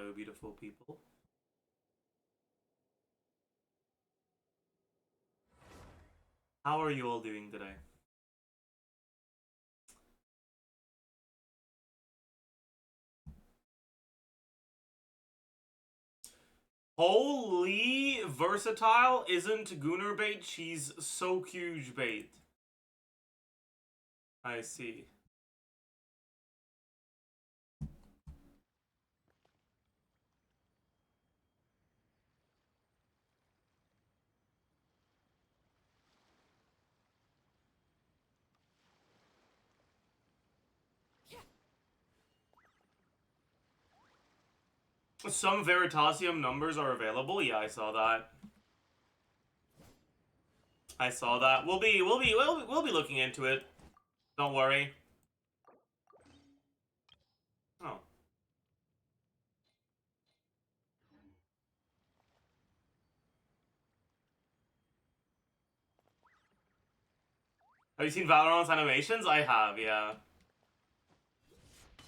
Hello, beautiful people. How are you all doing today? Holy versatile isn't Gunner bait, she's so huge bait. I see. Some Veritasium numbers are available. Yeah, I saw that. I saw that. We'll be looking into it. Don't worry. Oh. Have you seen Valorant's animations? I have, yeah.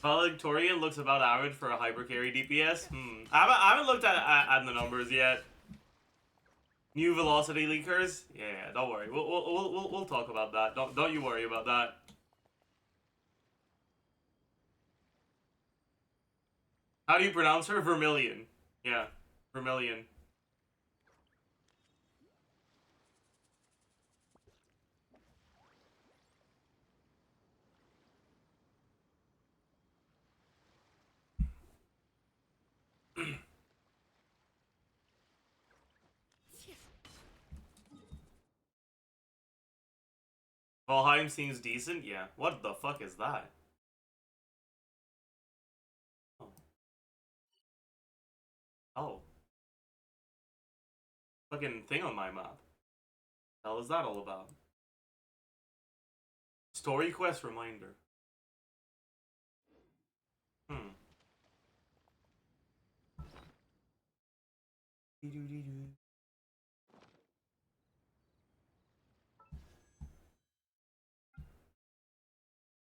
Valedictorian looks about average for a hyper carry DPS. I haven't looked at the numbers yet. New velocity leakers? Yeah, don't worry. We'll talk about that. Don't you worry about that. How do you pronounce her? Vermilion. Yeah, Vermilion. Valheim seems decent? Yeah. What the fuck is that? Oh. Oh. Fucking thing on my map. The hell is that all about? Story quest reminder.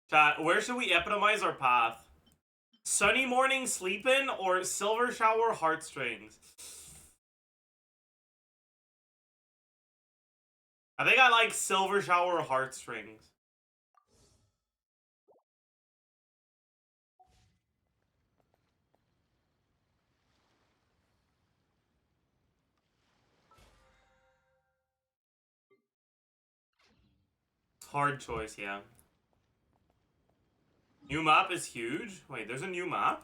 Chat, where should we epitomize our path? Sunny morning sleepin' or silver shower heartstrings? I think I like silver shower heartstrings. Hard choice, yeah. New map is huge? Wait, there's a new map?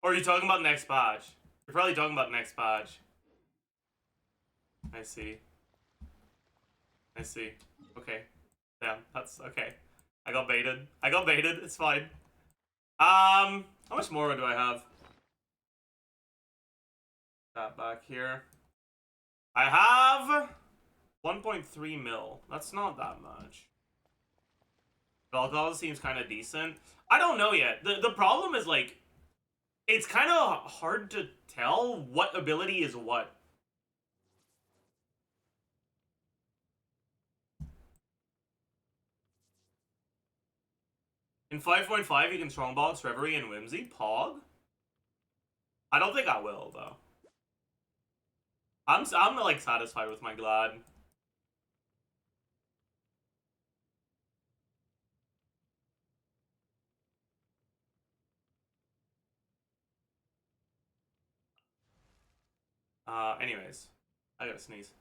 Or are you talking about next patch? You're probably talking about next patch. I see. I see. Okay. Damn, that's okay. I got baited. I got baited. It's fine. How much more do I have? That back here. I have 1.3 mil. That's not that much. Valhalla seems kind of decent. I don't know yet. The problem is, like, it's kind of hard to tell what ability is what. In 5.5, you can strongbox Reverie and Whimsy. Pog? I don't think I will, though. I'm like, satisfied with my Glad. Anyways. I gotta sneeze.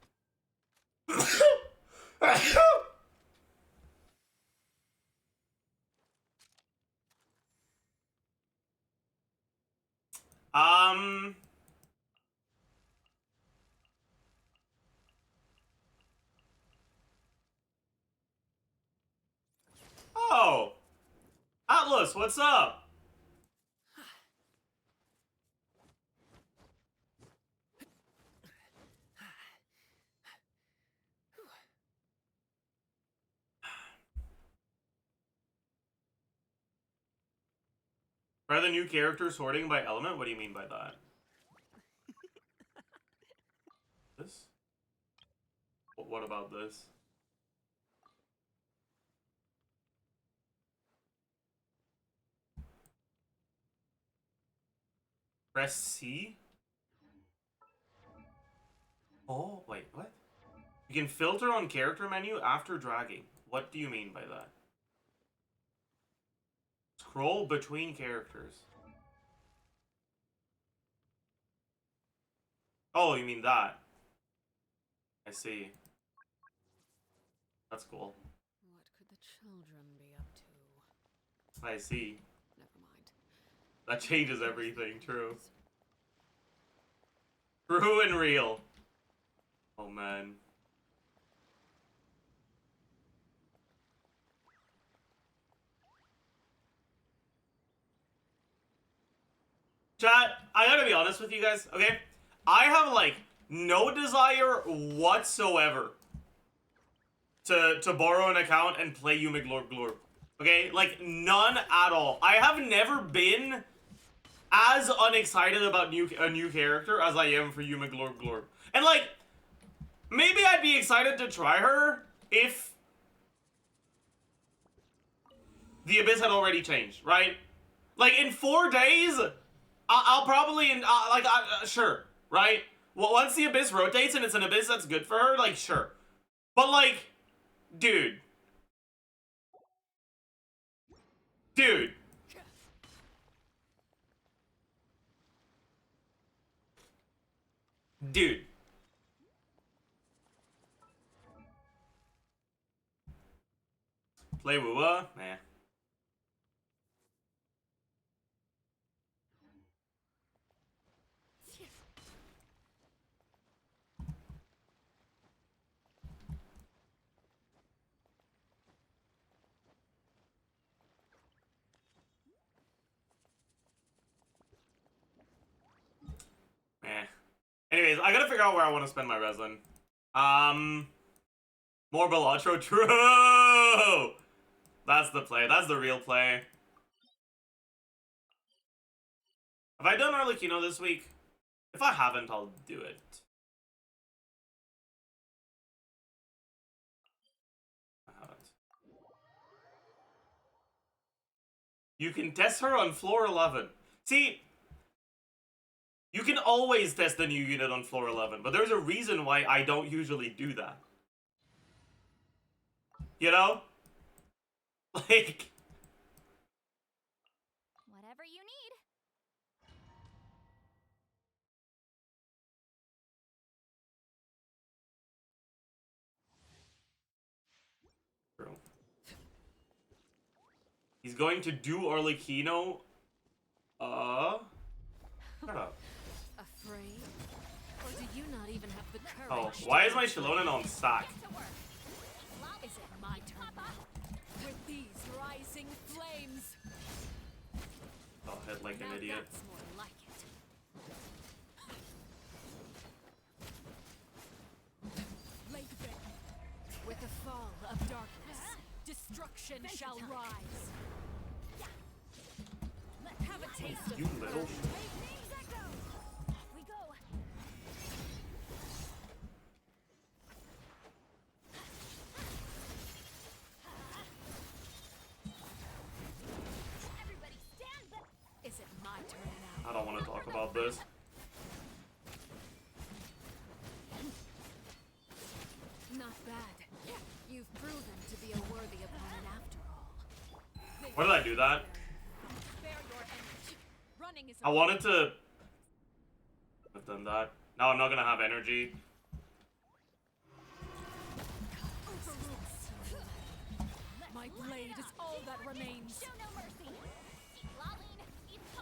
Oh! Atlas, what's up? Are the new characters sorting by element? What do you mean by that? This? What about this? Press C? Oh, wait, what? You can filter on character menu after dragging. What do you mean by that? Scroll between characters. Oh, you mean that. I see. That's cool. What could the children be up to? I see. Never mind. That changes everything, true. True and real. Oh, man. Chat, I gotta be honest with you guys, okay? I have, like, no desire whatsoever to borrow an account and play YUMEGLORP. Okay? Like, none at all. I have never been as unexcited about a new character as I am for YUMEGLORP. And, like, maybe I'd be excited to try her if the Abyss had already changed, right? Like, in 4 days, I'll probably, sure, right? Well, once the Abyss rotates and it's an Abyss that's good for her, like, sure. But, like, dude. Dude. Dude. Play Wua? Nah. Anyways, I gotta figure out where I want to spend my resin. More Balatro. True! That's the play. That's the real play. Have I done Arlecchino this week? If I haven't, I'll do it. I haven't. You can test her on floor 11. See, you can always test the new unit on floor 11, but there's a reason why I don't usually do that. You know? Like... Whatever you need. True. He's going to do Arlecchino. Shut up. Afraid? Or do you not even have the courage? Oh, why is my Shilonen on sack? Is it my turn now? With these rising flames. I'll hit like an Now idiot. that's more like it. Lake Bennett. With the fall of darkness, destruction shall rise. Have a taste of You little... We go. Everybody stand back. Is it my turn now? I don't want to talk about this. Not bad. You've proven to be a worthy opponent after all. Why did I do that? Spare your energy. Running is I wanted to have done that. Now I'm not gonna have energy. My blade is all that remains. Show no mercy. Laline, it's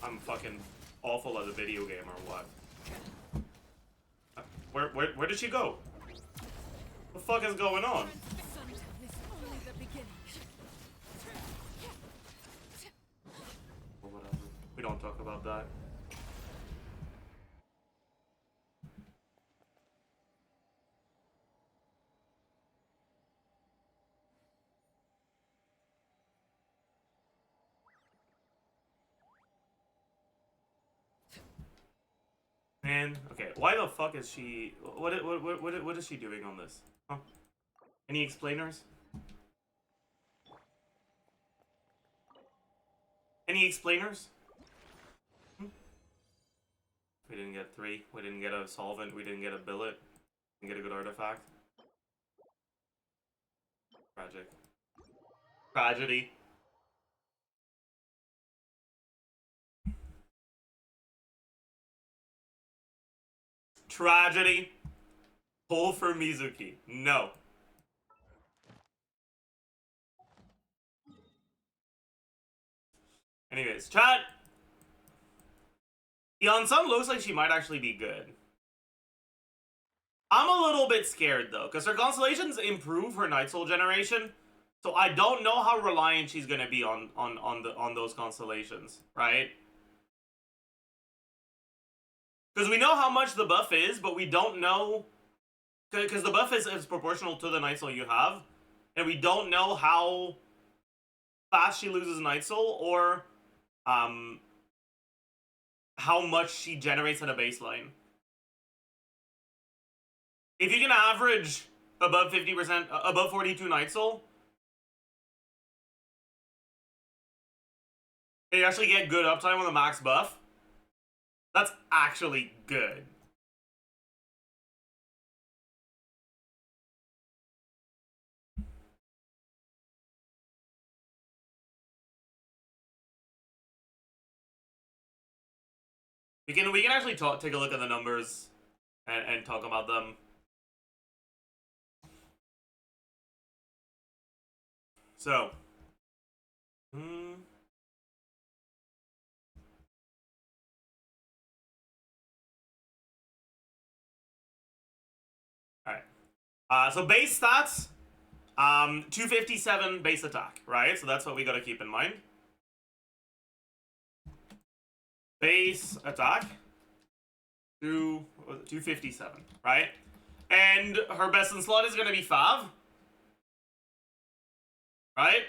I'm fucking awful at a video game or what? Where did she go? What the fuck is going on? Sundown is only the beginning. Or whatever. We don't talk about that. Man, okay. Why the fuck is she? What is she doing on this? Huh? Any explainers? Any explainers? We didn't get 3. We didn't get a solvent. We didn't get a billet. We didn't get a good artifact. Tragic. Tragedy. Tragedy. Pull for Mizuki. No. Anyways, chat. Iansan looks like she might actually be good. I'm a little bit scared though, because her constellations improve her Night Soul generation, so I don't know how reliant she's gonna be on those constellations, right? Because we know how much the buff is, but we don't know, because the buff is proportional to the Night Soul you have, and we don't know how fast she loses Night Soul or how much she generates at a baseline. If you can average above 50%, above 42 Night Soul, and you actually get good uptime on the max buff, that's actually good. We can actually take a look at the numbers and talk about them. So, alright. So base stats, 257 base attack, right? So that's what we gotta keep in mind. Base attack, 257, right? And her best in slot is gonna be Fav, right?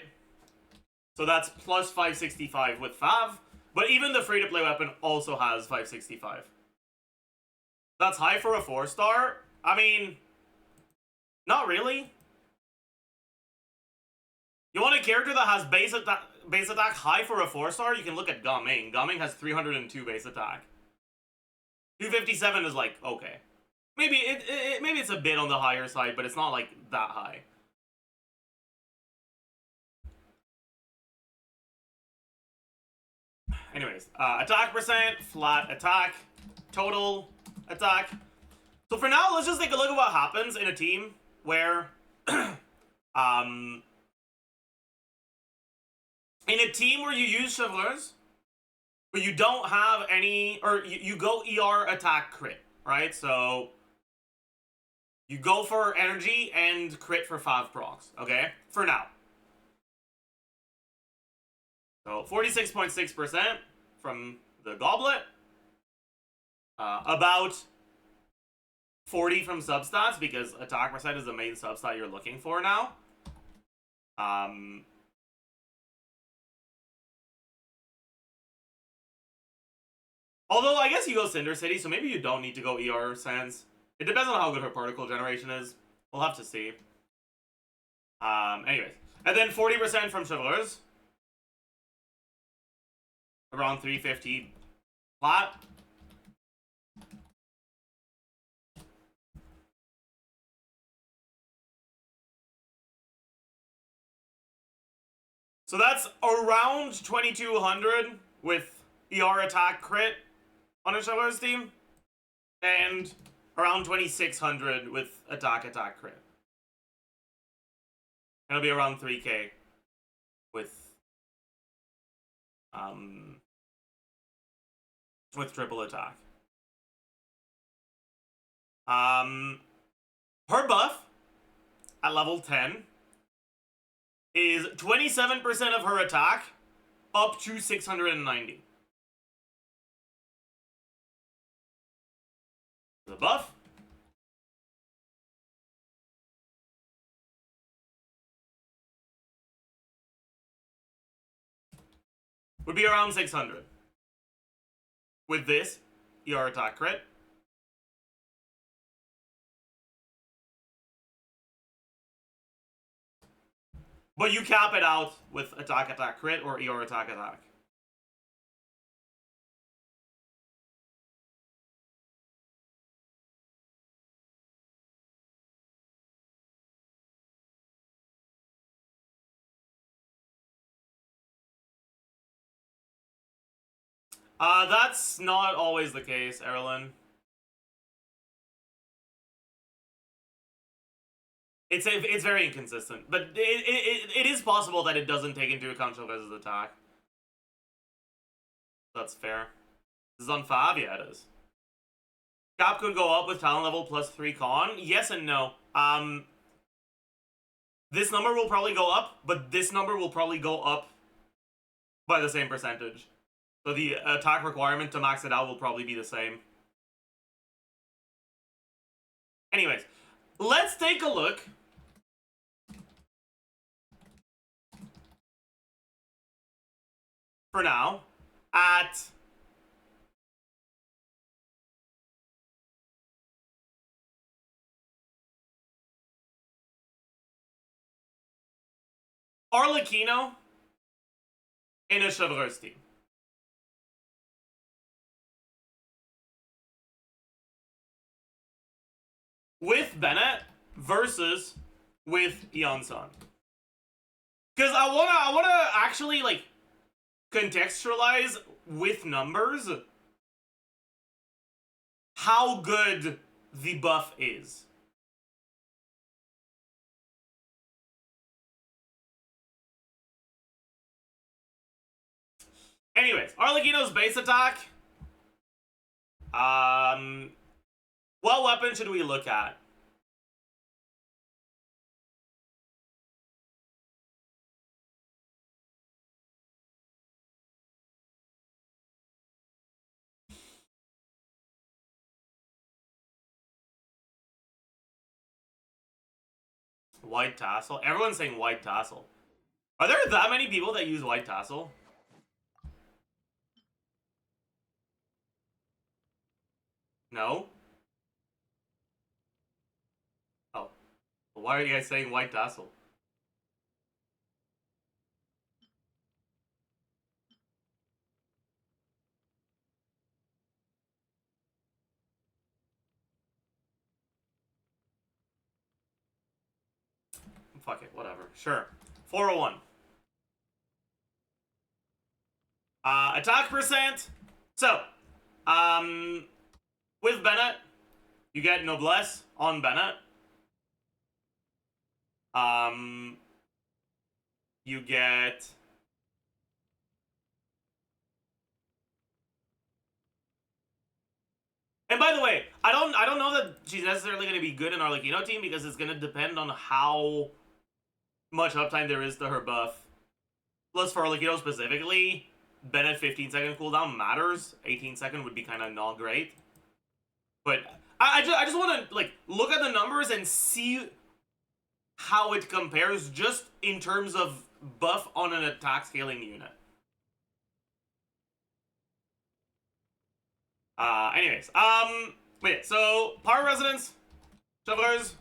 So that's plus 565 with Fav, but even the free-to-play weapon also has 565. That's high for a 4-star? I mean, not really. You want a character that has base attack high for a 4-star? You can look at Gaming. Gaming has 302 base attack. 257 is like, okay. Maybe maybe it's a bit on the higher side, but it's not like that high. Anyways, attack percent, flat attack, total attack. So for now, let's just take a look at what happens in a team where, in a team where you use Chevreuses, but you don't have any, or you go ER attack crit, right? So you go for energy and crit for 5 procs, okay? For now. So 46.6% from the goblet. About 40 from substats, because attack percent is the main substat you're looking for now. Although I guess you go Cinder City, so maybe you don't need to go ER Sans. It depends on how good her particle generation is. We'll have to see. Anyways. And then 40% from Chevreuses. Around 350 flat. So that's around 2200 with ER attack crit on a Chevreuses team. And around 2600 with attack crit. It'll be around 3k with triple attack. Her buff at level 10 is 27% of her attack up to 690. The buff. Would be around 600. With this, ER attack crit. But you cap it out with attack crit or ER attack. That's not always the case, Erlen. It's very inconsistent, but it is possible that it doesn't take into account Chavez's attack. That's fair. This is on 5? Yeah, it is. Cap could go up with talent level plus 3 con. Yes and no. This number will probably go up, but this number will probably go up by the same percentage. So the attack requirement to max it out will probably be the same. Anyways, let's take a look for now at Arlecchino in a Chevreuse team. With Bennett versus with Iansan. Because I wanna actually like contextualize with numbers how good the buff is. Anyways, Arlecchino's base attack. What weapon should we look at? White tassel? Everyone's saying white tassel. Are there that many people that use white tassel? No? Oh. Well, why are you guys saying white tassel? Fuck it, whatever. Sure. 401. Attack percent. So, with Bennett, you get Noblesse on Bennett. You get and by the way, I don't know that she's necessarily going to be good in our Arlecchino team because it's going to depend on how much uptime there is to her buff. Plus, for Arlecchino specifically, Bennett 15-second cooldown matters. 18-second would be kind of not great. But I just want to like look at the numbers and see how it compares just in terms of buff on an attack scaling unit. Anyways, wait, so Power Resonance, Chevreuse,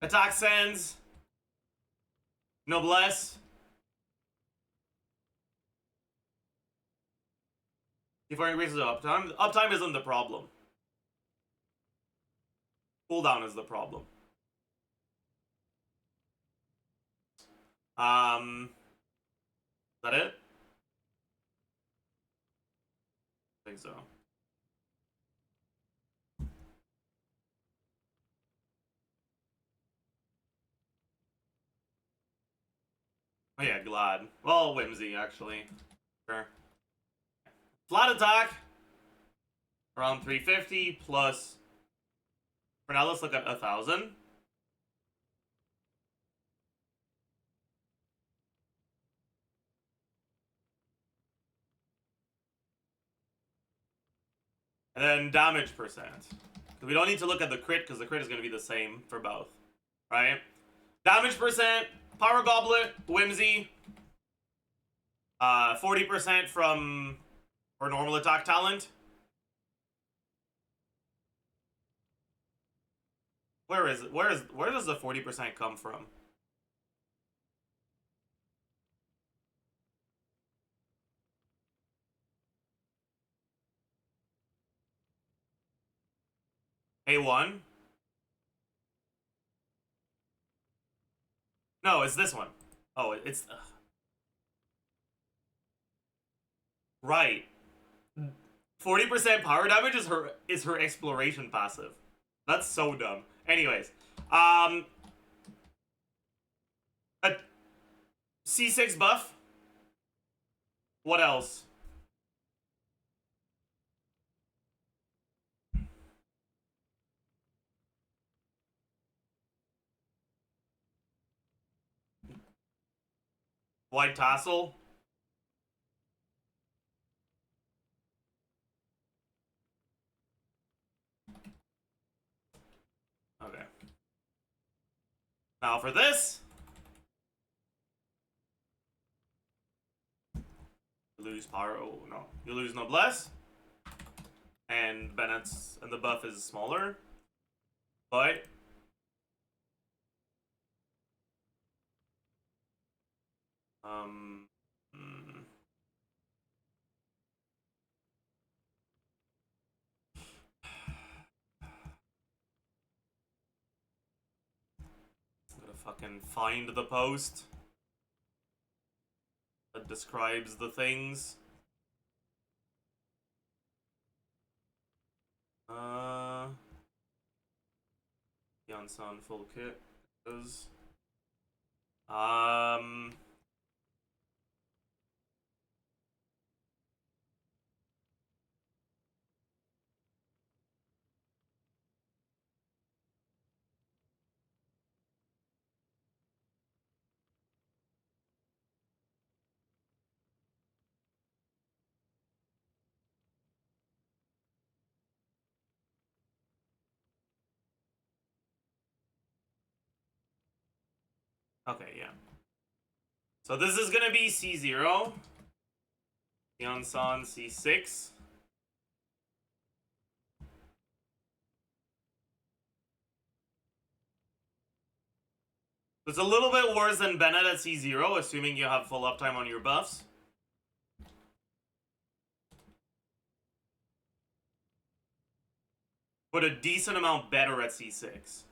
Attack Sends, Noblesse, before increases uptime. Uptime isn't the problem. Cooldown is the problem. Is that it? I think so. Oh yeah, Glad. Well, Whimsy, actually. Sure. Flat attack. Around 350 plus... For now, let's look at 1,000. And then damage percent. We don't need to look at the crit, because the crit is going to be the same for both. Right? Damage percent, Power Goblet, Whimsy. 40% from her normal attack talent. Where is it? Where does the 40% come from? A1? No, it's this one. Oh, it's... Right. 40% power damage is her exploration passive. That's so dumb. Anyways, a C6 buff. What else? White tassel. Okay. Now for this. You lose power. Oh no. You lose noblesse. And Bennett's and the buff is smaller. But hmm. I'm gonna fucking find the post that describes the things. Iansan full kit is okay, yeah. So this is gonna be C0. Iansan C6. It's a little bit worse than Bennett at C0, assuming you have full uptime on your buffs. But a decent amount better at C6.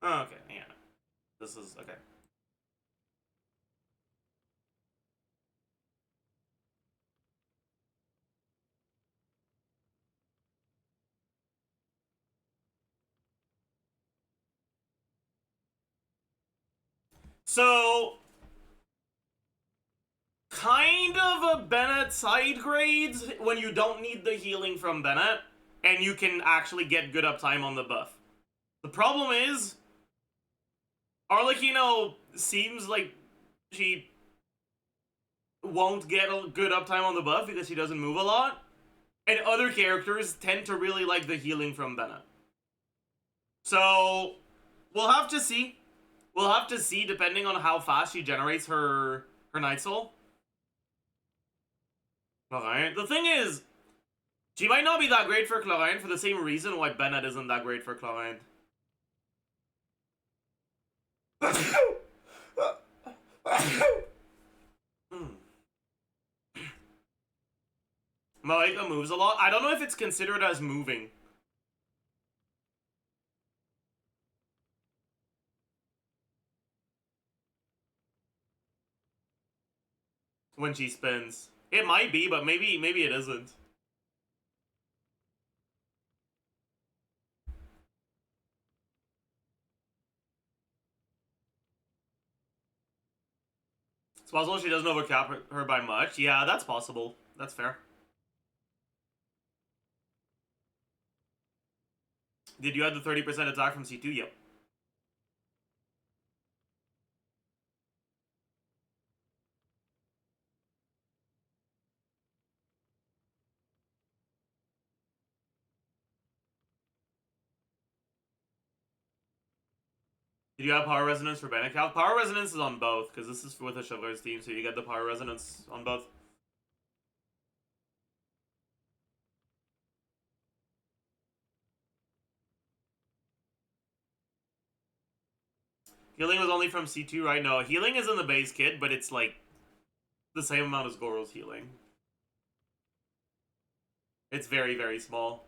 Oh, okay, yeah. This is, okay. So, kind of a Bennett side grades when you don't need the healing from Bennett, and you can actually get good uptime on the buff. The problem is, Arlecchino seems like she won't get a good uptime on the buff because she doesn't move a lot, and other characters tend to really like the healing from Bennett. So, we'll have to see. We'll have to see depending on how fast she generates her Night Soul. Clorinde. The thing is, she might not be that great for Clorinde for the same reason why Bennett isn't that great for Clorinde. Malika moves a lot. I don't know if it's considered as moving. When she spins. It might be, but maybe it isn't. It's possible she doesn't overcap her by much. Yeah, that's possible. That's fair. Did you add the 30% attack from C2? Yep. Did you have Power Resonance for Bennett? Power Resonance is on both, because this is with a Chivalry's team, so you get the Power Resonance on both. Healing was only from C2, right? No, healing is in the base kit, but it's like the same amount as Goro's healing. It's very, very small.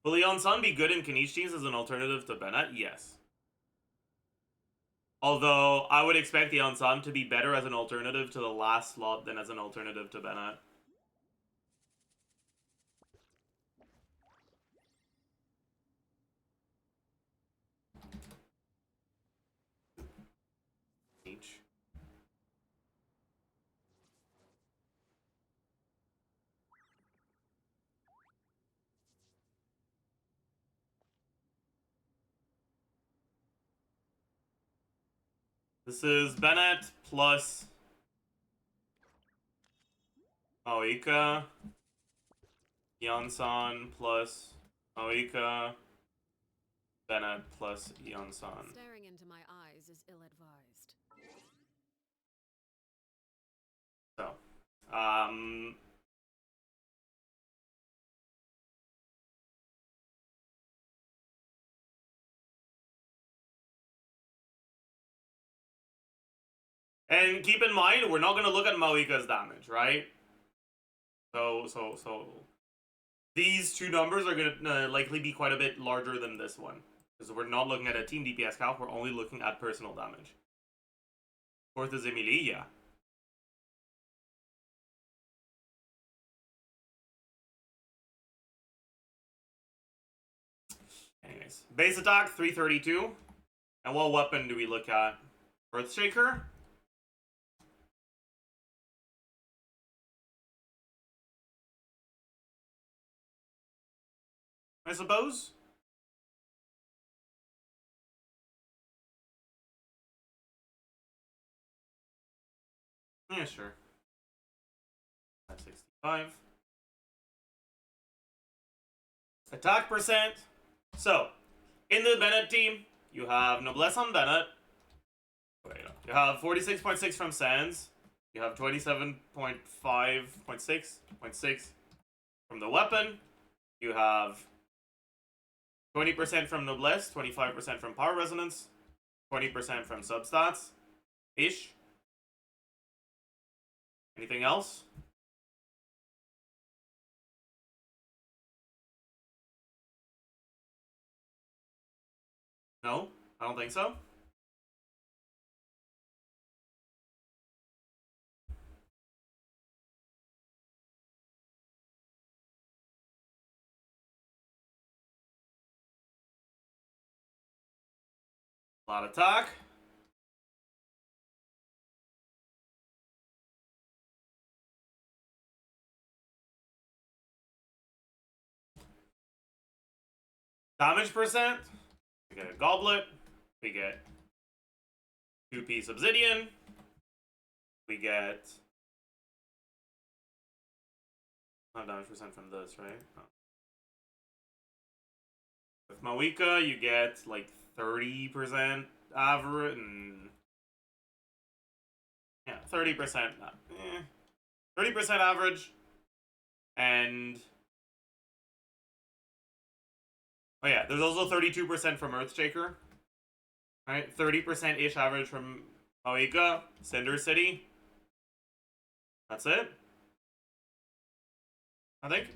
Will Iansan be good in Kinich teams as an alternative to Bennett? Yes. Although, I would expect Iansan to be better as an alternative to the last slot than as an alternative to Bennett. Each. This is Bennett plus Maoika, Iansan plus Maoika, Bennett plus Iansan. Staring into my eyes is ill-advised. So, and keep in mind, we're not going to look at Maoika's damage, right? So these two numbers are going to likely be quite a bit larger than this one. Because we're not looking at a team DPS calc, we're only looking at personal damage. Fourth is Emilia. Anyways, base attack, 332. And what weapon do we look at? Earthshaker? I suppose? Yeah, sure. 565. Attack percent. So, in the Bennett team, you have Noblesse on Bennett. You have 46.6 from Sands. You have 27.5.6 from the weapon. You have 20% from Noblesse, 25% from Power Resonance, 20% from Substats. Ish. Anything else? No, I don't think so. A lot of attack. Damage percent. We get a goblet. We get 2-piece obsidian. We get not damage percent from this, right? Oh. With Maoika, you get like 30% average. Yeah, 30%. 30% average. And oh yeah, there's also 32% from Earthshaker. Right? 30% ish average from Maoika, Cinder City. That's it. I think.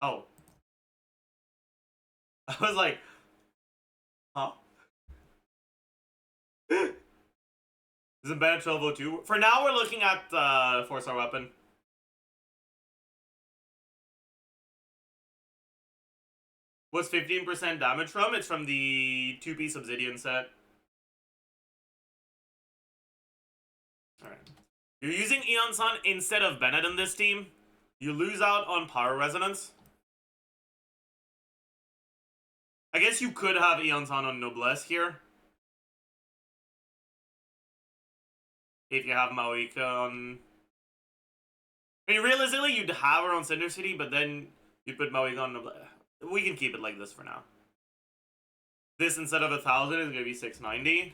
Oh. I was like, huh? Isn't Bennett 1202? For now, we're looking at 4-star weapon. What's 15% damage from? It's from the 2-piece obsidian set. Alright. You're using Iansan instead of Bennett in this team. You lose out on Power Resonance. I guess you could have Iansan on Noblesse here. If you have Maoika on... I mean, realistically, you'd have her on Cinder City, but then you'd put Maoika on Noblesse. We can keep it like this for now. This, instead of 1,000, is going to be 690.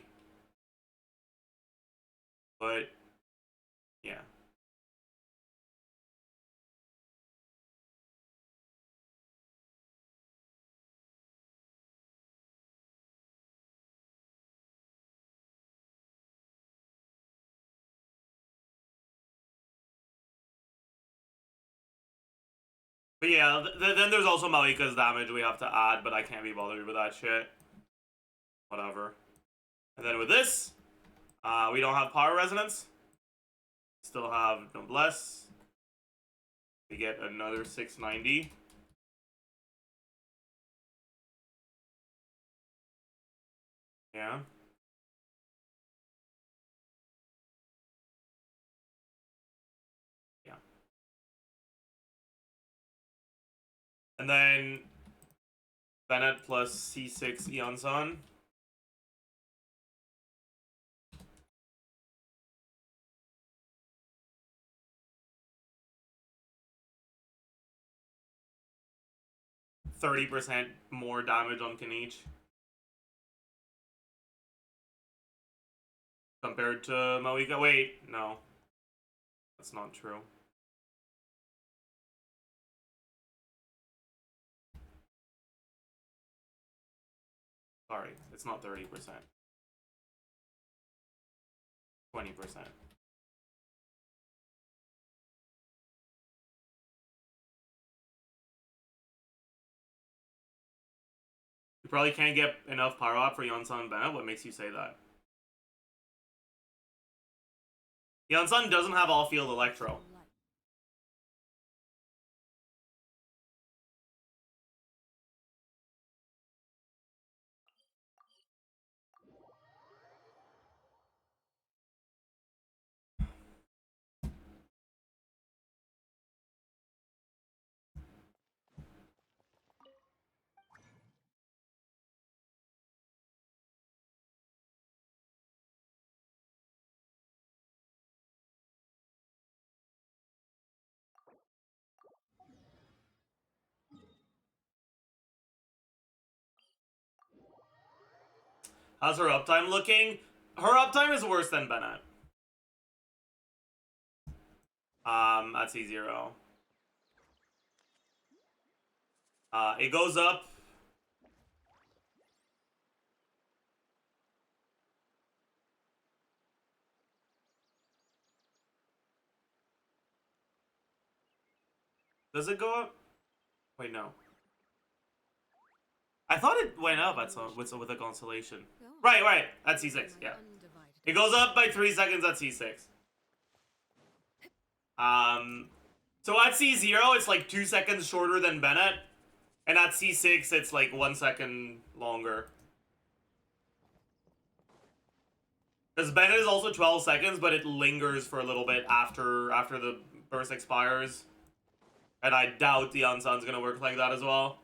But, yeah. But yeah, then there's also Malika's damage we have to add, but I can't be bothered with that shit. Whatever. And then with this, we don't have Power Resonance. Still have Noblesse. We get another 690. Yeah. Yeah. And then Bennett plus C6 Iansan. %30 more damage on Kinich compared to Malika. Wait, no. That's not true. Sorry, it's not 30%. 20%. You probably can't get enough power up for Iansan Bennett. What makes you say that? Iansan doesn't have all field electro. How's her uptime looking? Her uptime is worse than Bennett. That's E0. It goes up. Does it go up? Wait, no. I thought it went up at some with a constellation. Right. That's C6. Yeah. It goes up by 3 seconds at C6. So at C0, it's like 2 seconds shorter than Bennett, and at C6, it's like 1 second longer. Because Bennett is also 12 seconds, but it lingers for a little bit after the burst expires. And I doubt the Iansan's gonna work like that as well.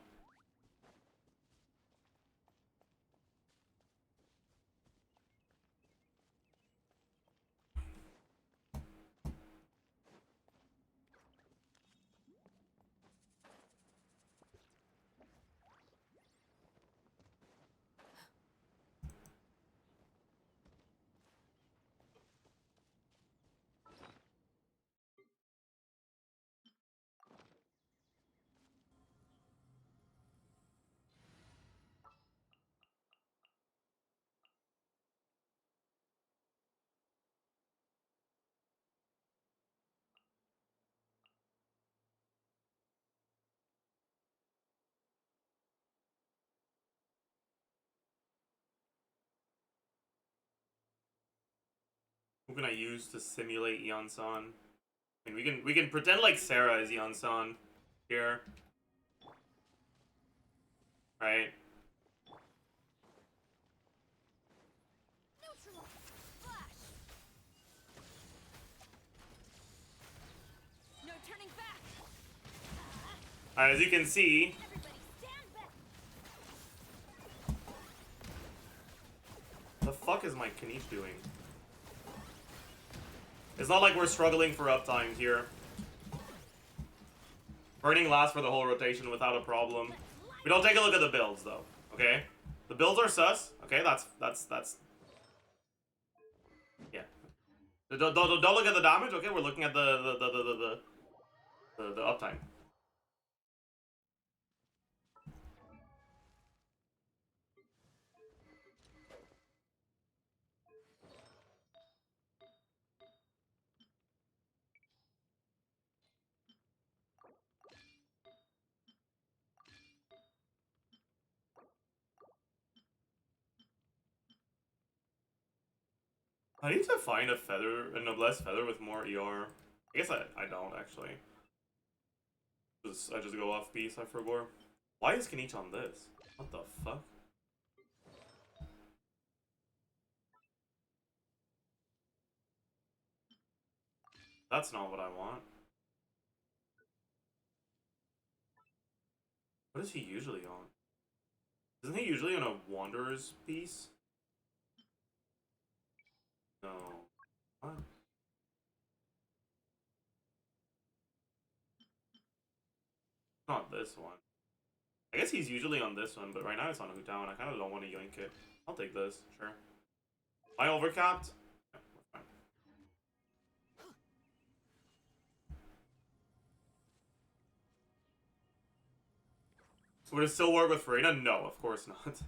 Who can I use to simulate Iansan? I mean, we can pretend like Sarah is Iansan here, right? Neutral. Flash. No turning back. As you can see, Everybody stand back. the fuck is my Kinich doing? It's not like we're struggling for uptime here. Burning lasts for the whole rotation without a problem. We don't take a look at the builds though, okay? The builds are sus. Okay, that's yeah. Don't look at the damage. Okay, we're looking at the uptime. I need to find a feather, a noblesse feather with more ER. I guess I don't actually. I just go off piece, I forgot. Why is Kinich on this? What the fuck? That's not what I want. What is he usually on? Isn't he usually on a Wanderer's piece? No. What? Not this one. I guess he's usually on this one, but right now it's on Hu Tao, and I kind of don't want to yoink it. I'll take this, sure. Am I overcapped? Yeah, we're fine. So would it still work with Verena? No, of course not.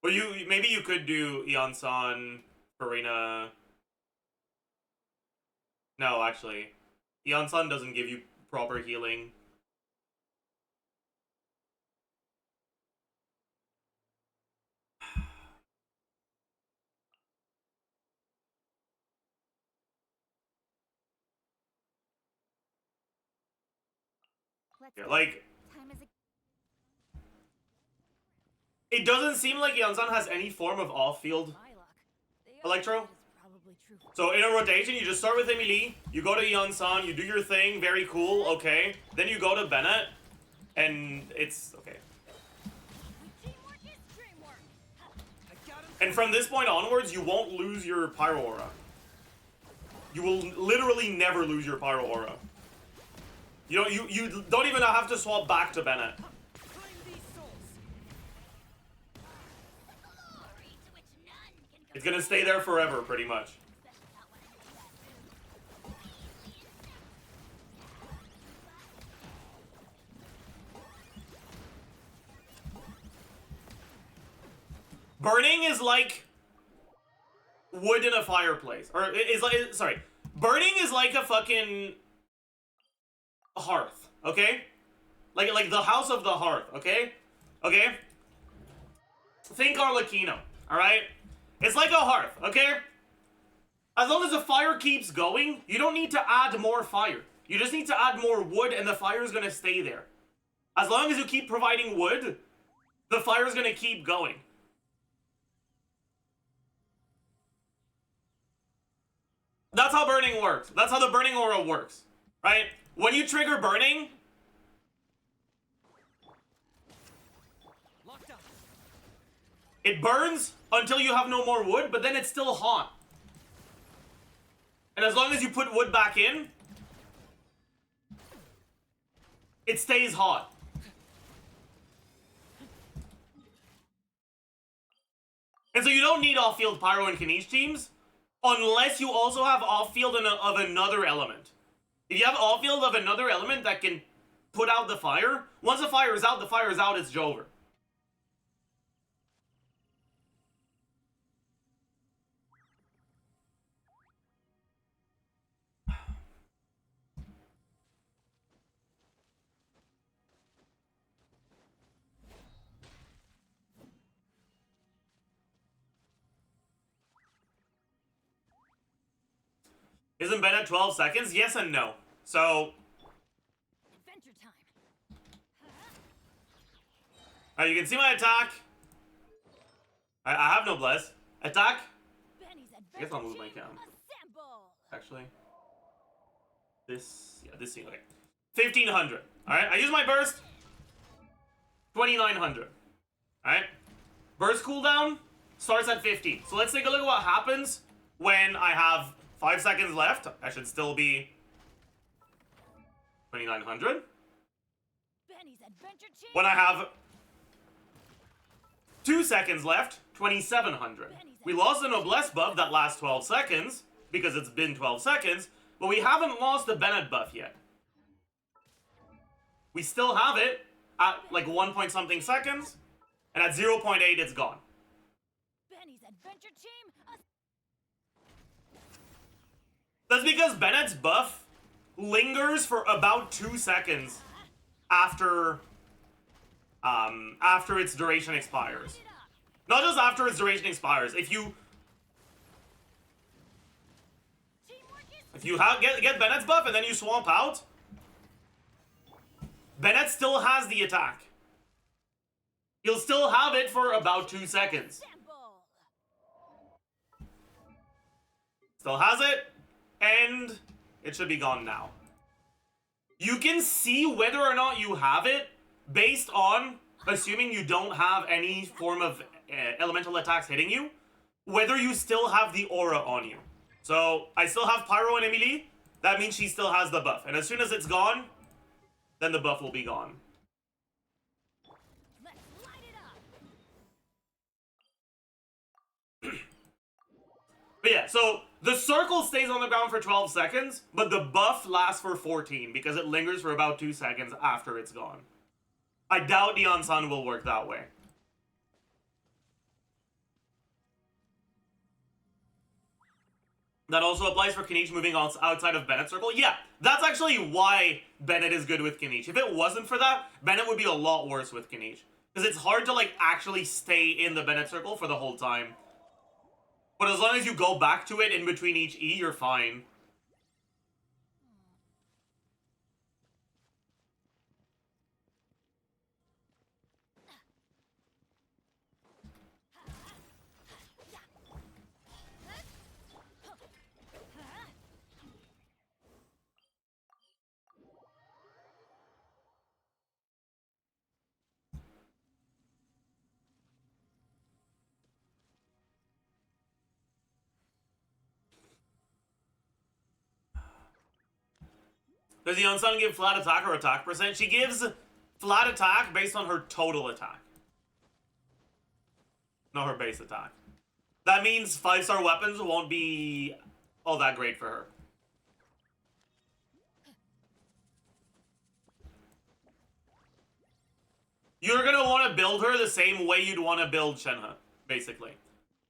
Well, maybe you could do Iansan, Verena. No, actually, Iansan doesn't give you proper healing. Yeah, like, it doesn't seem like Iansan has any form of off-field Electro. So in a rotation, you just start with Emily, you go to Iansan, you do your thing, very cool, okay. Then you go to Bennett, and it's okay. And from this point onwards, you won't lose your Pyro Aura. You will literally never lose your Pyro Aura. You don't even have to swap back to Bennett. It's gonna stay there forever, pretty much. Burning is like wood in a fireplace. Or is like, sorry. Burning is like a fucking hearth, okay? Like the house of the hearth, okay? Okay? Think Arlecchino, alright? It's like a hearth, okay? As long as the fire keeps going, you don't need to add more fire. You just need to add more wood and the fire is gonna stay there. As long as you keep providing wood, the fire is gonna keep going. That's how burning works. That's how the burning aura works, right? When you trigger burning, it burns until you have no more wood, but then it's still hot. And as long as you put wood back in, it stays hot. And so you don't need off-field Pyro and Kinich teams, unless you also have off-field of another element. If you have off-field of another element that can put out the fire, once the fire is out, it's over. Isn't Bennett 12 seconds? Yes and no. So... Adventure time. you can see my attack. I have no bless. Attack. I guess I'll move my cam. Actually. This... Yeah, this scene. Okay. 1500. Alright, I use my burst. 2900. Alright. Burst cooldown starts at 50. So let's take a look at what happens when I have 5 seconds left. I should still be 2900. When I have 2 seconds left, 2700. We lost the noblesse buff that last 12 seconds because it's been 12 seconds, but we haven't lost the Bennett buff yet. We still have it at like 1 point something seconds, and at 0.8 it's gone. That's because Bennett's buff lingers for about 2 seconds after its duration expires. Not just after its duration expires. If you If you get Bennett's buff and then you swamp out, Bennett still has the attack. He'll still have it for about 2 seconds. Still has it, and it should be gone now. You can see whether or not you have it based on, assuming you don't have any form of elemental attacks hitting you, whether you still have the aura on you. So, I still have Pyro and Emily. That means she still has the buff. And as soon as it's gone, then the buff will be gone. Let's light it up. But yeah, so the circle stays on the ground for 12 seconds, but the buff lasts for 14 because it lingers for about 2 seconds after it's gone. I doubt Iansan will work that way. That also applies for Kinich moving outside of Bennett's circle. Yeah, that's actually why Bennett is good with Kinich. If it wasn't for that, Bennett would be a lot worse with Kinich. Because it's hard to, like, actually stay in the Bennett circle for the whole time. But as long as you go back to it in between each E, you're fine. Does Iansan give flat attack or attack percent? She gives flat attack based on her total attack. Not her base attack. That means 5-star weapons won't be all that great for her. You're gonna want to build her the same way you'd want to build Shenhe, basically.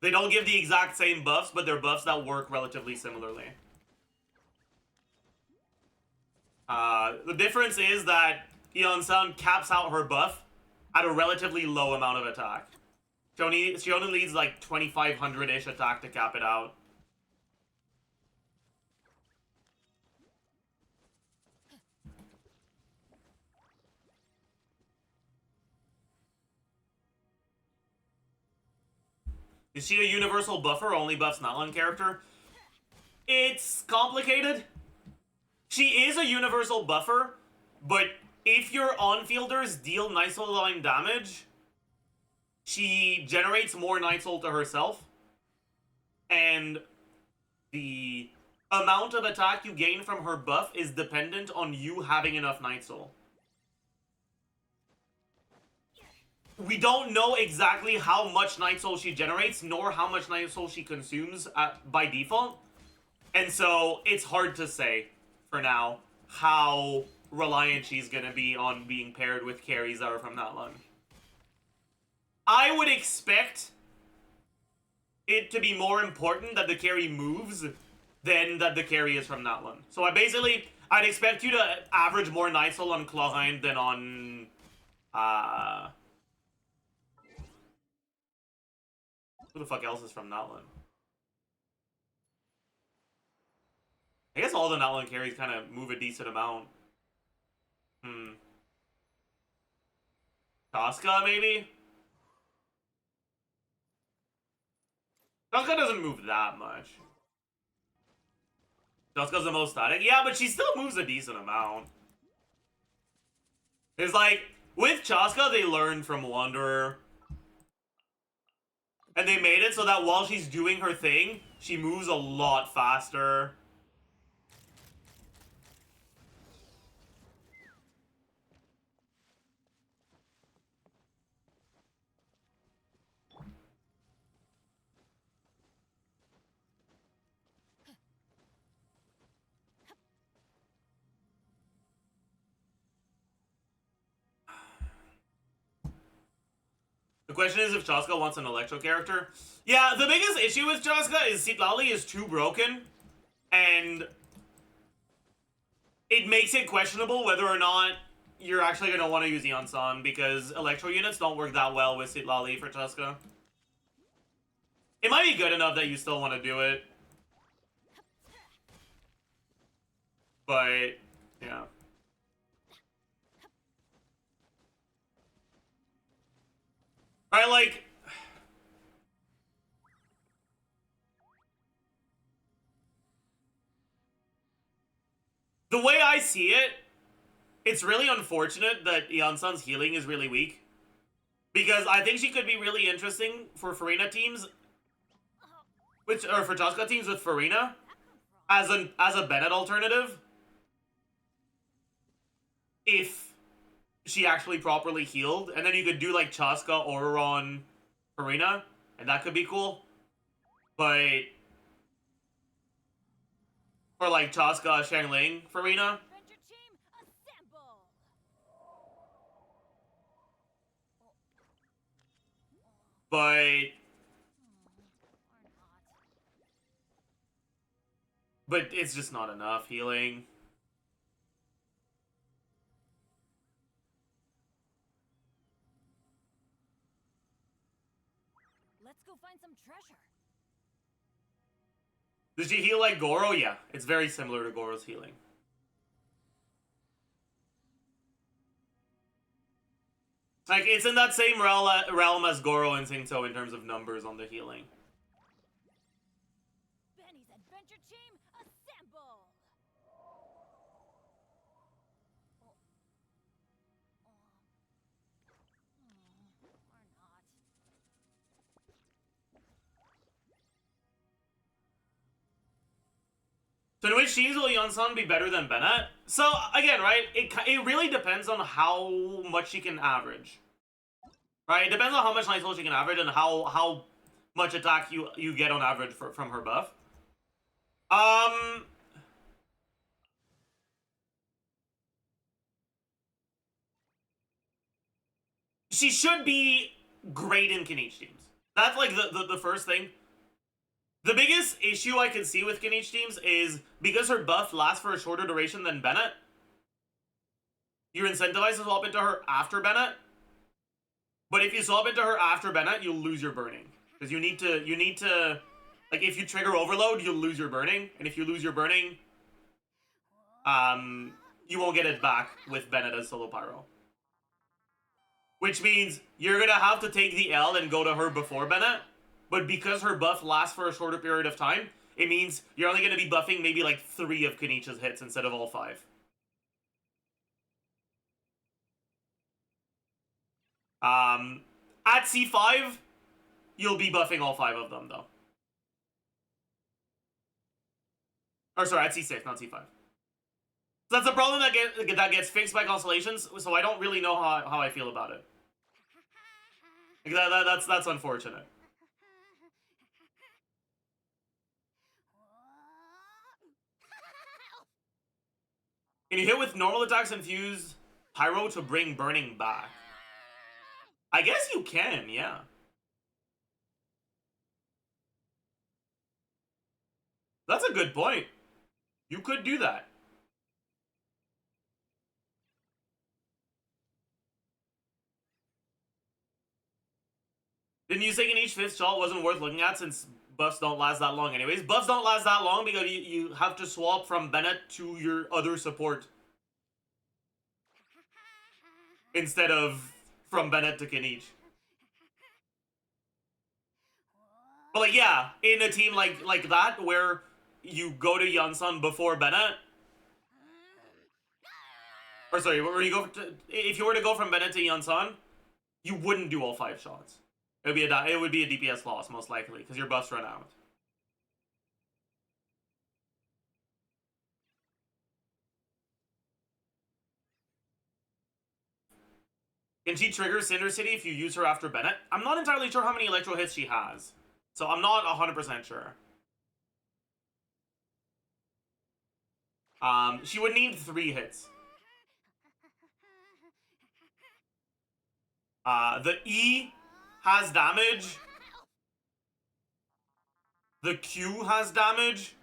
They don't give the exact same buffs, but they're buffs that work relatively similarly. The difference is that Iansan caps out her buff at a relatively low amount of attack. She only needs like 2,500-ish attack to cap it out. Is she a universal buffer or only buffs Natlan character? It's complicated. She is a universal buffer, but if your on-fielders deal Night Soul line damage, she generates more Night Soul to herself, and the amount of attack you gain from her buff is dependent on you having enough Night Soul. We don't know exactly how much Night Soul she generates, nor how much Night Soul she consumes by default, and so it's hard to say for now how reliant she's gonna be on being paired with carries that are from Natlan. I would expect it to be more important that the carry moves than that the carry is from Natlan. So I'd expect you to average more Night Soul on Clorinde than on who the fuck else is from Natlan? I guess all the Natlan carries kind of move a decent amount. Chasca, maybe? Chasca doesn't move that much. Chasca's the most static. Yeah, but she still moves a decent amount. It's like, with Chasca, they learned from Wanderer. And they made it so that while she's doing her thing, she moves a lot faster. The question is if Chasca wants an Electro character. Yeah, the biggest issue with Chasca is Sitlali is too broken, and it makes it questionable whether or not you're actually going to want to use Iansan, because Electro units don't work that well with Sitlali for Chasca. It might be good enough that you still want to do it. But yeah. I like. The way I see it, it's really unfortunate that Iansan's healing is really weak. Because I think she could be really interesting for Farina teams, or for Chasca teams with Farina, as a Bennett alternative. If she actually properly healed, and then you could do like Chasca or on Farina, and that could be cool. But for like Chasca, Shangling, Farina. Venture team, assemble! But Or not. it's just not enough healing. Let's go find some treasure. Does she heal like Goro? Yeah, it's very similar to Goro's healing. Like, it's in that same realm as Goro and Singto in terms of numbers on the healing. Benny's adventure team, assemble! Or not. So in which teams will Iansan be better than Bennett? So, again, right, it really depends on how much she can average. Right, it depends on how much nice hold she can average and how much attack you get on average from her buff. She should be great in Kinich teams. That's like the first thing. The biggest issue I can see with Kinich teams is because her buff lasts for a shorter duration than Bennett, you're incentivized to swap into her after Bennett. But if you swap into her after Bennett, you'll lose your burning. Because you need to like, if you trigger overload, you'll lose your burning. And if you lose your burning, you won't get it back with Bennett as solo pyro. Which means you're gonna have to take the L and go to her before Bennett. But because her buff lasts for a shorter period of time, it means you're only gonna be buffing maybe like 3 of Kinich's hits instead of all 5. At C5, you'll be buffing all 5 of them, though. Or sorry, at C6, not C5. So that's a problem that gets fixed by constellations, so I don't really know how I feel about it. Like that's unfortunate. Can you hit with normal attacks infuse Pyro to bring burning back? I guess you can, yeah. That's a good point. You could do that. Didn't you say in each 5th shot wasn't worth looking at since buffs don't last that long anyways? Buffs don't last that long because you have to swap from Bennett to your other support. Instead of from Bennett to Kinich. But like, yeah, in a team like that, where you go to Iansan before Bennett, or sorry, where you go if you were to go from Bennett to Iansan, you wouldn't do all 5 shots. It would be a DPS loss most likely because your buffs run out. Can she trigger Cinder City if you use her after Bennett? I'm not entirely sure how many electro hits she has, so I'm not 100% sure. She would need 3 hits. The E has damage. The Q has damage.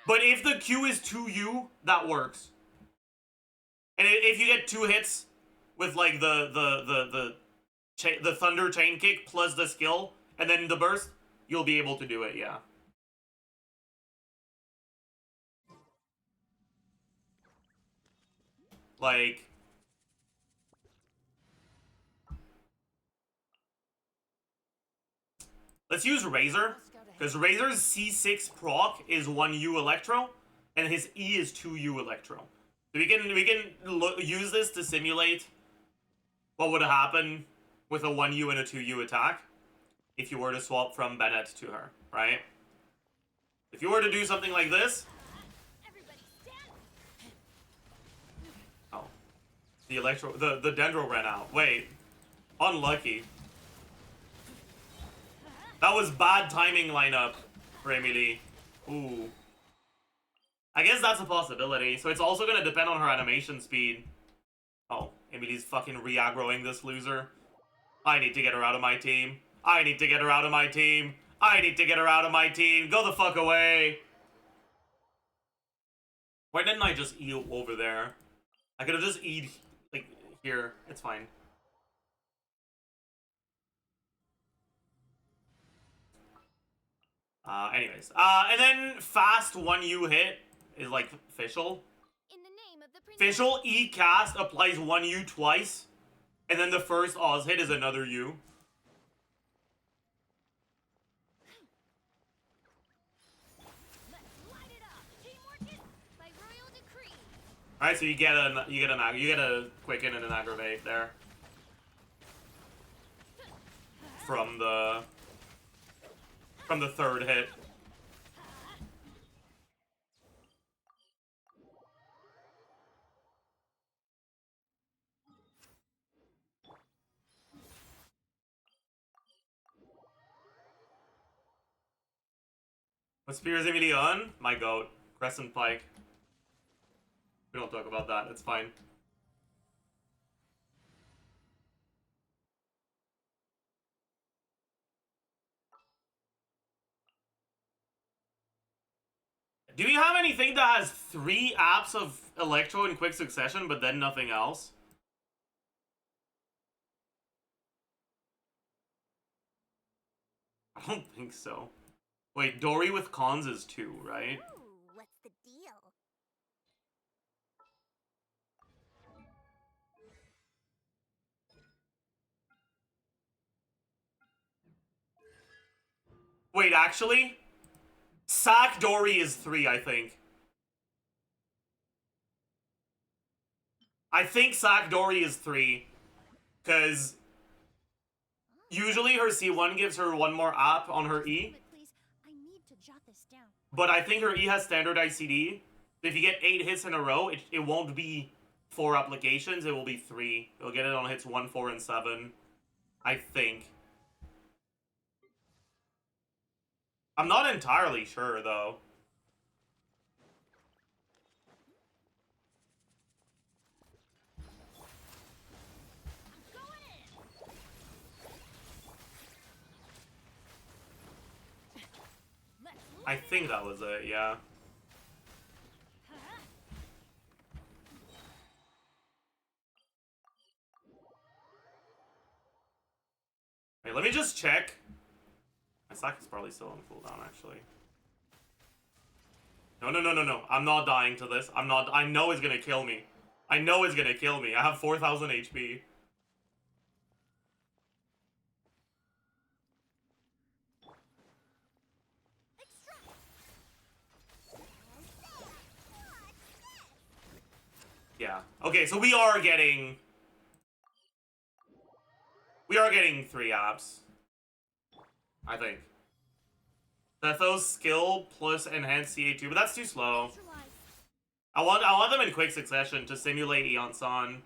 But if the Q is 2U, that works. And if you get 2 hits with like the thunder chain kick plus the skill and then the burst, you'll be able to do it, yeah. Like, let's use Razor, because Razor's C6 proc is 1U Electro, and his E is 2U Electro. So we can use this to simulate what would happen with a 1U and a 2U attack if you were to swap from Bennett to her, right? If you were to do something like this... Oh. The Electro... The Dendro ran out. Wait. Unlucky. That was bad timing lineup for Emily. Ooh. I guess that's a possibility. So it's also gonna depend on her animation speed. Oh, Emily's fucking re-aggroing this loser. I need to get her out of my team. I need to get her out of my team. I need to get her out of my team. Go the fuck away. Why didn't I just eat over there? I could have just eat, like, here. It's fine. Anyways. And then fast 1U hit is like Fischl. In the name of the Fischl E cast applies 1U twice. And then the first Oz hit is another U. Let's light it up. Teamwork is by royal decree. Alright, so you get a quicken and an aggravate there. From the third hit. What spear is Emily on? My goat. Crescent Pike. We don't talk about that, it's fine. Do we have anything that has 3 apps of Electro in quick succession, but then nothing else? I don't think so. Wait, Dory with cons is 2, right? Ooh, what's the deal? Wait, actually? Sack Dory is 3, I think. I think Sack Dory is 3. Because usually her C1 gives her 1 more app on her E. Please, I need to jot this down. But I think her E has standard ICD. If you get 8 hits in a row, it won't be 4 applications, it will be 3. You'll get it on hits 1, 4, and 7. I think. I'm not entirely sure, though. I think that was it, yeah. Wait, let me just check. My sack is probably still on cooldown, actually. No. I'm not dying to this. I know it's gonna kill me. I know it's gonna kill me. I have 4,000 HP. Yeah. Okay, so we are getting 3 apps. I think. Sethos skill plus enhanced CA2, but that's too slow. I want them in quick succession to simulate Iansan.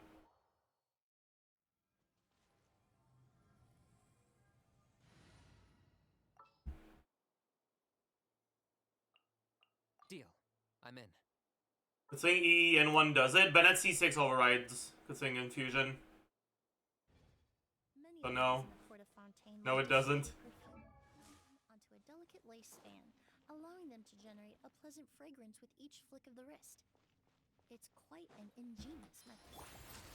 Deal. I'm in. Good thing EN1 does it. Bennett C6 overrides. Good thing Infusion. So no. No, it doesn't. Onto a delicate lace fan, allowing them to generate a pleasant fragrance with each flick of the wrist. It's quite an ingenious method.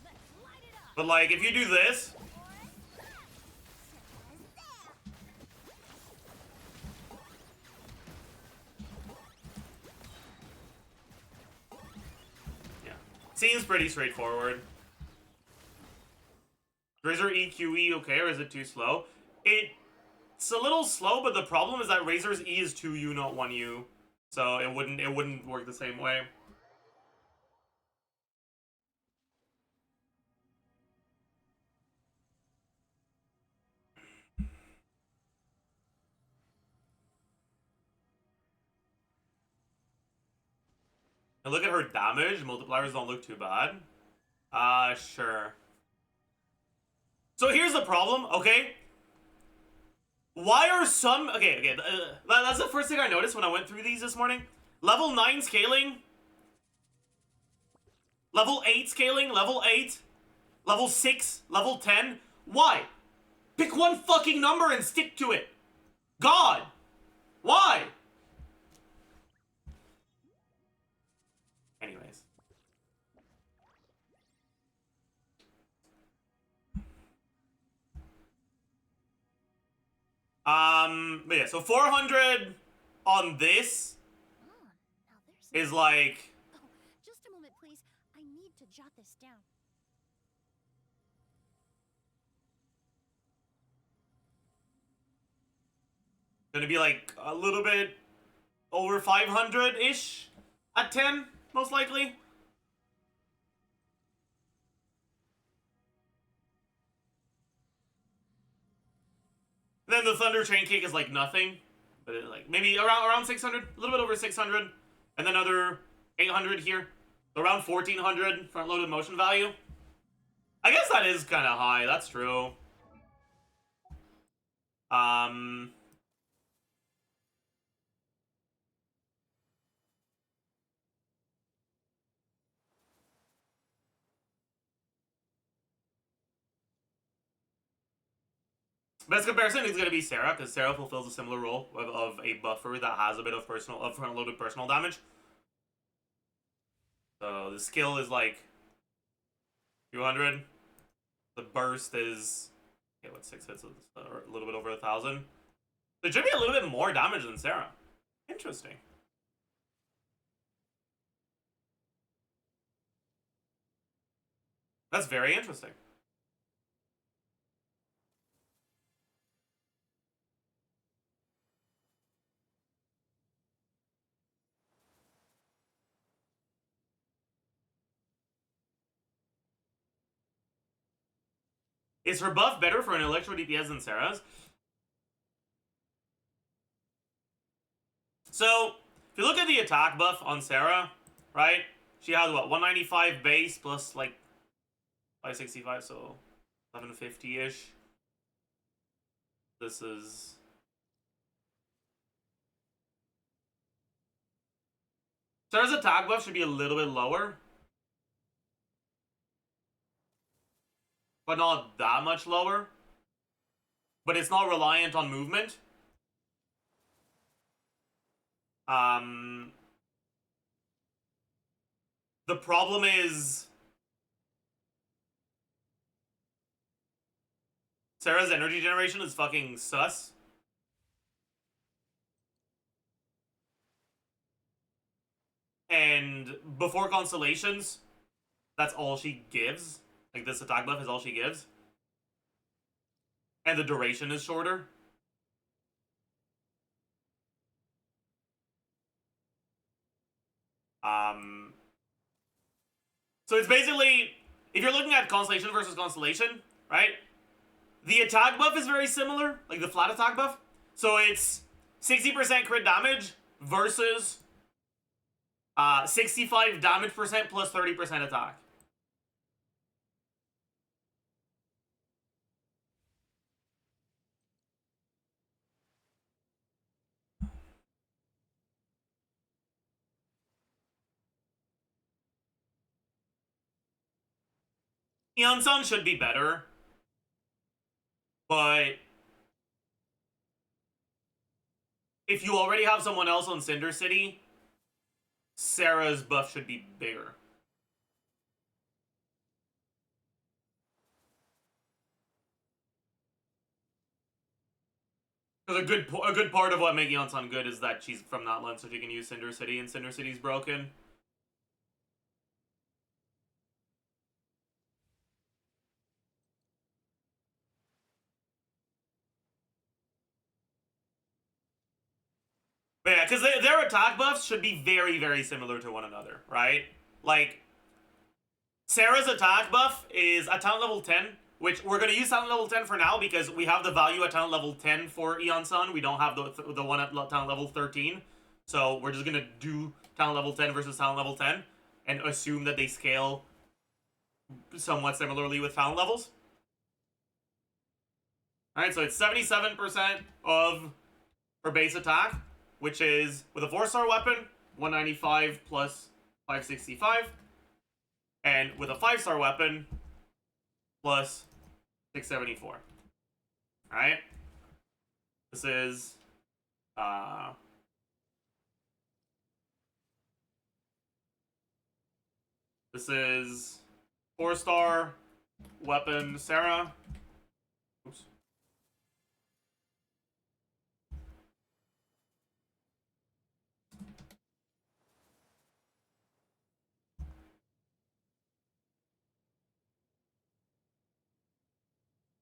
Let's light it up. But like, if you do this, Seems pretty straightforward. Razor EQE okay, or is it too slow? It's a little slow, but the problem is that Razor's E is 2U, not 1U. So it wouldn't work the same way. And look at her damage. Multipliers don't look too bad. Sure. So here's the problem, okay? Why are some... Okay, that's the first thing I noticed when I went through these this morning. Level 9 scaling. Level 8 scaling. Level 8. Level 6. Level 10. Why? Pick one fucking number and stick to it. God! Why? Anyways. But yeah, so 400 on this Now there's is like... Oh, just a moment, please. I need to jot this down. Gonna be like a little bit over 500-ish at 10, most likely. Then the Thunder Chain Kick is like nothing, but it, like maybe around 600, a little bit over 600, and then another 800 here, so around 1400 front-loaded motion value. I guess that is kind of high. That's true. Best comparison is going to be Sarah, because Sarah fulfills a similar role of a buffer that has a bit of front-loaded personal damage. So the skill is like 200. The burst is, okay, what, 6 hits, a little bit over 1,000. It should be a little bit more damage than Sarah. Interesting. That's very interesting. Is her buff better for an Electro DPS than Sarah's? So, if you look at the attack buff on Sarah, right? She has, what, 195 base plus, like, 565, so 750-ish. This is... Sarah's attack buff should be a little bit lower. But not that much lower. But it's not reliant on movement. The problem is... Sarah's energy generation is fucking sus. And before constellations, that's all she gives. Like, this attack buff is all she gives. And the duration is shorter. So it's basically, if you're looking at Constellation versus Constellation, right? The attack buff is very similar, like the flat attack buff. So it's 60% crit damage versus 65 damage percent plus 30% attack. Iansan should be better, but if you already have someone else on Cinder City, Sarah's buff should be bigger. Because a good part of what makes Iansan good is that she's from Natlan, so she can use Cinder City, and Cinder City's broken. But yeah, because their attack buffs should be very, very similar to one another, right? Like, Sarah's attack buff is at talent level 10, which we're going to use talent level 10 for now because we have the value at talent level 10 for Iansan. We don't have the one at talent level 13. So we're just going to do talent level 10 versus talent level 10 and assume that they scale somewhat similarly with talent levels. Alright, so it's 77% of her base attack, which is, with a 4-star weapon, 195 plus 565. And with a 5-star weapon, plus 674. Alright? This is, this is 4-star weapon Sarah. Oops.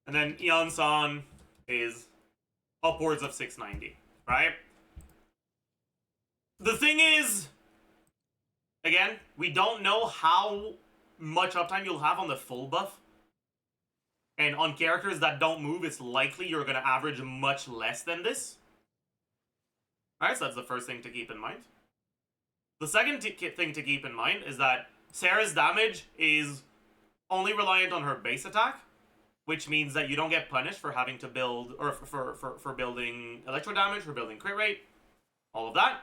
And then Iansan is upwards of 690, right? The thing is, again, we don't know how much uptime you'll have on the full buff. And on characters that don't move, it's likely you're going to average much less than this. Alright, so that's the first thing to keep in mind. The second thing to keep in mind is that Sarah's damage is only reliant on her base attack, which means that you don't get punished for having to build, or for building electro damage, for building crit rate, all of that.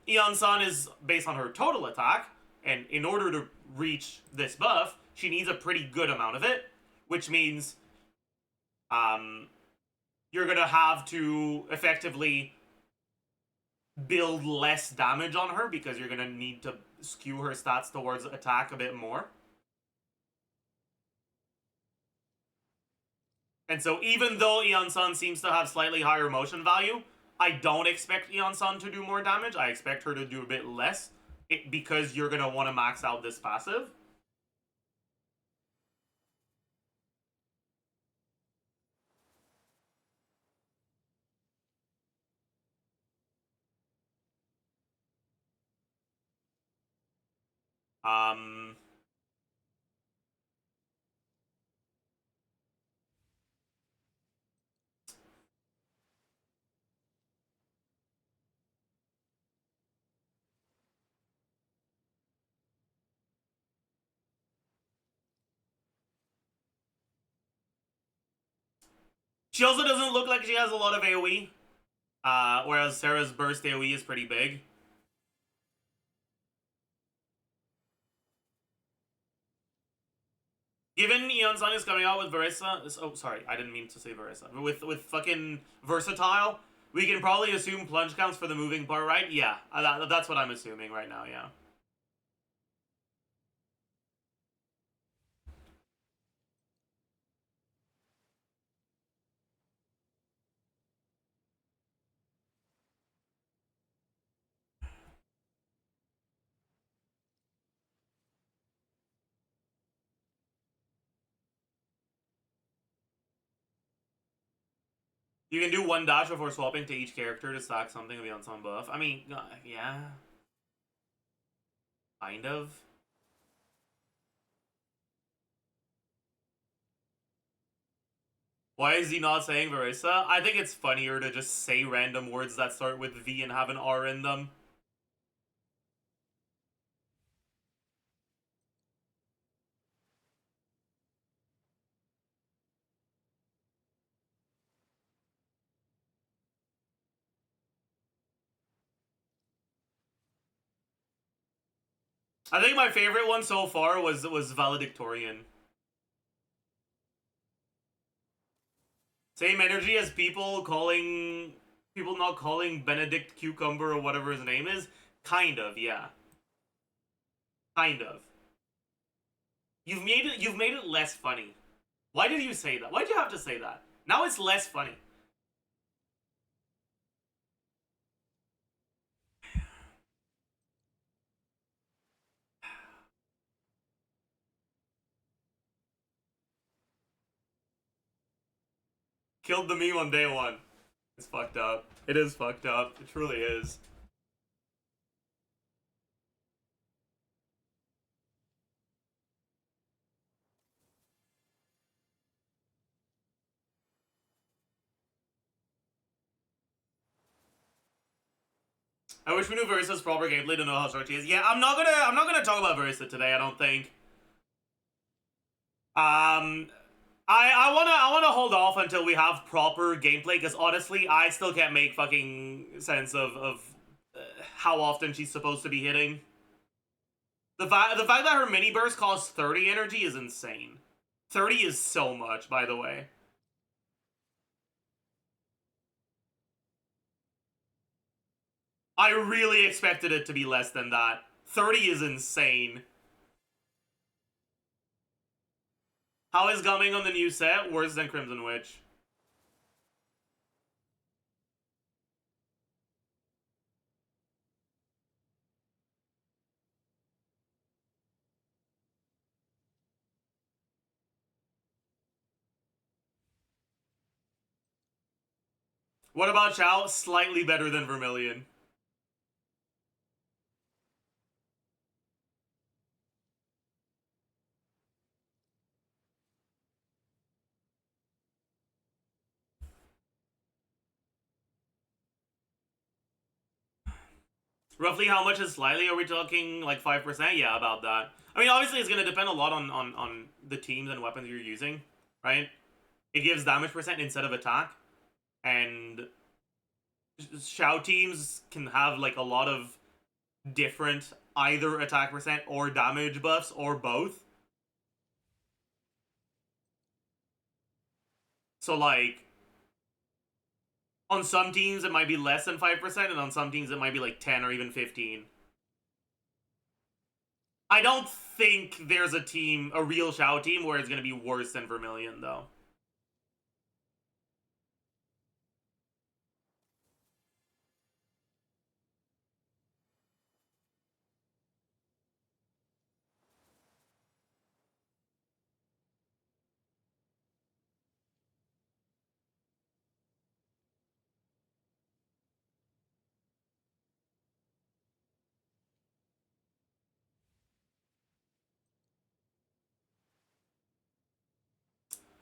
Iansan is based on her total attack, and in order to reach this buff, she needs a pretty good amount of it, which means you're gonna have to effectively build less damage on her because you're gonna need to skew her stats towards attack a bit more. And so even though Iansan seems to have slightly higher motion value, I don't expect Iansan to do more damage. I expect her to do a bit less because you're going to want to max out this passive. She also doesn't look like she has a lot of AoE, whereas Sarah's burst AoE is pretty big. Given Iansan is coming out with Veresa, oh sorry, I didn't mean to say Veresa. With fucking Versatile, we can probably assume plunge counts for the moving part, right? Yeah, that's what I'm assuming right now, yeah. You can do one dash before swapping to each character to stack something of the Iansan buff. I mean, yeah. Kind of. Why is he not saying Veresa? I think it's funnier to just say random words that start with V and have an R in them. I think my favorite one so far was valedictorian. Same energy as people not calling Benedict Cucumber or whatever his name is. Kind of, yeah. Kind of. You've made it less funny. Why did you say that? Why'd you have to say that? Now it's less funny. Killed the meme on day one. It's fucked up. It is fucked up. It truly is. I wish we knew Veresa's proper gameplay to know how strong she is. Yeah, I'm not gonna talk about Veresa today, I don't think. I wanna hold off until we have proper gameplay, because honestly, I still can't make fucking sense of how often she's supposed to be hitting. The fact that her mini burst costs 30 energy is insane. 30 is so much, by the way. I really expected it to be less than that. 30 is insane. How is Gumming on the new set? Worse than Crimson Witch. What about Xiao? Slightly better than Vermilion. Roughly how much is slightly? Are we talking like 5%? Yeah, about that. I mean, obviously it's going to depend a lot on the teams and weapons you're using, right? It gives damage percent instead of attack. And Xiao teams can have like a lot of different either attack percent or damage buffs or both. So like on some teams it might be less than 5% and on some teams it might be like 10 or even 15. I don't think there's a real Xiao team where it's going to be worse than Vermilion though.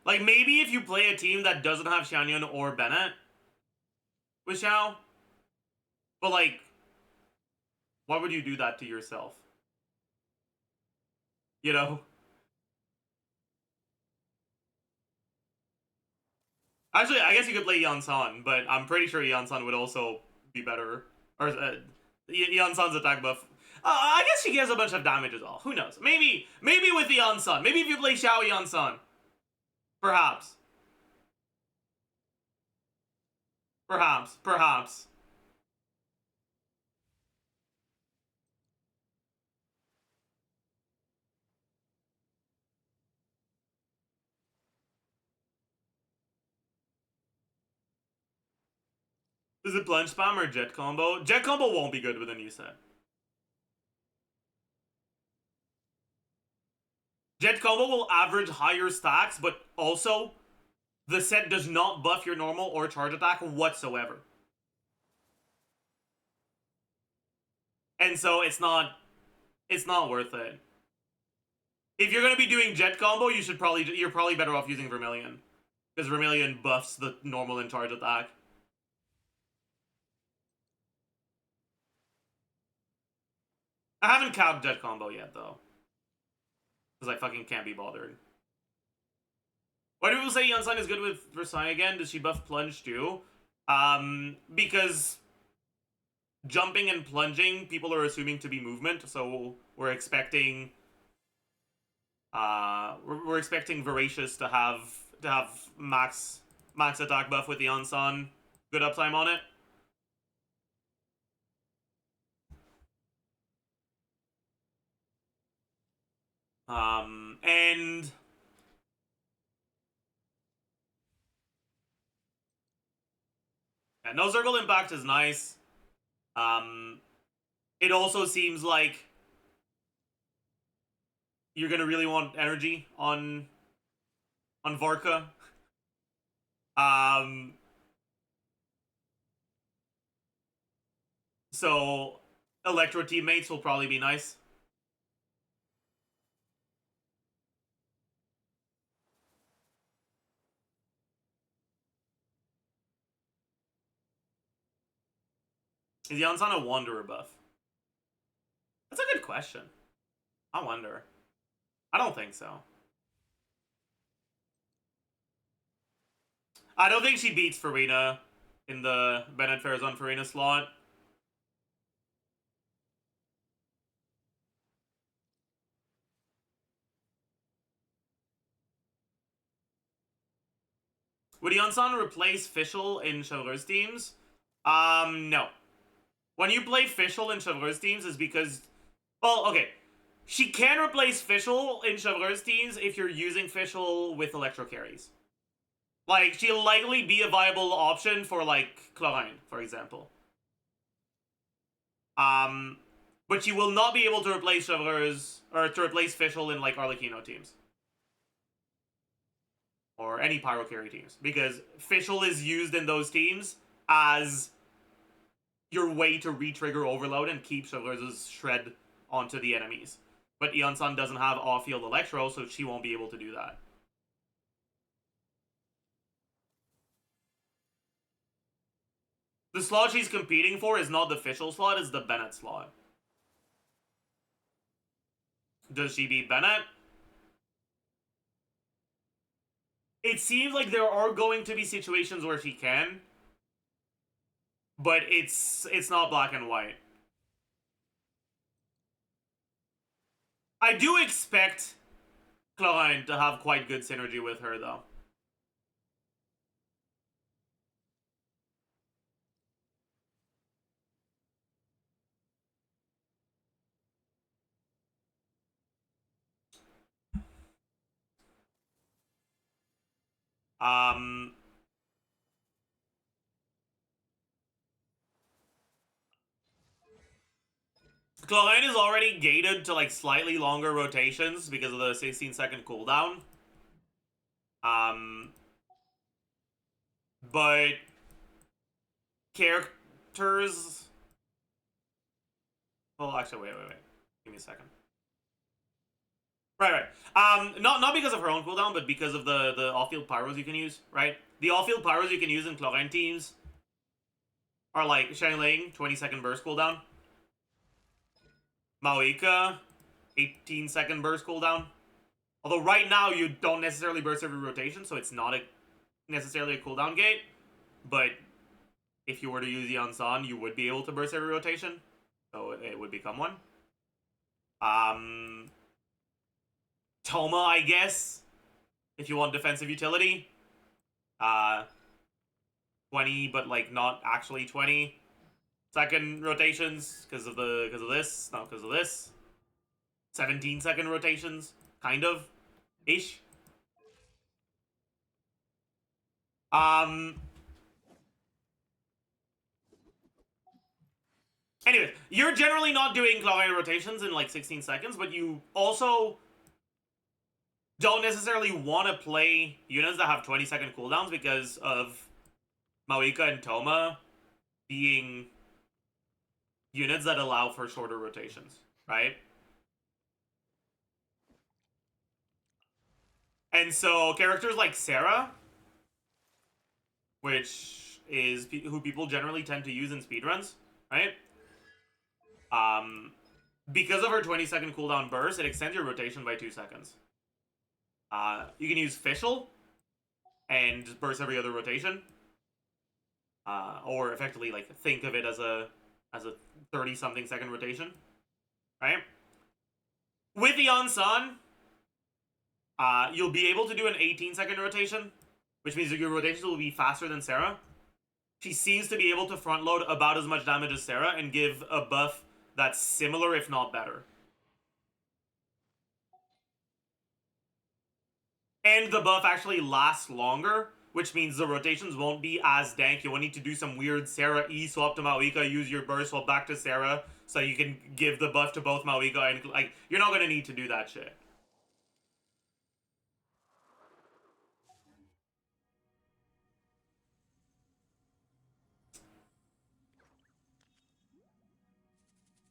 Like, maybe if you play a team that doesn't have Xianyun or Bennett with Xiao, but like, why would you do that to yourself? You know? Actually, I guess you could play Iansan, but I'm pretty sure Iansan would also be better. Or, Iansan's attack buff. I guess she gives a bunch of damage as well. Who knows? Maybe with Iansan. Maybe if you play Xiao Iansan. Perhaps. Perhaps. Is it plunge spam or jet combo? Jet combo won't be good with a new set. Jet combo will average higher stacks, but also the set does not buff your normal or charge attack whatsoever. And so it's not worth it. If you're gonna be doing jet combo, you're probably better off using Vermilion. Because Vermilion buffs the normal and charge attack. I haven't capped jet combo yet though. Because I fucking can't be bothered. Why do people say Iansan is good with Versailles again? Does she buff plunge too? Because jumping and plunging, people are assuming to be movement, so we're expecting we're expecting Voracious to have max attack buff with the Iansan. Good uptime on it. And yeah, no circle impact is nice. It also seems like you're gonna really want energy on Varka. So Electro teammates will probably be nice. Is Iansan a Wanderer buff? That's a good question. I wonder. I don't think so. I don't think she beats Farina in the Bennett Farazan Farina slot. Would Iansan replace Fischl in Chevreuse teams? No. When you play Fischl in Chevreuse teams is because... Well, okay. She can replace Fischl in Chevreuse teams if you're using Fischl with Electro carries. Like, she'll likely be a viable option for, like, Clorinde, for example. But you will not be able to replace Chevreuse, or to replace Fischl in, like, Arlecchino teams. Or any Pyro carry teams. Because Fischl is used in those teams as your way to re-trigger Overload and keep Chevreuse's shred onto the enemies. But Iansan doesn't have off-field Electro, so she won't be able to do that. The slot she's competing for is not the Fischl slot, it's the Bennett slot. Does she beat Bennett? It seems like there are going to be situations where she can, but it's not black and white. I do expect Clorinde to have quite good synergy with her, though. Clorinde is already gated to like slightly longer rotations because of the 16-second cooldown. But characters... Well, actually, wait. Give me a second. Right. Not because of her own cooldown, but because of the off-field pyros you can use, right? The off-field pyros you can use in Clorinde teams are like Xiangling, 20-second burst cooldown. Maoika, 18-second burst cooldown. Although right now you don't necessarily burst every rotation, so it's not necessarily a cooldown gate. But if you were to use Iansan, you would be able to burst every rotation. So it would become one. Toma, I guess, if you want defensive utility. 20, but like not actually 20 second rotations because of this, not because of this. 17-second rotations, kind of ish. Anyways, you're generally not doing Clorinde rotations in like 16 seconds, but you also don't necessarily want to play units that have 20-second cooldowns because of Maoika and Toma being units that allow for shorter rotations, right? And so characters like Sarah, which is who people generally tend to use in speedruns, right? Because of her 20-second cooldown burst, it extends your rotation by 2 seconds. You can use Fischl and burst every other rotation. Or effectively, like, think of it as a 30-something second rotation. Right? With Iansan, you'll be able to do an 18-second rotation, which means that your rotations will be faster than Sarah. She seems to be able to front load about as much damage as Sarah and give a buff that's similar, if not better. And the buff actually lasts longer, which means the rotations won't be as dank. You won't need to do some weird Sarah E swap to Maoika, use your burst, swap back to Sarah, so you can give the buff to both Maoika, and like, you're not gonna need to do that shit.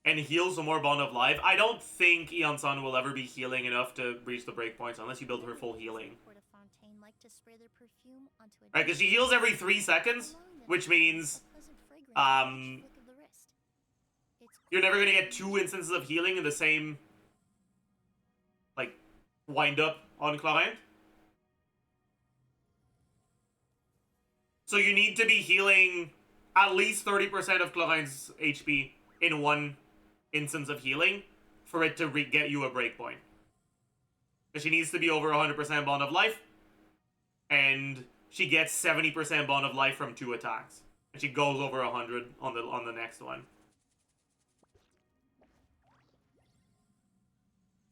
and heal some more Bond of Life. I don't think Iansan will ever be healing enough to reach the breakpoints unless you build her full healing. Right, because she heals every 3 seconds, which means you're never gonna get 2 instances of healing in the same like wind up on Clorinde. So you need to be healing at least 30% of Clorinde's HP in 1 instance of healing for it to get you a breakpoint. Because she needs to be over 100% Bond of Life, and she gets 70% Bond of Life from 2 attacks, and she goes over 100 on the next one.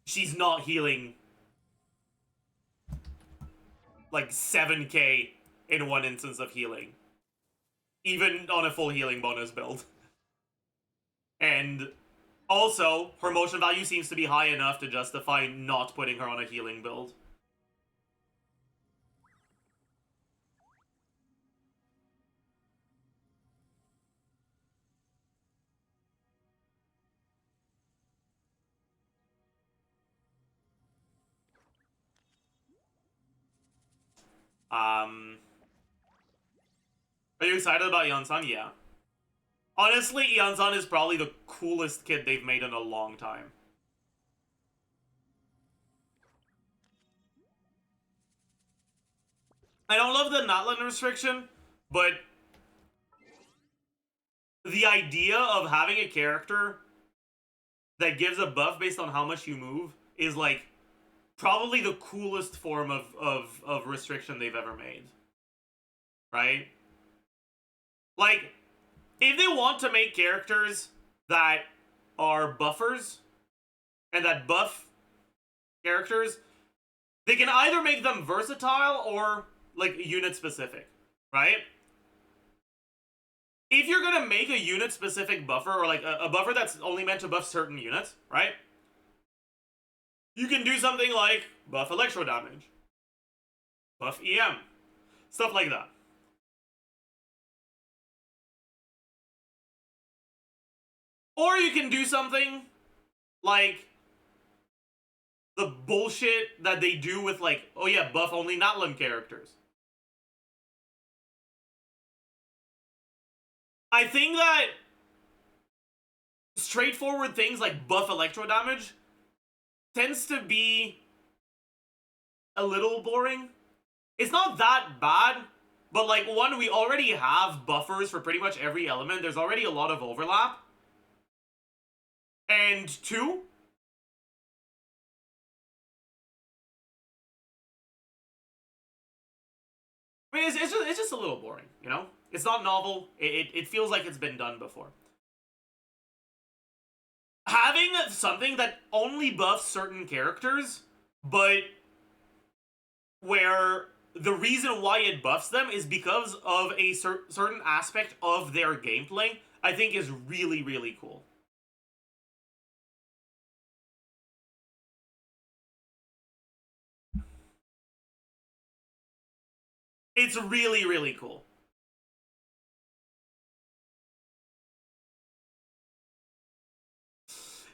She's not healing like 7k in 1 instance of healing, even on a full healing bonus build. And also, her motion value seems to be high enough to justify not putting her on a healing build. Are you excited about Iansan? Yeah. Honestly, Iansan is probably the coolest kid they've made in a long time. I don't love the Natlan restriction, but the idea of having a character that gives a buff based on how much you move is like probably the coolest form of restriction they've ever made. Right? Like, if they want to make characters that are buffers and that buff characters, they can either make them versatile or like unit specific, right? If you're gonna make a unit specific buffer, or like a buffer that's only meant to buff certain units, right? You can do something like buff electro damage, buff EM, stuff like that. Or you can do something like the bullshit that they do with like, oh yeah, buff only Natlan characters. I think that straightforward things like buff electro damage tends to be a little boring. It's not that bad, but like, one, we already have buffers for pretty much every element. There's already a lot of overlap. And 2, I mean, it's just a little boring, you know? It's not novel. It feels like it's been done before. Having something that only buffs certain characters, but where the reason why it buffs them is because of a certain aspect of their gameplay, I think is really, really cool. It's really, really cool.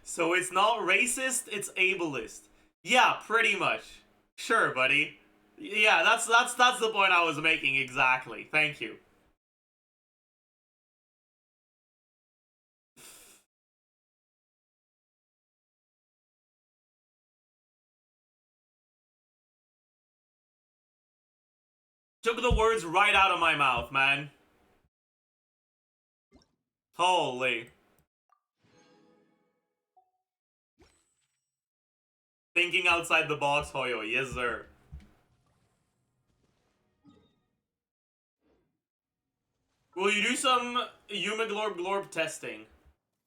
So it's not racist, it's ableist. Yeah, pretty much. Sure, buddy. Yeah, that's the point I was making exactly. Thank you. Took the words right out of my mouth, man. Holy. Thinking outside the box, Hoyo. Yes, sir. Will you do some YUMEGLORP testing?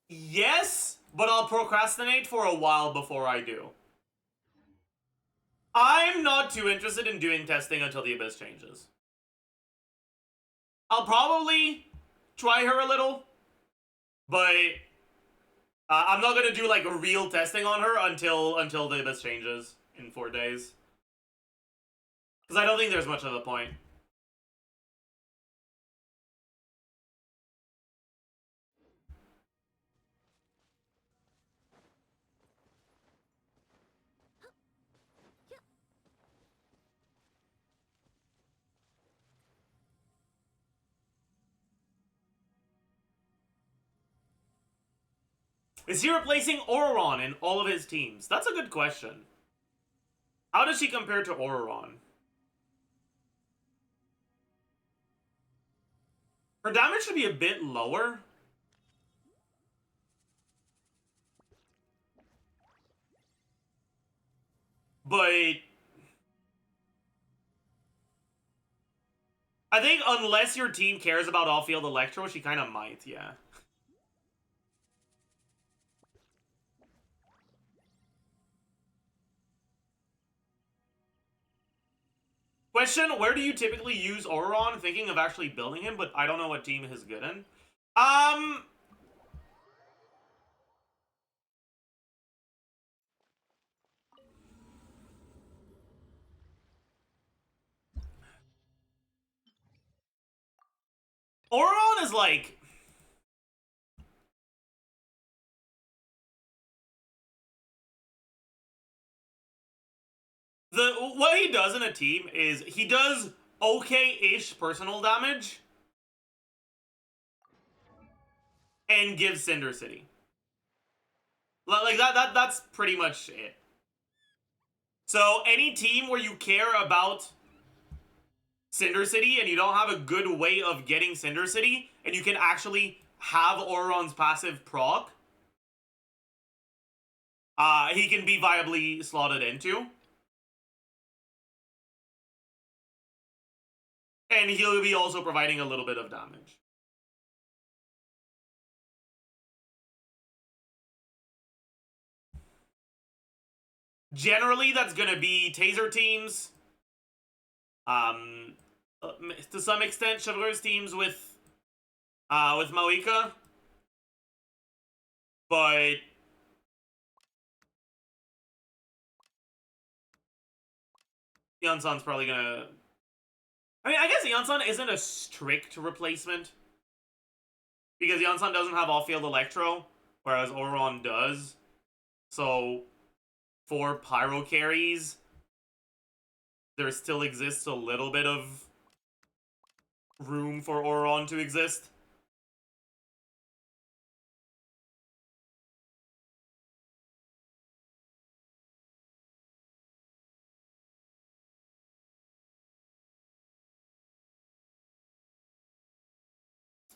Yes, but I'll procrastinate for a while before I do. I'm not too interested in doing testing until the Abyss changes. I'll probably try her a little, but I'm not gonna do like a real testing on her until the Abyss changes in 4 days. Because I don't think there's much of a point. Is he replacing Auron in all of his teams? That's a good question. How does she compare to Auron? Her damage should be a bit lower. But I think unless your team cares about off-field Electro, she kind of might, yeah. Question, where do you typically use Auron? Thinking of actually building him, but I don't know what team he's good in. Auron is like... What he does in a team is he does okay-ish personal damage and gives Cinder City. Like that's pretty much it. So any team where you care about Cinder City and you don't have a good way of getting Cinder City and you can actually have Auron's passive proc, he can be viably slotted into. And he'll be also providing a little bit of damage. Generally, that's going to be Taser teams. To some extent, Chivalrous teams with Mawika. But Iansan's probably going to... I mean, I guess Iansan isn't a strict replacement. Because Iansan doesn't have off-field Electro, whereas Auron does. So, for Pyro carries, there still exists a little bit of room for Auron to exist.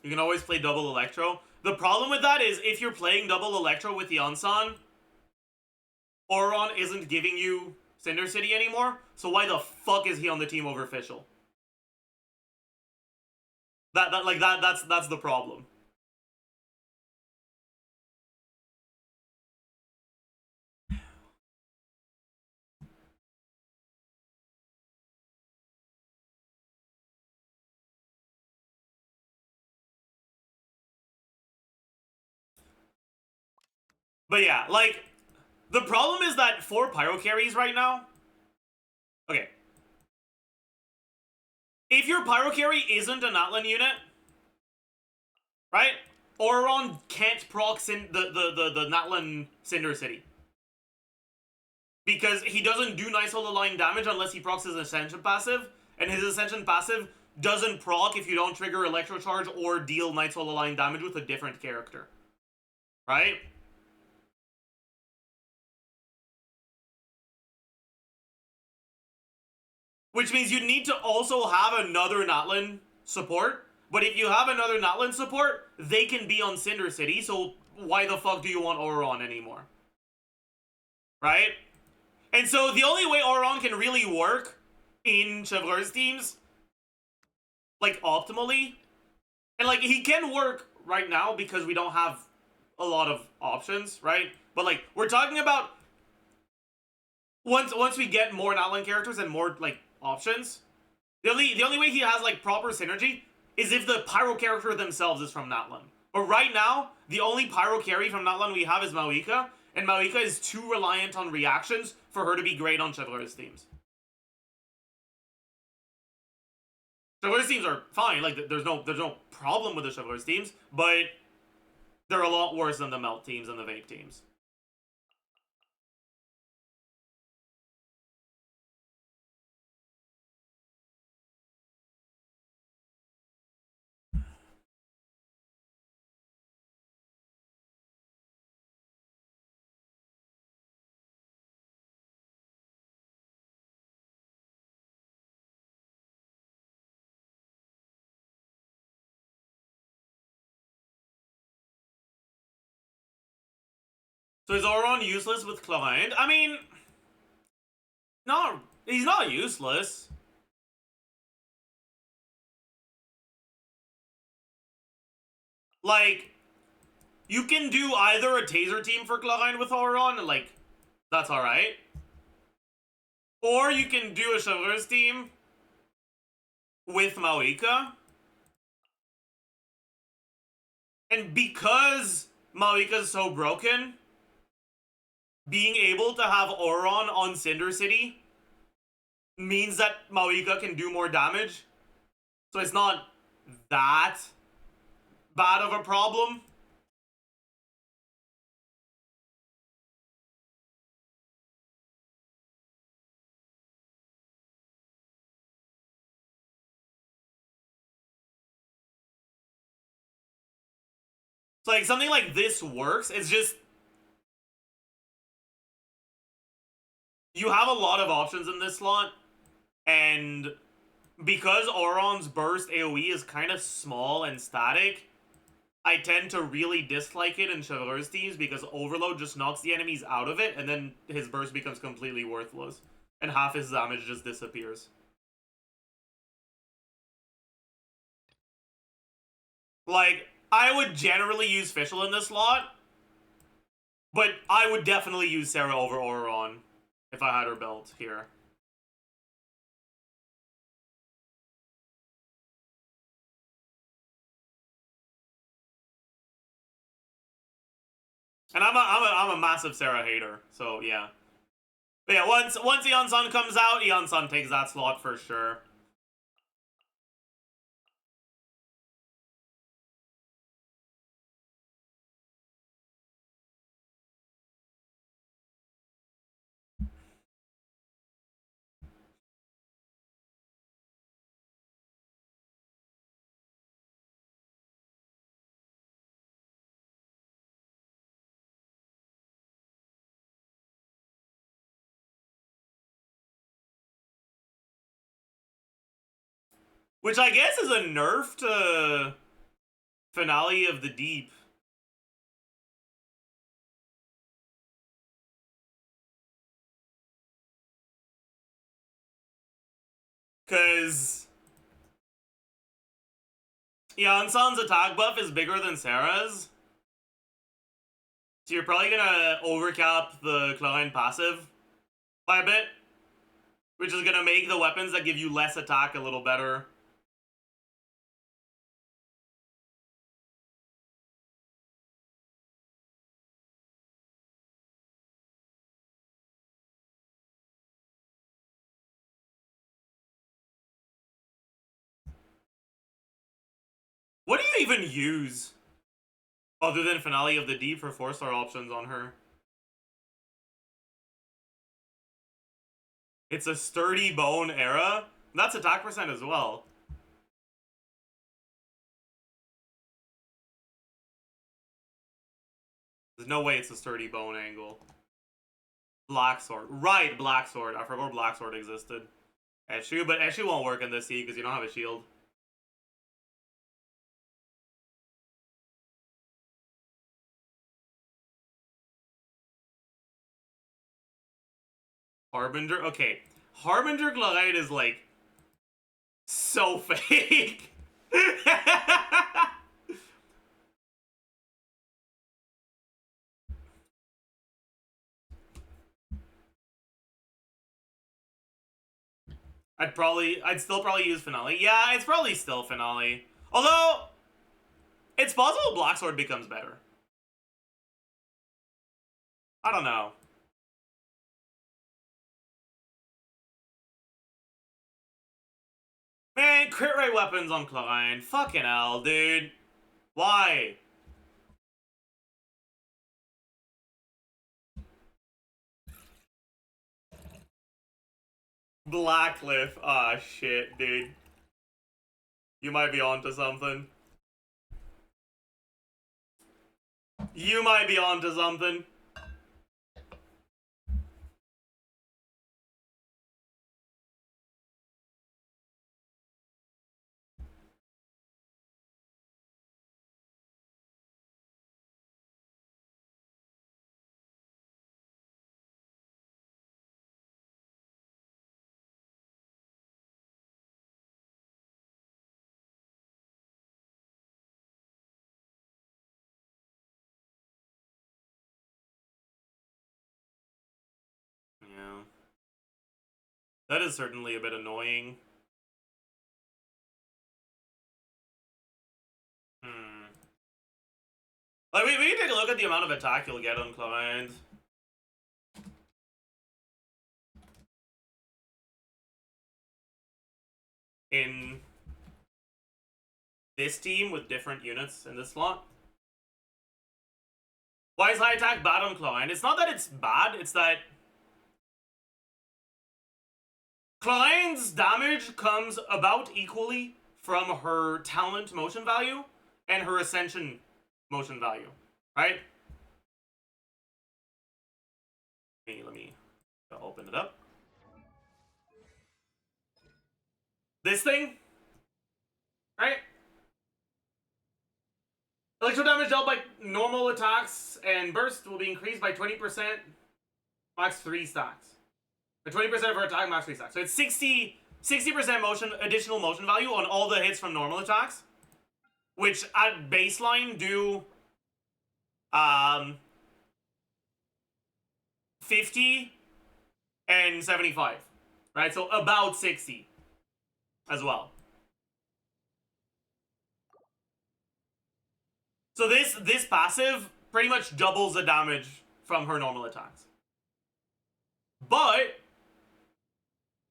You can always play double Electro. The problem with that is if you're playing double Electro with Iansan, Auron isn't giving you Cinder City anymore, so why the fuck is he on the team over Fischl? That's the problem. But yeah, like, the problem is that for Pyro carries right now... Okay. If your Pyro carry isn't a Natlan unit, right? Auron can't proc the Natlan Cinder City. Because he doesn't do nice hold line damage unless he procs his Ascension passive, and his Ascension passive doesn't proc if you don't trigger Electro Charge or deal Knight's Hold Line damage with a different character. Right? Which means you need to also have another Natlan support. But if you have another Natlan support, they can be on Cinder City, so why the fuck do you want Auron anymore? Right? And so the only way Auron can really work in Chevreur's teams, like, optimally, and, like, he can work right now because we don't have a lot of options, right? But, like, we're talking about once we get more Natlan characters and more, like, options, the only way he has, like, proper synergy is if the Pyro character themselves is from Natlan. But right now, the only Pyro carry from Natlan we have is Mawika, and Mawika is too reliant on reactions for her to be great on Chevreur's teams. Chevreur's teams are fine, like, there's no problem with the Chevreur's teams, but they're a lot worse than the Melt teams and the Vape teams. So is Auron useless with Clorinde? I mean, no, he's not useless. Like, you can do either a taser team for Clorinde with Auron, and like, that's alright. Or you can do a chivalrous team with Maoika. And because Maoika's so broken, being able to have Auron on Cinder City means that Maoika can do more damage. So it's not that bad of a problem. So like something like this works. It's just you have a lot of options in this slot, and because Auron's burst AoE is kind of small and static, I tend to really dislike it in chivalrous teams because Overload just knocks the enemies out of it, and then his burst becomes completely worthless, and half his damage just disappears. Like, I would generally use Fischl in this slot, but I would definitely use Sarah over Auron if I had her belt here. And I'm a massive Sarah hater, so yeah. But yeah, once Iansan comes out, Iansan takes that slot for sure. Which I guess is a nerf to Finale of the Deep. Because Iansan's attack buff is bigger than Sarah's. So you're probably gonna overcap the Clorinde passive by a bit. Which is gonna make the weapons that give you less attack a little better. What do you even use? Other than Finale of the Deep for 4-star options on her. It's a sturdy bone era. That's attack percent as well. There's no way it's a sturdy bone angle. Black Sword. Right, Black Sword. I forgot Black Sword existed. Eshu, but Eshu won't work in this seed because you don't have a shield. Harbinger? Okay. Harbinger Glide is like so fake. I'd still probably use Finale. Yeah, it's probably still Finale. Although, it's possible Black Sword becomes better. I don't know. Man, crit rate weapons on Clorinde. Fucking hell, dude. Why? Blackcliff. Ah, shit, dude. You might be onto something. You might be onto something. That is certainly a bit annoying. Like, we can take a look at the amount of attack you'll get on Clorinde. In this team with different units in this slot. Why is high attack bad on Clorinde? It's not that it's bad, it's that Clorinde's damage comes about equally from her talent motion value and her ascension motion value, right? Let me open it up. This thing, right? Electro damage dealt by normal attacks and burst will be increased by 20%, max 3 stacks. Or 20% of her attack, max 3 stacks. So it's 60% motion, additional motion value on all the hits from normal attacks, which at baseline do 50 and 75, right? So about 60 as well. So this passive pretty much doubles the damage from her normal attacks. But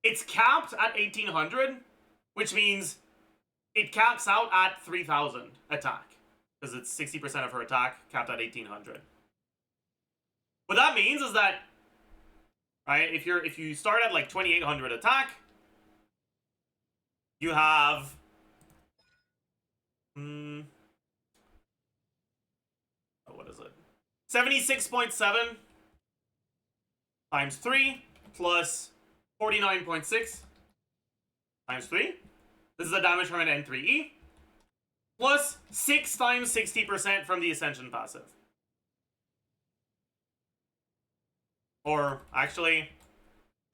it's capped at 1800, which means it caps out at 3000 attack. Because it's 60% of her attack capped at 1800. What that means is that, right, if you start at like 2800 attack, you have what is it? 76.7 times 3 plus 49.6 times 3. This is the damage from an N3E. Plus 6 times 60% from the Ascension passive. Or actually,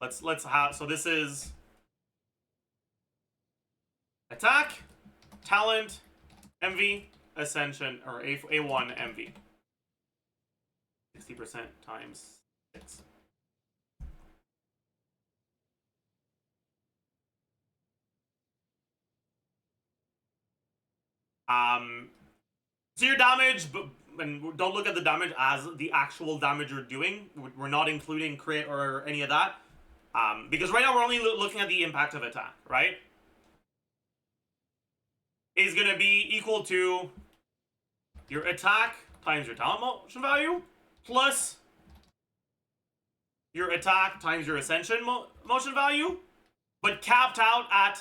let's have, so this is attack, talent, MV, Ascension, or A1 MV. 60% times 6. So your damage, and don't look at the damage as the actual damage you're doing. We're not including crit or any of that. Because right now we're only looking at the impact of attack, right? Is going to be equal to your attack times your talent motion value plus your attack times your ascension motion value, but capped out at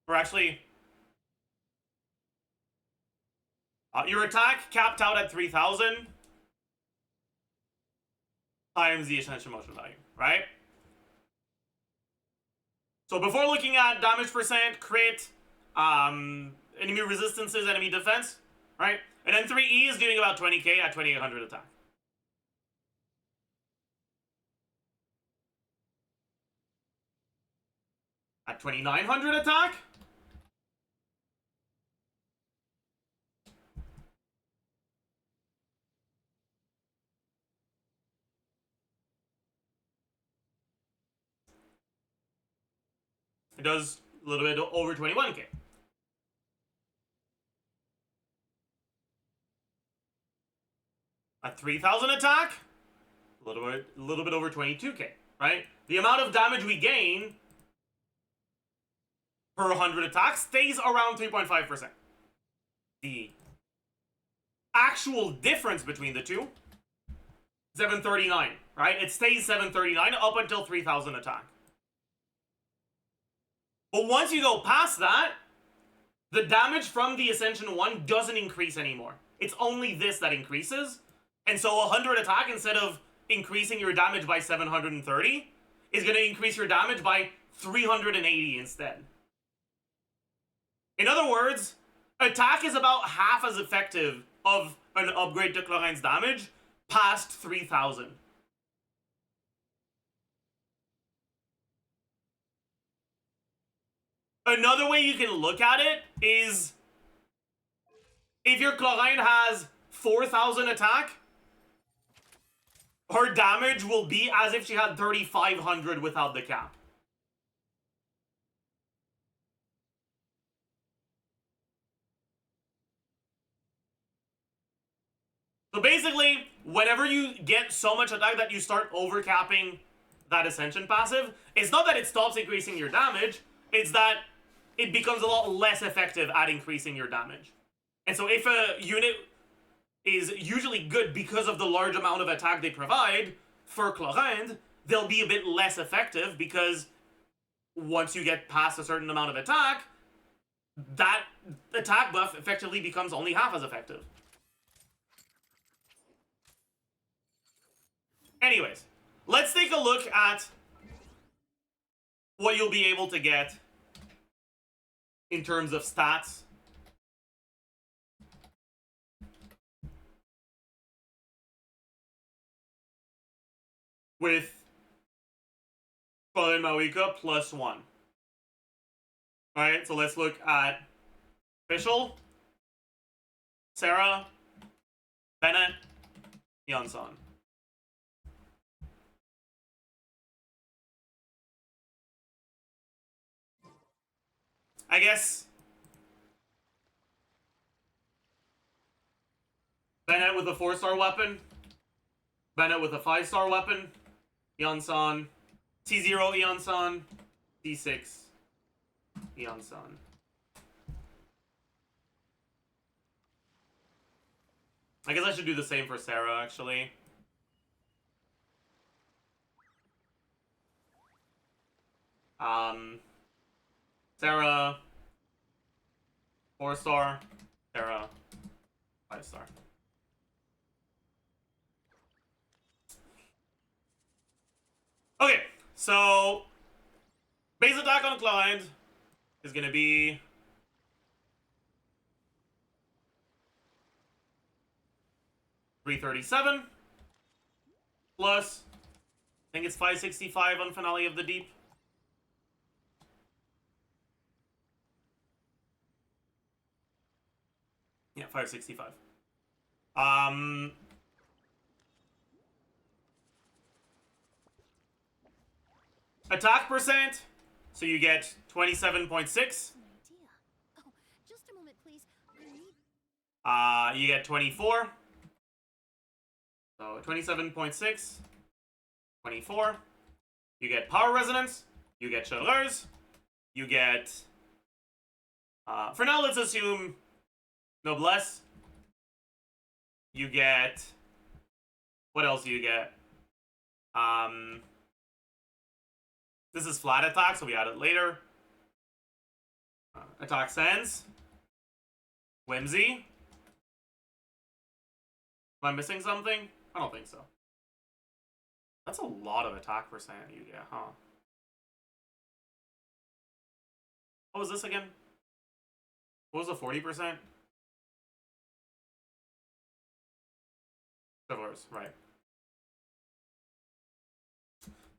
or actually your attack capped out at 3000 times the ascension motion value, right? So before looking at damage percent, crit, enemy resistances, enemy defense, right? And then 3E is doing about 20k at 2800 attack. At 2900 attack, it does a little bit over 21k. At 3000 attack, a little bit over 22k, right? The amount of damage we gain per 100 attacks stays around 3.5%. The actual difference between the two, 739, right? It stays 739 up until 3000 attack. But once you go past that, the damage from the Ascension 1 doesn't increase anymore. It's only this that increases. And so 100 attack, instead of increasing your damage by 730, is going to increase your damage by 380 instead. In other words, attack is about half as effective of an upgrade to Clorinde's damage past 3000. Another way you can look at it is if your Clorinde has 4000 attack, her damage will be as if she had 3,500 without the cap. So basically, whenever you get so much attack that you start overcapping that Ascension passive, it's not that it stops increasing your damage, it's that it becomes a lot less effective at increasing your damage. And so if a unit is usually good because of the large amount of attack they provide, for Clorinde, they'll be a bit less effective because once you get past a certain amount of attack, that attack buff effectively becomes only half as effective. Anyways, let's take a look at what you'll be able to get in terms of stats. With Clorinde Mawika +1. Alright, so let's look at Official, Sarah, Bennett, Iansan. I guess Bennett with a 4-star weapon, Bennett with a 5-star weapon, Iansan, T0 Iansan, T6 Iansan. I guess I should do the same for Sarah, actually. Sarah, 4-star, Sarah, 5-star. Okay, so base attack on Clorinde is gonna be 337 plus, I think it's 565 on Finale of the Deep. Yeah, 565. Attack percent, so you get 27.6. An idea. Oh, just a moment, please. I need You get 24. So 27.6, 24. You get Power Resonance, you get Chaleuse, you get, for now let's assume Noblesse. You get, what else do you get? This is flat attack, so we add it later. Attack Sense. Whimsy. Am I missing something? I don't think so. That's a lot of attack percent you get, huh? What was this again? What was the 40%? Chaleuse, right.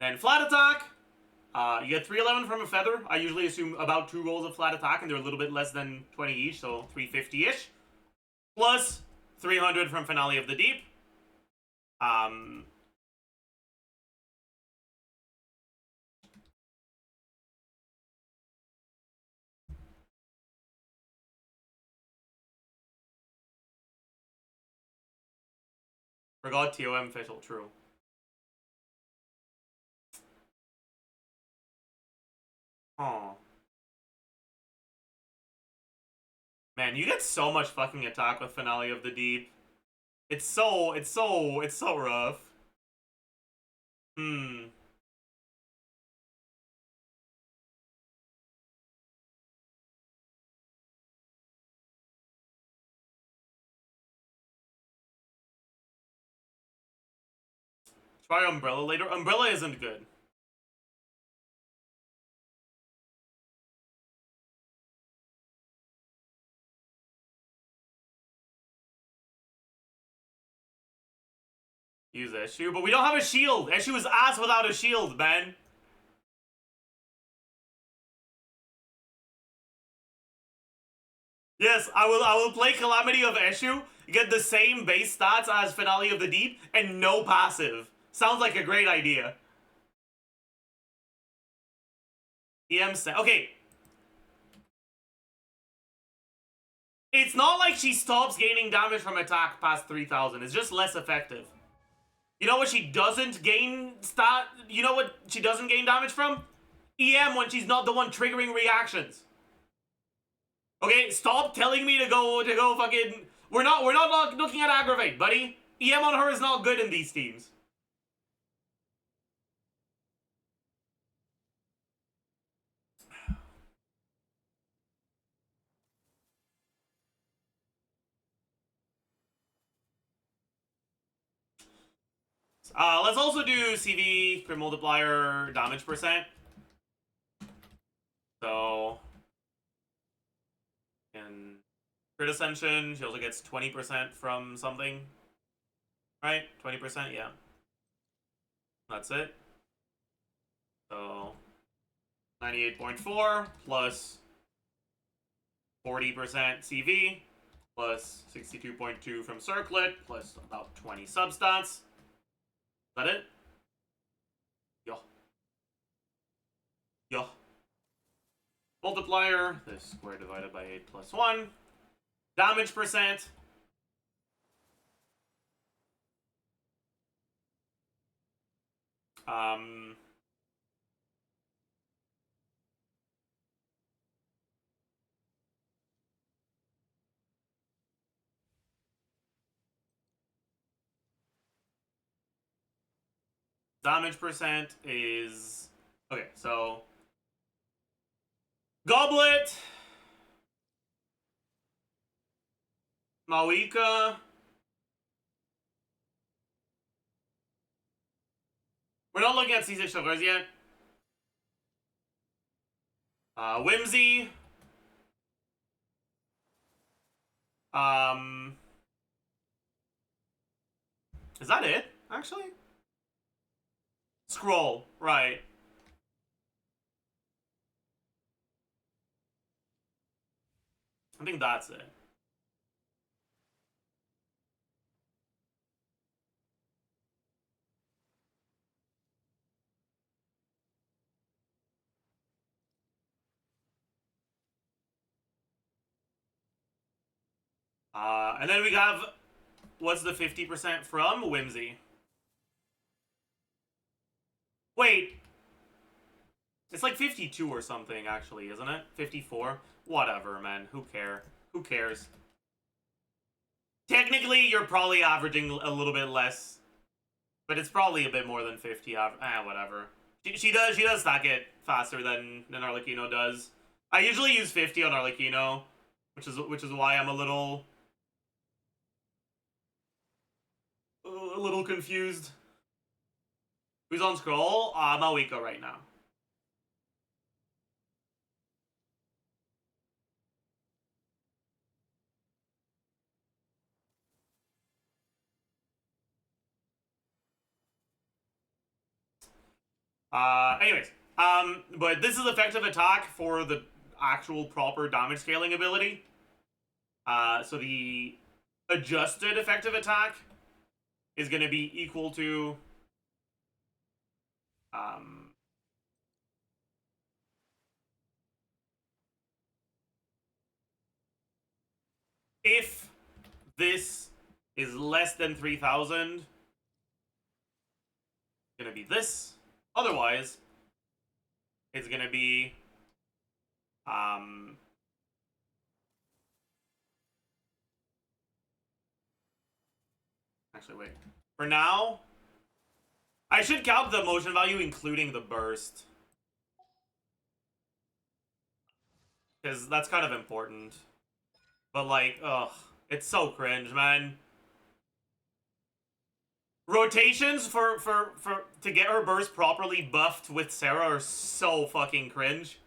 Then flat attack. You get 311 from a feather. I usually assume about 2 rolls of flat attack, and they're a little bit less than 20 each, so 350-ish. Plus 300 from Finale of the Deep. Forgot TOM official, true. Oh. Man, you get so much fucking attack with Finale of the Deep. It's so rough. Try Umbrella later. Umbrella isn't good. Use Eshu, but we don't have a shield. Eshu is ass without a shield, man. Yes, I will play Calamity of Eshu, get the same base stats as Finale of the Deep, and no passive. Sounds like a great idea. Okay. It's not like she stops gaining damage from attack past 3,000. It's just less effective. You know what she doesn't gain You know what she doesn't gain damage from? EM when she's not the one triggering reactions. Okay, stop telling me to go fucking. We're not looking at aggravate, buddy. EM on her is not good in these teams. Let's also do CV, crit multiplier, damage percent. So, in crit ascension, she also gets 20% from something. Right? 20%, yeah. That's it. So, 98.4 plus 40% CV plus 62.2 from circlet plus about 20 substats. Is that it? Yeah. Yeah. Multiplier, this square divided by 8 plus 1. Damage percent. Damage percent is... Okay, so... Goblet! Mawika... We're not looking at C6 sugars yet. Whimsy. Is that it, actually? Scroll, right. I think that's it. And then we have... What's the 50% from? Whimsy. Wait. It's like 52 or something, actually, isn't it? 54? Whatever, man. Who cares? Who cares? Technically, you're probably averaging a little bit less. But it's probably a bit more than 50. Whatever. She does stack it faster than Arlecchino does. I usually use 50 on Arlecchino, which is why I'm a little confused. Who's on scroll? Mawika right now. Anyways, but this is effective attack for the actual proper damage scaling ability. So the adjusted effective attack is going to be equal to if this is less than 3,000, it's going to be this. Otherwise, it's going to be actually, wait. For now, I should count the motion value including the burst. Because that's kind of important. But like, ugh. It's so cringe, man. Rotations to get her burst properly buffed with Sarah are so fucking cringe.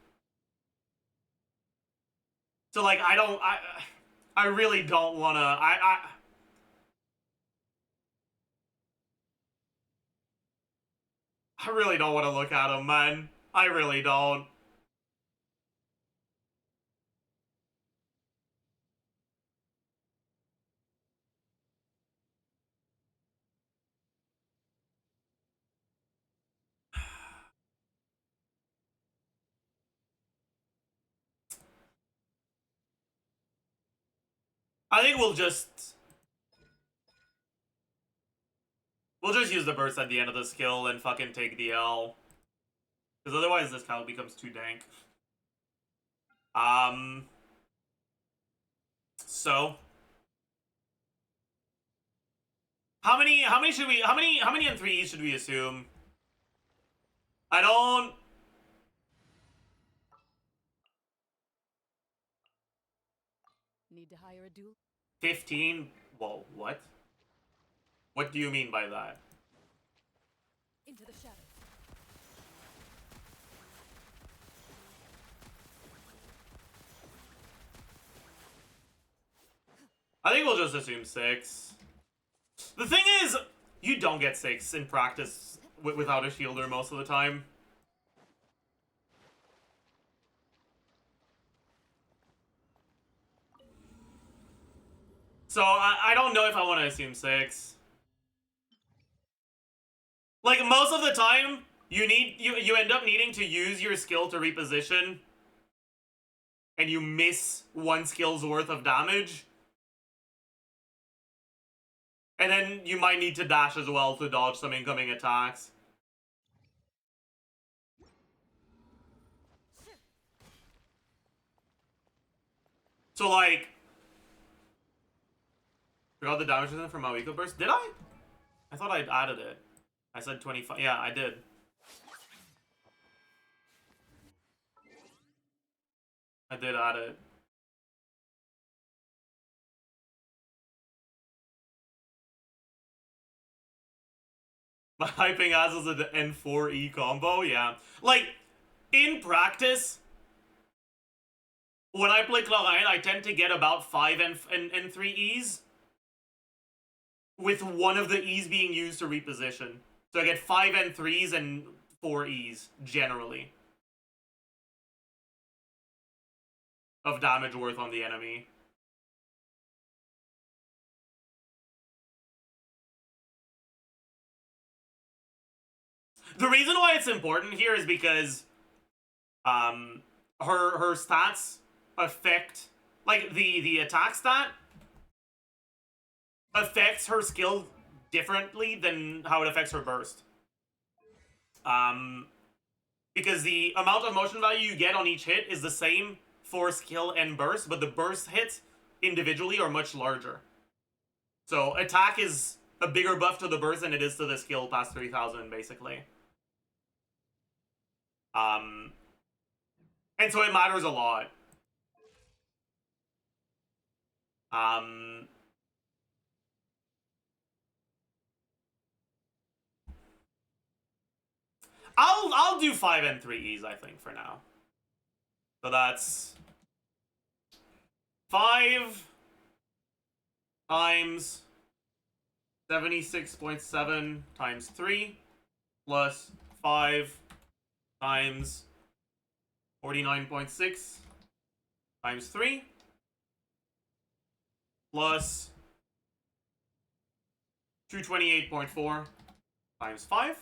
So like, I really don't wanna, I really don't want to look at them, man. I really don't. I think we'll just use the burst at the end of the skill and fucking take the L. Because otherwise this cow becomes too dank. So how many N3Es should we assume? I don't. Need to hire a duel? 15? Whoa, what? What do you mean by that? Into the shadows. I think we'll just assume 6. The thing is, you don't get 6 in practice without a shielder most of the time. So I don't know if I want to assume 6. Like, most of the time, you end up needing to use your skill to reposition, and you miss 1 skill's worth of damage. And then you might need to dash as well to dodge some incoming attacks. So, like, forgot the damage resistance from Mawiko Burst. Did I? I thought I'd added it. I said 25. Yeah, I did. I did add it. My hyping as is an N4E combo, yeah. Like, in practice, when I play Clorinde, I tend to get about 5 and 3 E's, with one of the E's being used to reposition. So I get 5 N3s and 4 E's, generally, of damage worth on the enemy. The reason why it's important here is because her stats affect, like, the attack stat affects her skill differently than how it affects her burst. Because the amount of motion value you get on each hit is the same for skill and burst, but the burst hits individually are much larger. So attack is a bigger buff to the burst than it is to the skill past 3000, basically. And so it matters a lot. I'll do 5 and 3 E's, I think, for now. So that's 5 times 76.7 times 3 plus 5 times 49.6 times 3 plus 228.4 times 5.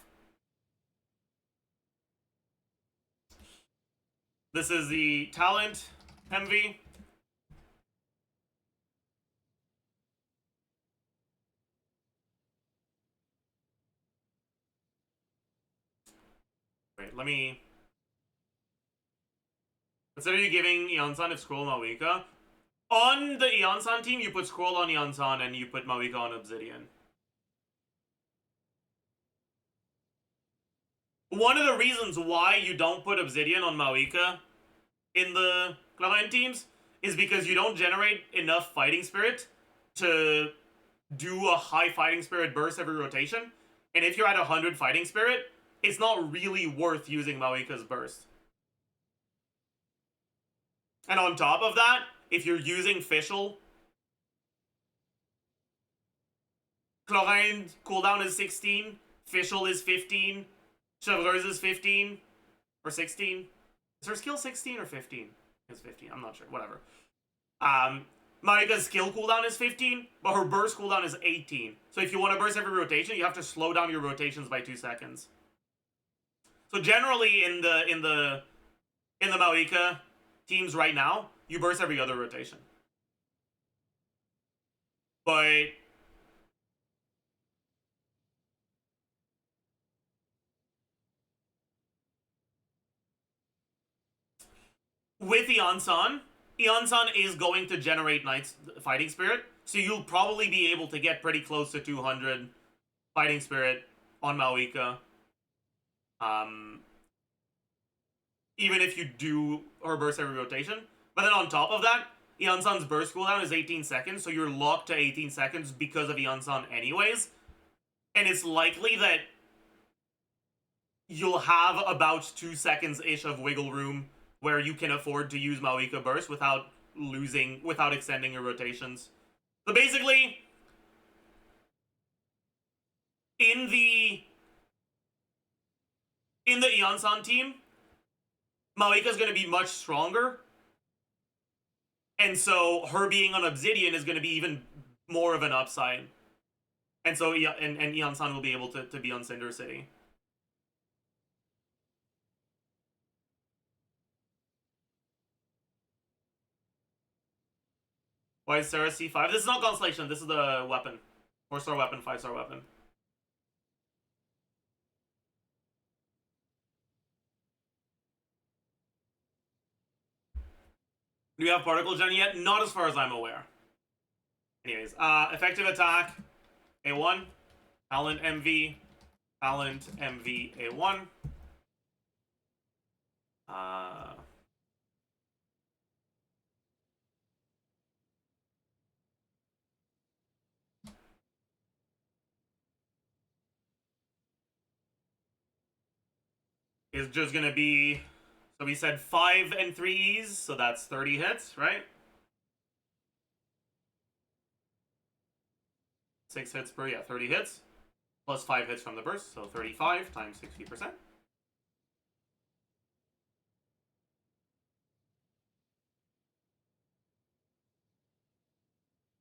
This is the talent MV. Wait, let me... Consider you giving Iansan if Scroll Mawika. On the Iansan team, you put Scroll on Iansan and you put Mawika on Obsidian. One of the reasons why you don't put Obsidian on Mawika in the Clorinde teams is because you don't generate enough Fighting Spirit to do a high Fighting Spirit burst every rotation. And if you're at 100 Fighting Spirit, it's not really worth using Mawika's burst. And on top of that, if you're using Fischl, Clorinde cooldown is 16, Fischl is 15, Chevreuse is 15, or 16. Is her skill 16 or 15? It's 15, I'm not sure, whatever. Mawika's skill cooldown is 15, but her burst cooldown is 18. So if you want to burst every rotation, you have to slow down your rotations by 2 seconds. So generally in the Mawika teams right now, you burst every other rotation. But with Iansan is going to generate Knight's Fighting Spirit, so you'll probably be able to get pretty close to 200 Fighting Spirit on Mawika. Even if you do her burst every rotation. But then on top of that, Iansan's burst cooldown is 18 seconds, so you're locked to 18 seconds because of Iansan anyways. And it's likely that you'll have about 2 seconds-ish of wiggle room where you can afford to use Mawika burst without extending your rotations. So basically, in the Iansan team, Mawika's going to be much stronger, and so her being on Obsidian is going to be even more of an upside. And so and Iansan will be able to be on Cinder City. Why is Sarah C5? This is not Constellation, this is the weapon. 4-star weapon, 5-star weapon. Do you have Particle Gen yet? Not as far as I'm aware. Anyways, effective attack, A1. Talent MV, A1. Is just gonna be, so we said 5 and 3 E's, so that's 30 hits, right? 6 hits per, yeah, 30 hits. Plus 5 hits from the burst, so 35 times 60%.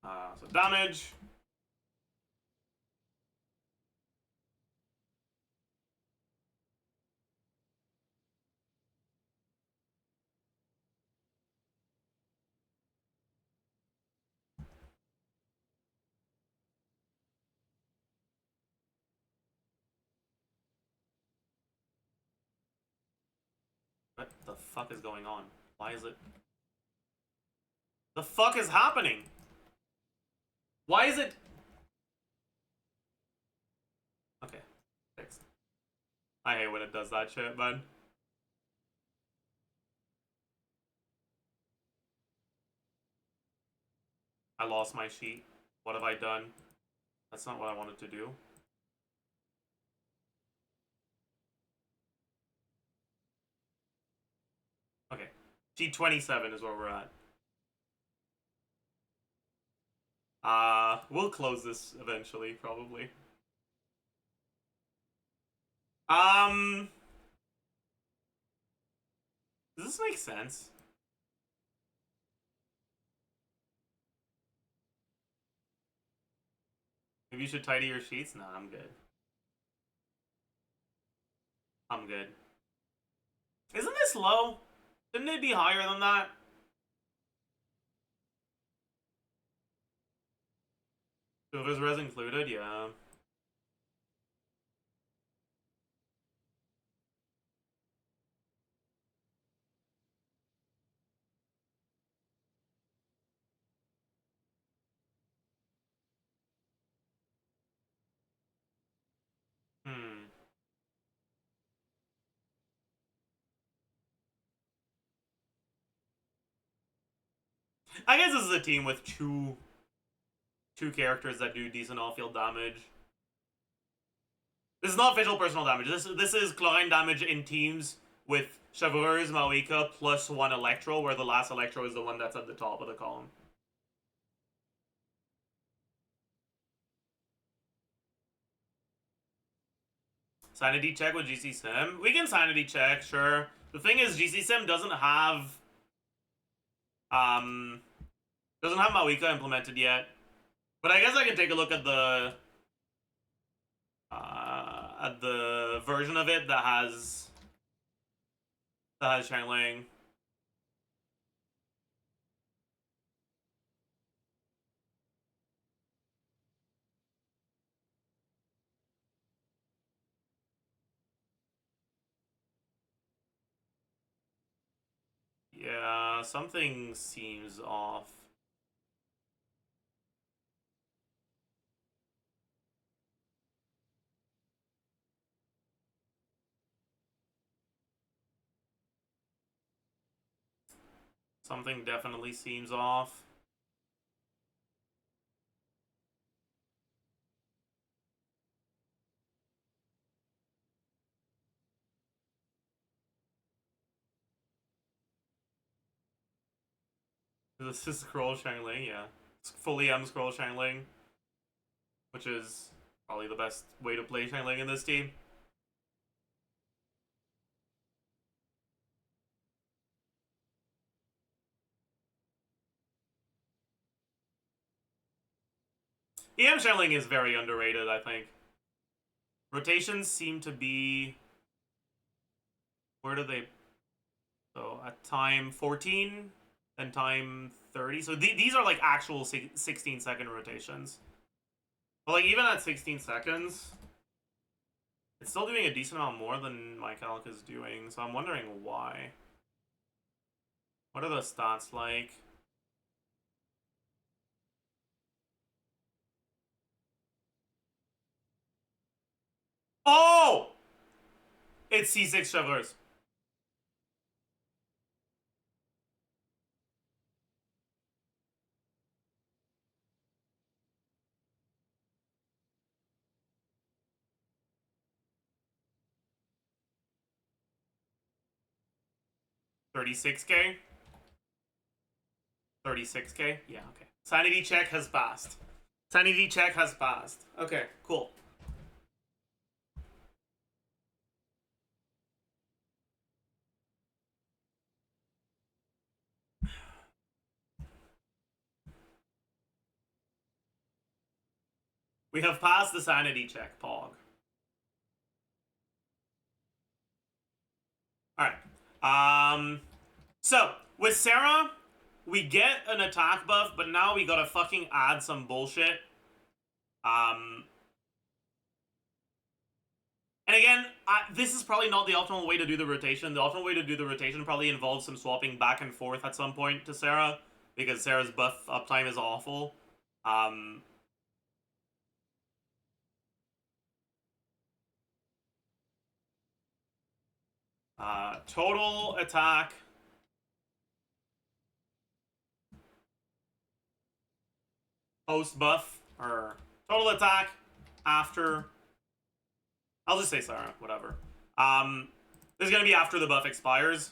So damage. What the fuck is going on? Why is it? The fuck is happening? Why is it? Okay, fixed. I hate when it does that shit, man. I lost my sheet. What have I done? That's not what I wanted to do. Okay. Sheet 27 is where we're at. We'll close this eventually, probably. Does this make sense? Maybe you should tidy your sheets? Nah, I'm good. I'm good. Isn't this low? Shouldn't it be higher than that? So if it's res included, yeah. I guess this is a team with two characters that do decent off-field damage. This is not official personal damage. This is Clorinde damage in teams with Chevreuse, Mawika, plus 1 Electro, where the last Electro is the one that's at the top of the column. Sanity check with GC Sim? We can sanity check, sure. The thing is, GC Sim doesn't have Mawika implemented yet. But I guess I can take a look at the version of it that has channeling. Yeah, something seems off. Something definitely seems off. This is Scroll Shangling, yeah. It's fully M Scroll Shangling, which is probably the best way to play Shangling in this team. EM Shangling is very underrated, I think. Rotations seem to be... Where do they... So, at time 14 and time 30. So these are like actual 16-second rotations. But like even at 16 seconds, it's still doing a decent amount more than my calc is doing. So I'm wondering why. What are the stats like? Oh! It's C6 Shovelers. $36K? 36K? Yeah, okay. Sanity check has passed. Sanity check has passed. Okay, cool. We have passed the sanity check, Pog. Alright. So, with Sarah, we get an attack buff, but now we gotta fucking add some bullshit. And again, this is probably not the optimal way to do the rotation. The optimal way to do the rotation probably involves some swapping back and forth at some point to Sarah, because Sarah's buff uptime is awful. Total attack. Post buff, or total attack after. I'll just say Sarah, whatever. This is gonna be after the buff expires.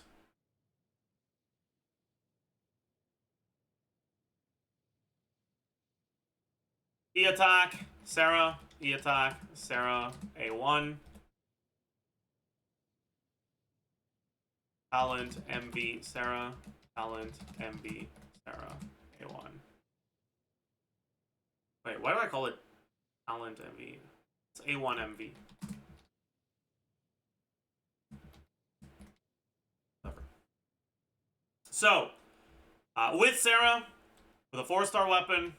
E attack, Sarah. E attack, Sarah. A1. Talent, MB, Sarah. Talent, MB, Sarah. A1. Wait, why do I call it Talent MV? It's A1 MV. Whatever. So, with Sarah, with a 4-star weapon,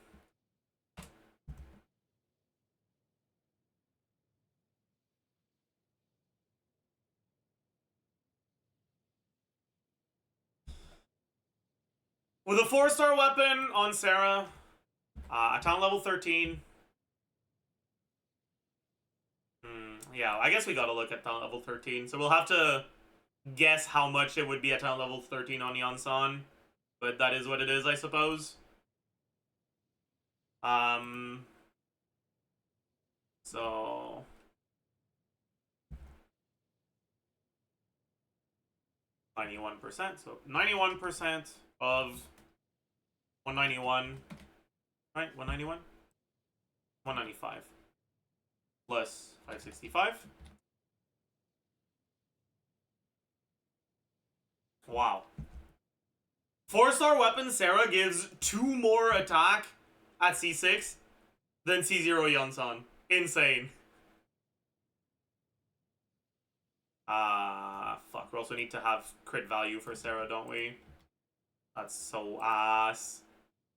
on Sarah, at talent level 13. Yeah, I guess we gotta look at talent level 13. So we'll have to guess how much it would be at talent level 13 on Iansan. But that is what it is, I suppose. So... %, so 91% of 191, right? 191? 195 plus 565. Wow. 4-star weapon Sarah gives 2 more attack at C6 than C0 Iansan. Insane. Fuck. We also need to have crit value for Sarah, don't we? That's so ass.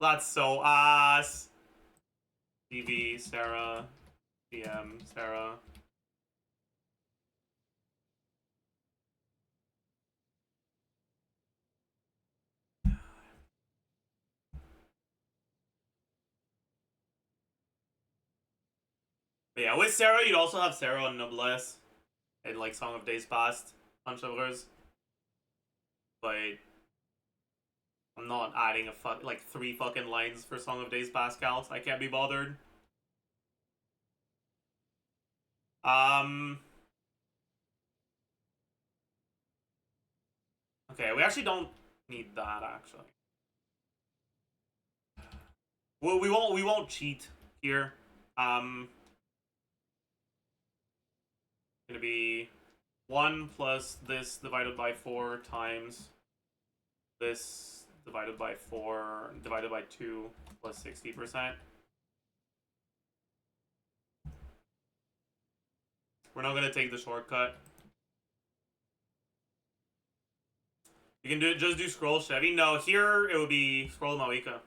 That's so ass. DV, Sarah. DM, Sarah. But yeah, with Sarah, you'd also have Sarah on Noblesse and like Song of Days Past on Chivalrous. But I'm not adding like 3 fucking lines for Song of Days Past counts. I can't be bothered. Okay, we actually don't need that actually. Well, we won't cheat here. Gonna be 1 plus this divided by 4 times this divided by 4 divided by 2 plus 60%. We're not gonna take the shortcut. You can just do scroll Chevy. No, here it would be scroll Malika.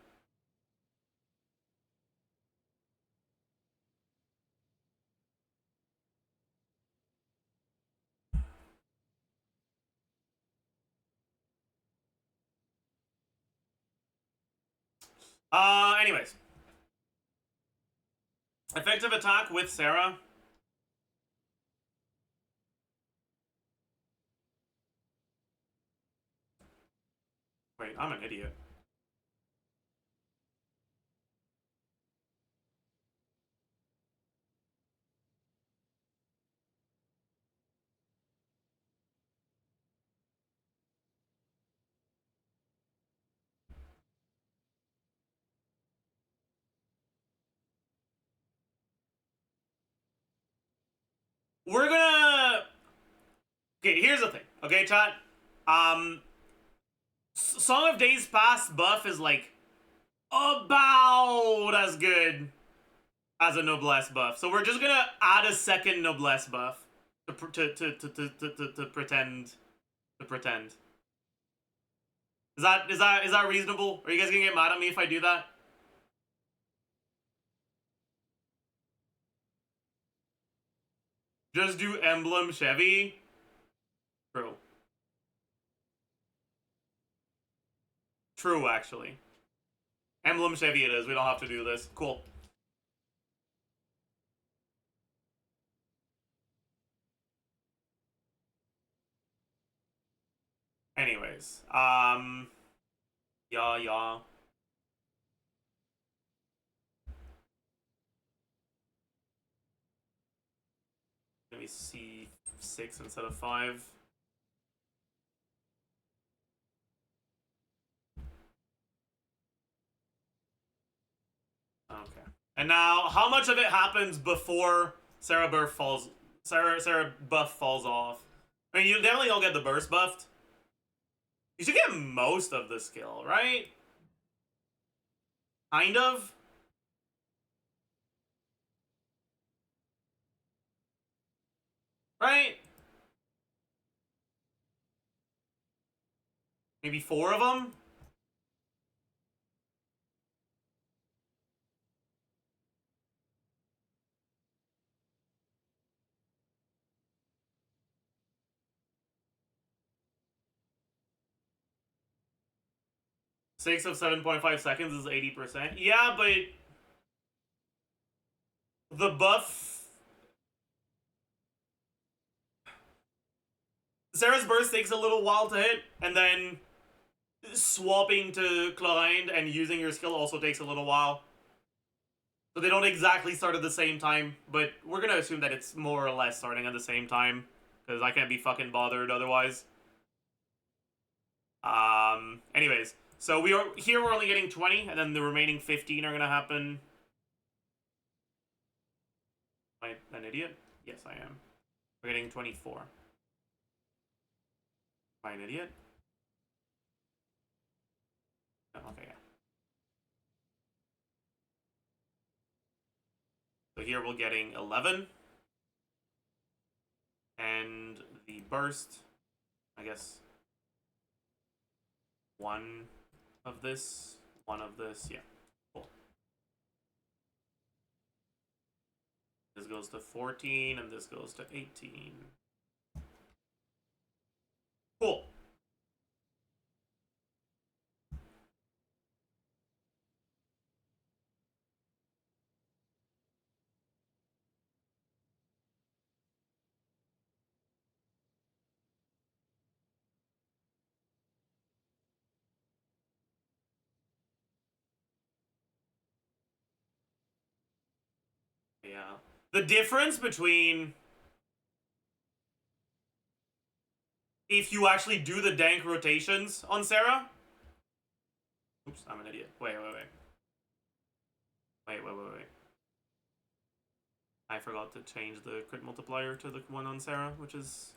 Anyways. Effective attack with Sarah. Wait, I'm an idiot. We're gonna... Okay, here's the thing. Okay, chat? Song of Days Past buff is like about as good as a Noblesse buff. So we're just gonna add a second Noblesse buff to pretend. Is that reasonable? Are you guys gonna get mad at me if I do that? Just do Emblem Chevy? True. True, actually. Emblem Chevy it is. We don't have to do this. Cool. Anyways. Yeah. Maybe C6 instead of 5. Okay. And now, how much of it happens before Sarah buff falls off? I mean, you definitely don't get the burst buffed. You should get most of the skill, right? Kind of. Right? Maybe 4 of them? Six of 7.5 seconds is 80%. Yeah, but the buff... Sarah's burst takes a little while to hit, and then swapping to Clorinde and using your skill also takes a little while. So they don't exactly start at the same time, but we're gonna assume that it's more or less starting at the same time, because I can't be fucking bothered otherwise. Anyways, so we're only getting 20, and then the remaining 15 are gonna happen. Am I an idiot? Yes, I am. We're getting 24. Am I an idiot? Oh, okay, yeah. So here we're getting 11. And the burst, I guess, 1 of this, 1 of this, yeah, cool. This goes to 14, and this goes to 18. Cool. Yeah. The difference between if you actually do the Dank rotations on Sarah. Oops, I'm an idiot. Wait. I forgot to change the crit multiplier to the one on Sarah, which is...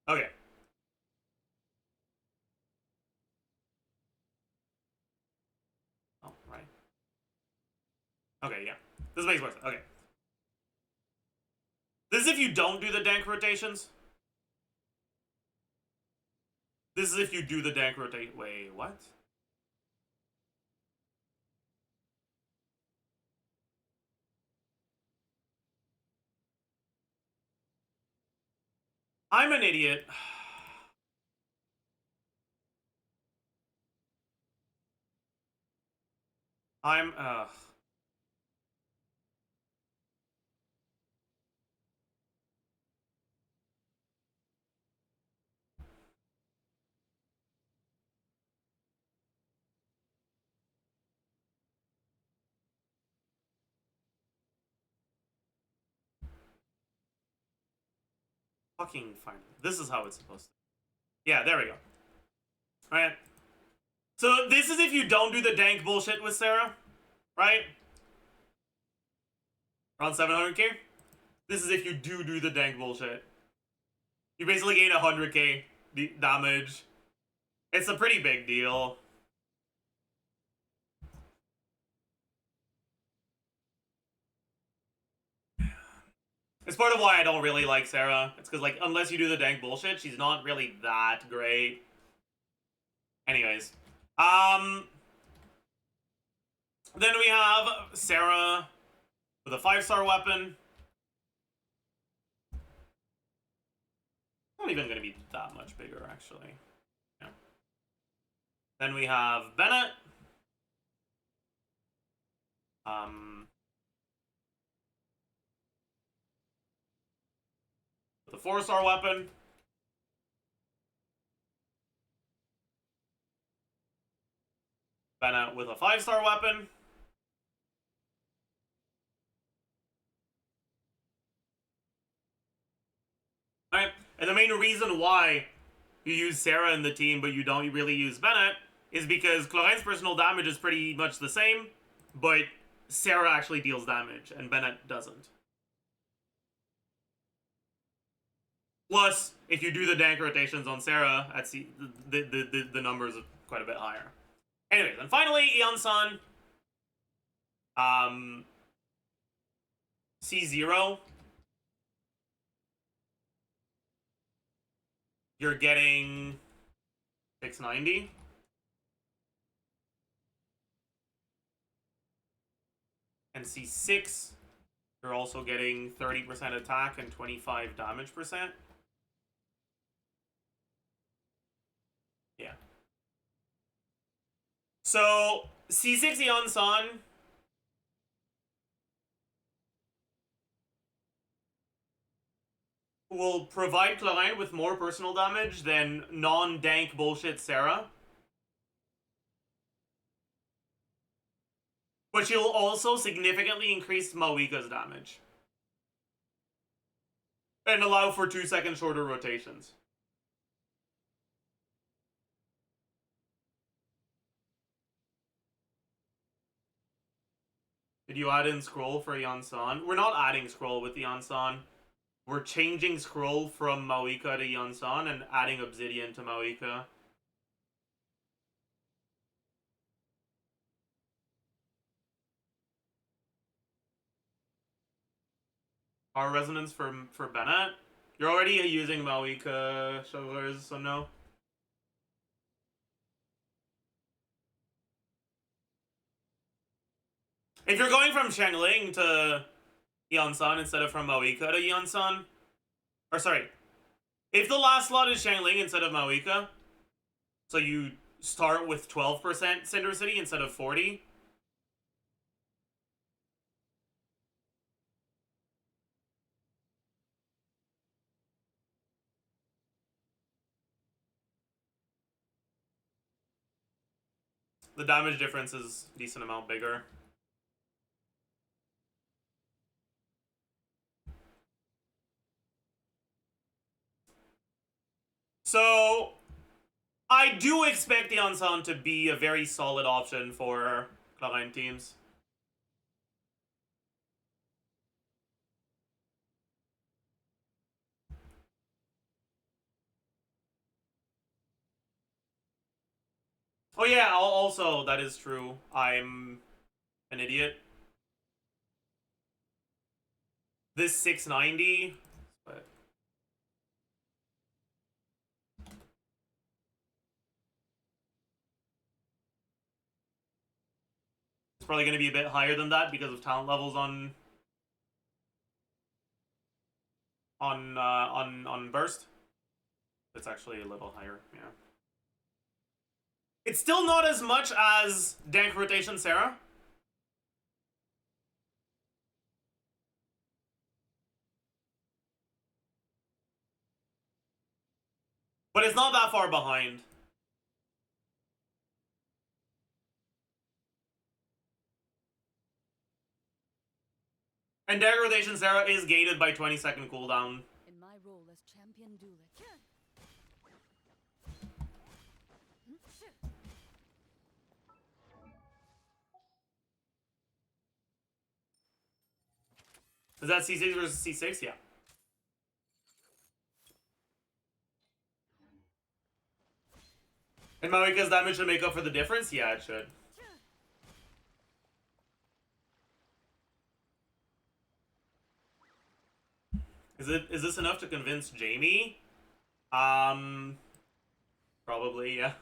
Okay. Oh, right. Okay, yeah. This makes more sense. Okay. This is if you don't do the Dank rotations. This is if you do the Dank rotation. Wait, what? I'm an idiot. I'm, fucking fine. This is how it's supposed to. Yeah, there we go. Alright. So this is if you don't do the Dank bullshit with Sarah, right? Around 700k. This is if you do the Dank bullshit. You basically gain 100k damage. It's a pretty big deal. It's part of why I don't really like Sarah. It's because, like, unless you do the Dank bullshit, she's not really that great. Anyways. Then we have Sarah with a 5-star weapon. Not even going to be that much bigger, actually. Yeah. Then we have Bennett. With a 4-star weapon. Bennett with a 5-star weapon. Alright, and the main reason why you use Sarah in the team but you don't really use Bennett is because Clorinde's personal damage is pretty much the same, but Sarah actually deals damage and Bennett doesn't. Plus, if you do the Dank rotations on Sarah, the numbers are quite a bit higher. Anyways, and finally, Iansan. C0. You're getting 690. And C6, you're also getting 30% attack and 25 damage percent. Yeah. So, C6 Iansan will provide Clorinde with more personal damage than non-Dank bullshit Sarah. But she'll also significantly increase Mawika's damage. And allow for 2-second shorter rotations. Did you add in scroll for Iansan? We're not adding scroll with Iansan. We're changing scroll from Mawika to Iansan and adding obsidian to Mawika. Our resonance for Bennett? You're already using Mawika Shovelers, so no. If you're going from Xiangling to Iansan instead of from Mawika to Iansan, or sorry, if the last slot is Xiangling instead of Mawika, so you start with 12% Cinder City instead of 40. The damage difference is a decent amount bigger. So, I do expect the Iansan to be a very solid option for Clorinde teams. Oh yeah, also, that is true. I'm an idiot. This 690, but it's probably going to be a bit higher than that because of talent levels on burst. It's actually a little higher, yeah. It's still not as much as Dank rotation Sarah. But it's not that far behind. And Degradation Sarah is gated by 20-second cooldown. In my role as champion duelist. Is that C6 versus C6? Yeah. And Marika's damage should make up for the difference? Yeah, it should. Is this enough to convince Jamie? Probably, yeah.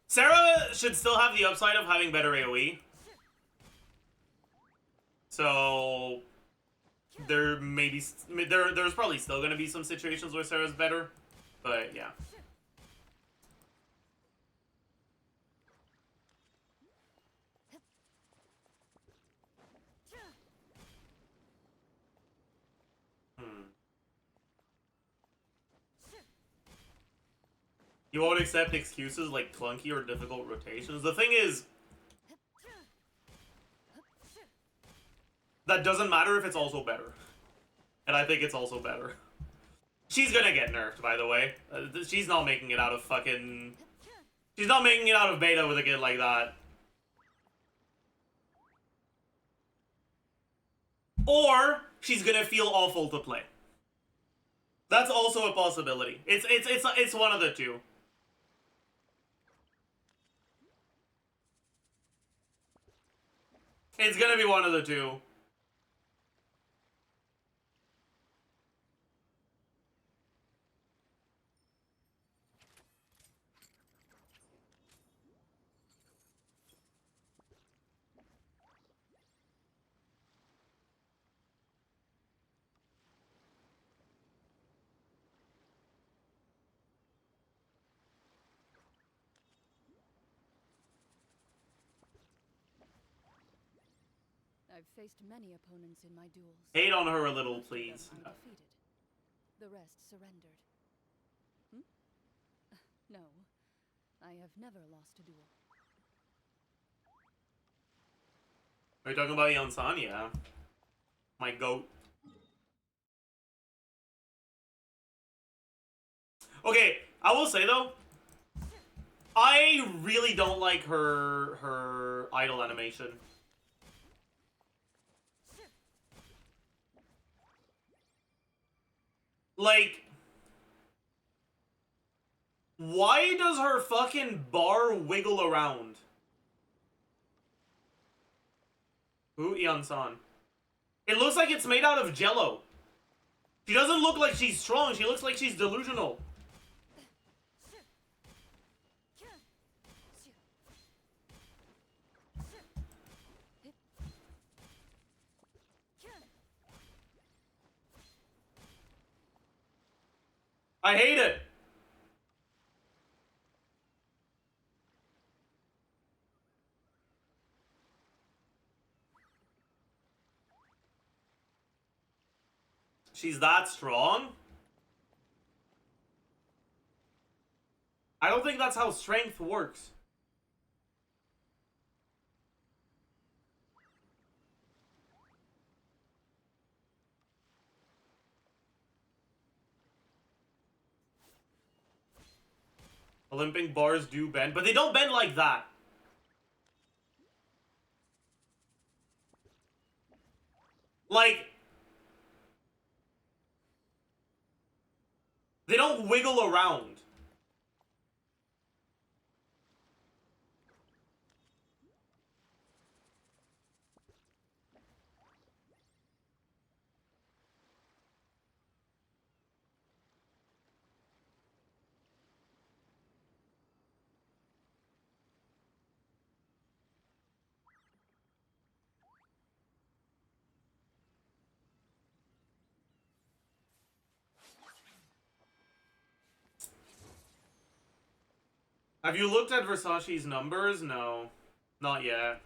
Sarah should still have the upside of having better AoE. So there may be there's probably still gonna be some situations where Sarah's better, but yeah. You won't accept excuses like clunky or difficult rotations. The thing is, that doesn't matter if it's also better. And I think it's also better. She's gonna get nerfed, by the way. She's not making it out of fucking... She's not making it out of beta with a kid like that. Or, she's gonna feel awful to play. That's also a possibility. It's one of the two. It's gonna be one of the two. I've faced many opponents in my duels. Hate on her a little, please. Undefeated. The rest surrendered. No, I have never lost a duel. Are you talking about Iansan? Yeah. My goat. Okay, I will say though, I really don't like her idle animation. Like, why does her fucking bar wiggle around? Who? Iansan. It looks like it's made out of jello. She doesn't look like she's strong, she looks like she's delusional. I hate it. She's that strong? I don't think that's how strength works. Olympic bars do bend, but they don't bend like that. Like, they don't wiggle around. Have you looked at Versace's numbers? No, not yet.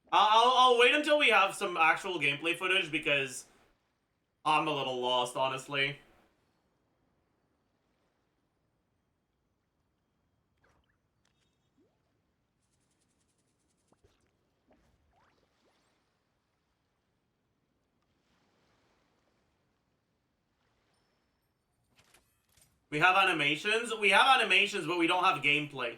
I'll wait until we have some actual gameplay footage because I'm a little lost, honestly. We have animations? We have animations, but we don't have gameplay.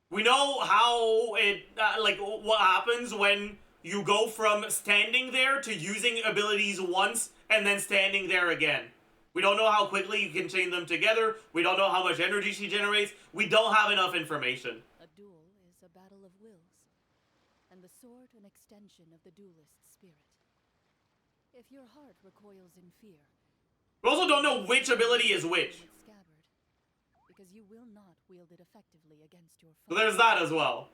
We know how it, like, what happens when you go from standing there to using abilities once and then standing there again. We don't know how quickly you can chain them together. We don't know how much energy she generates. We don't have enough information. A duel is a battle of wills, and the sword an extension of the duelist's spirit. If your heart recoils in fear, We also don't know which ability is which. scabbard, because you will not wield it effectively against your So foe. there's that as well.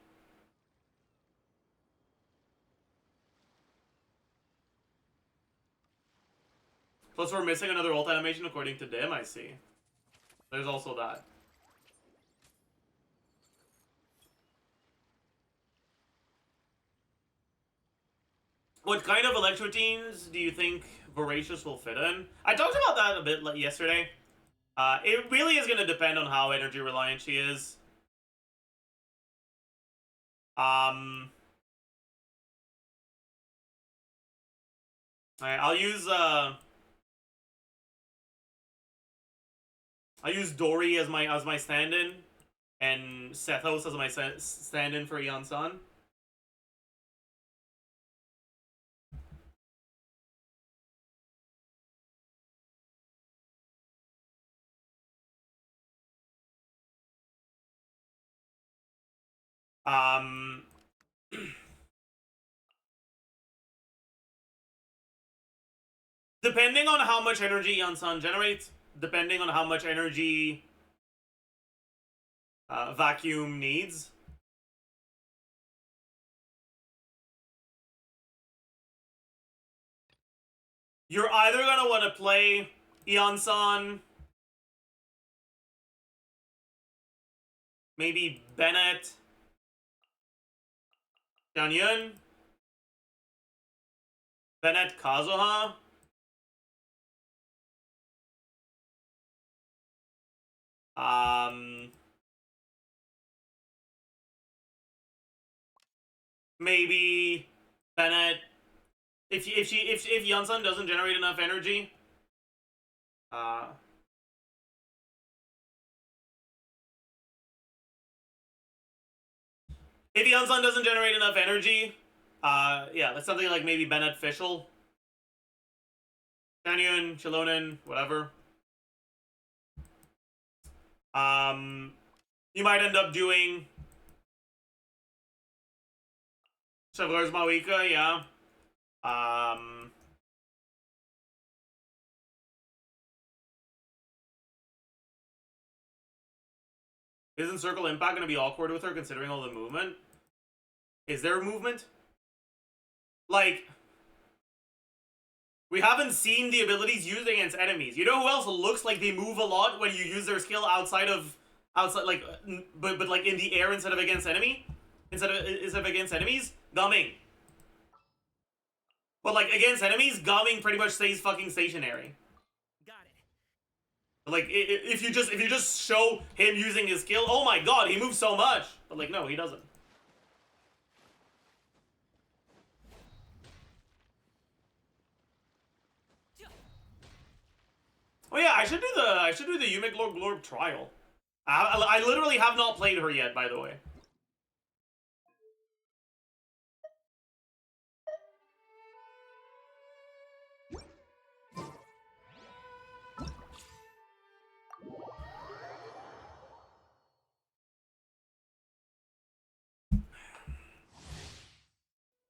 Plus we're missing another ult animation according to Dim, I see. There's also that. What kind of elect routines do you think Voracious will fit in? I talked about that a bit yesterday. It really is going to depend on how energy reliant she is. Alright, I'll use Dory as my stand-in, and Sethos as my stand-in for Iansan. Depending on how much energy Iansan generates, depending on how much energy Vacuum needs, you're either gonna want to play Iansan, maybe Bennett, Danyun, Bennett Kazuha, maybe Bennett. If Iansan doesn't generate enough energy, if Iansan doesn't generate enough energy, yeah, that's something like maybe Bennett Fischl, Danyun, Chilonen, whatever. You might end up doing Chevreuse Mawika, yeah. Isn't Circle Impact going to be awkward with her considering all the movement? Is there movement? Like, we haven't seen the abilities used against enemies. You know who else looks like they move a lot when you use their skill outside like, but like in the air instead of against enemy? Instead of against enemies? Gumming. But like against enemies, Gumming pretty much stays fucking stationary. Got it. Like if you just show him using his skill, oh my god, he moves so much. But like no, he doesn't. Oh yeah, I should do the YUMEGLORP trial. I literally have not played her yet, by the way.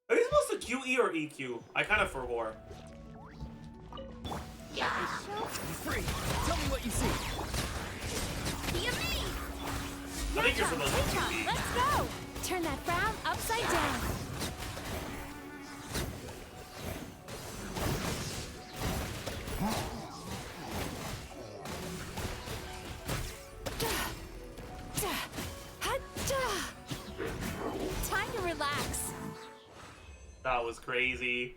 Are you supposed to QE or EQ? I kind of forgot. You're free. Tell me what you see. Yummy! I think you're supposed to Come, QE. let's go! Turn that frown upside down. Time to relax. That was crazy.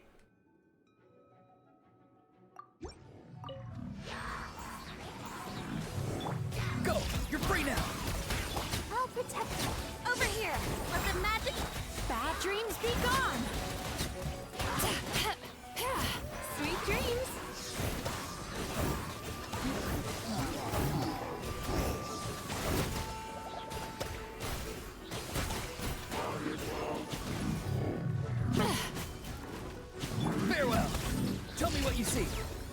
Go. You're free now. I'll protect you. Over here. Let the magic. Bad dreams be gone. Sweet dreams. Farewell. Tell me what you see.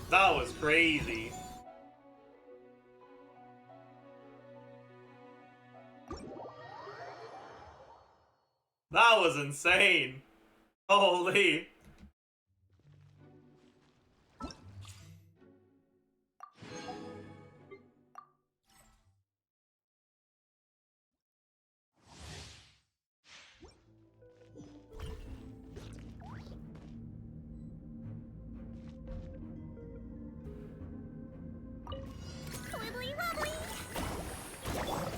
That was crazy. That was insane. Holy. Wibbly wobbly.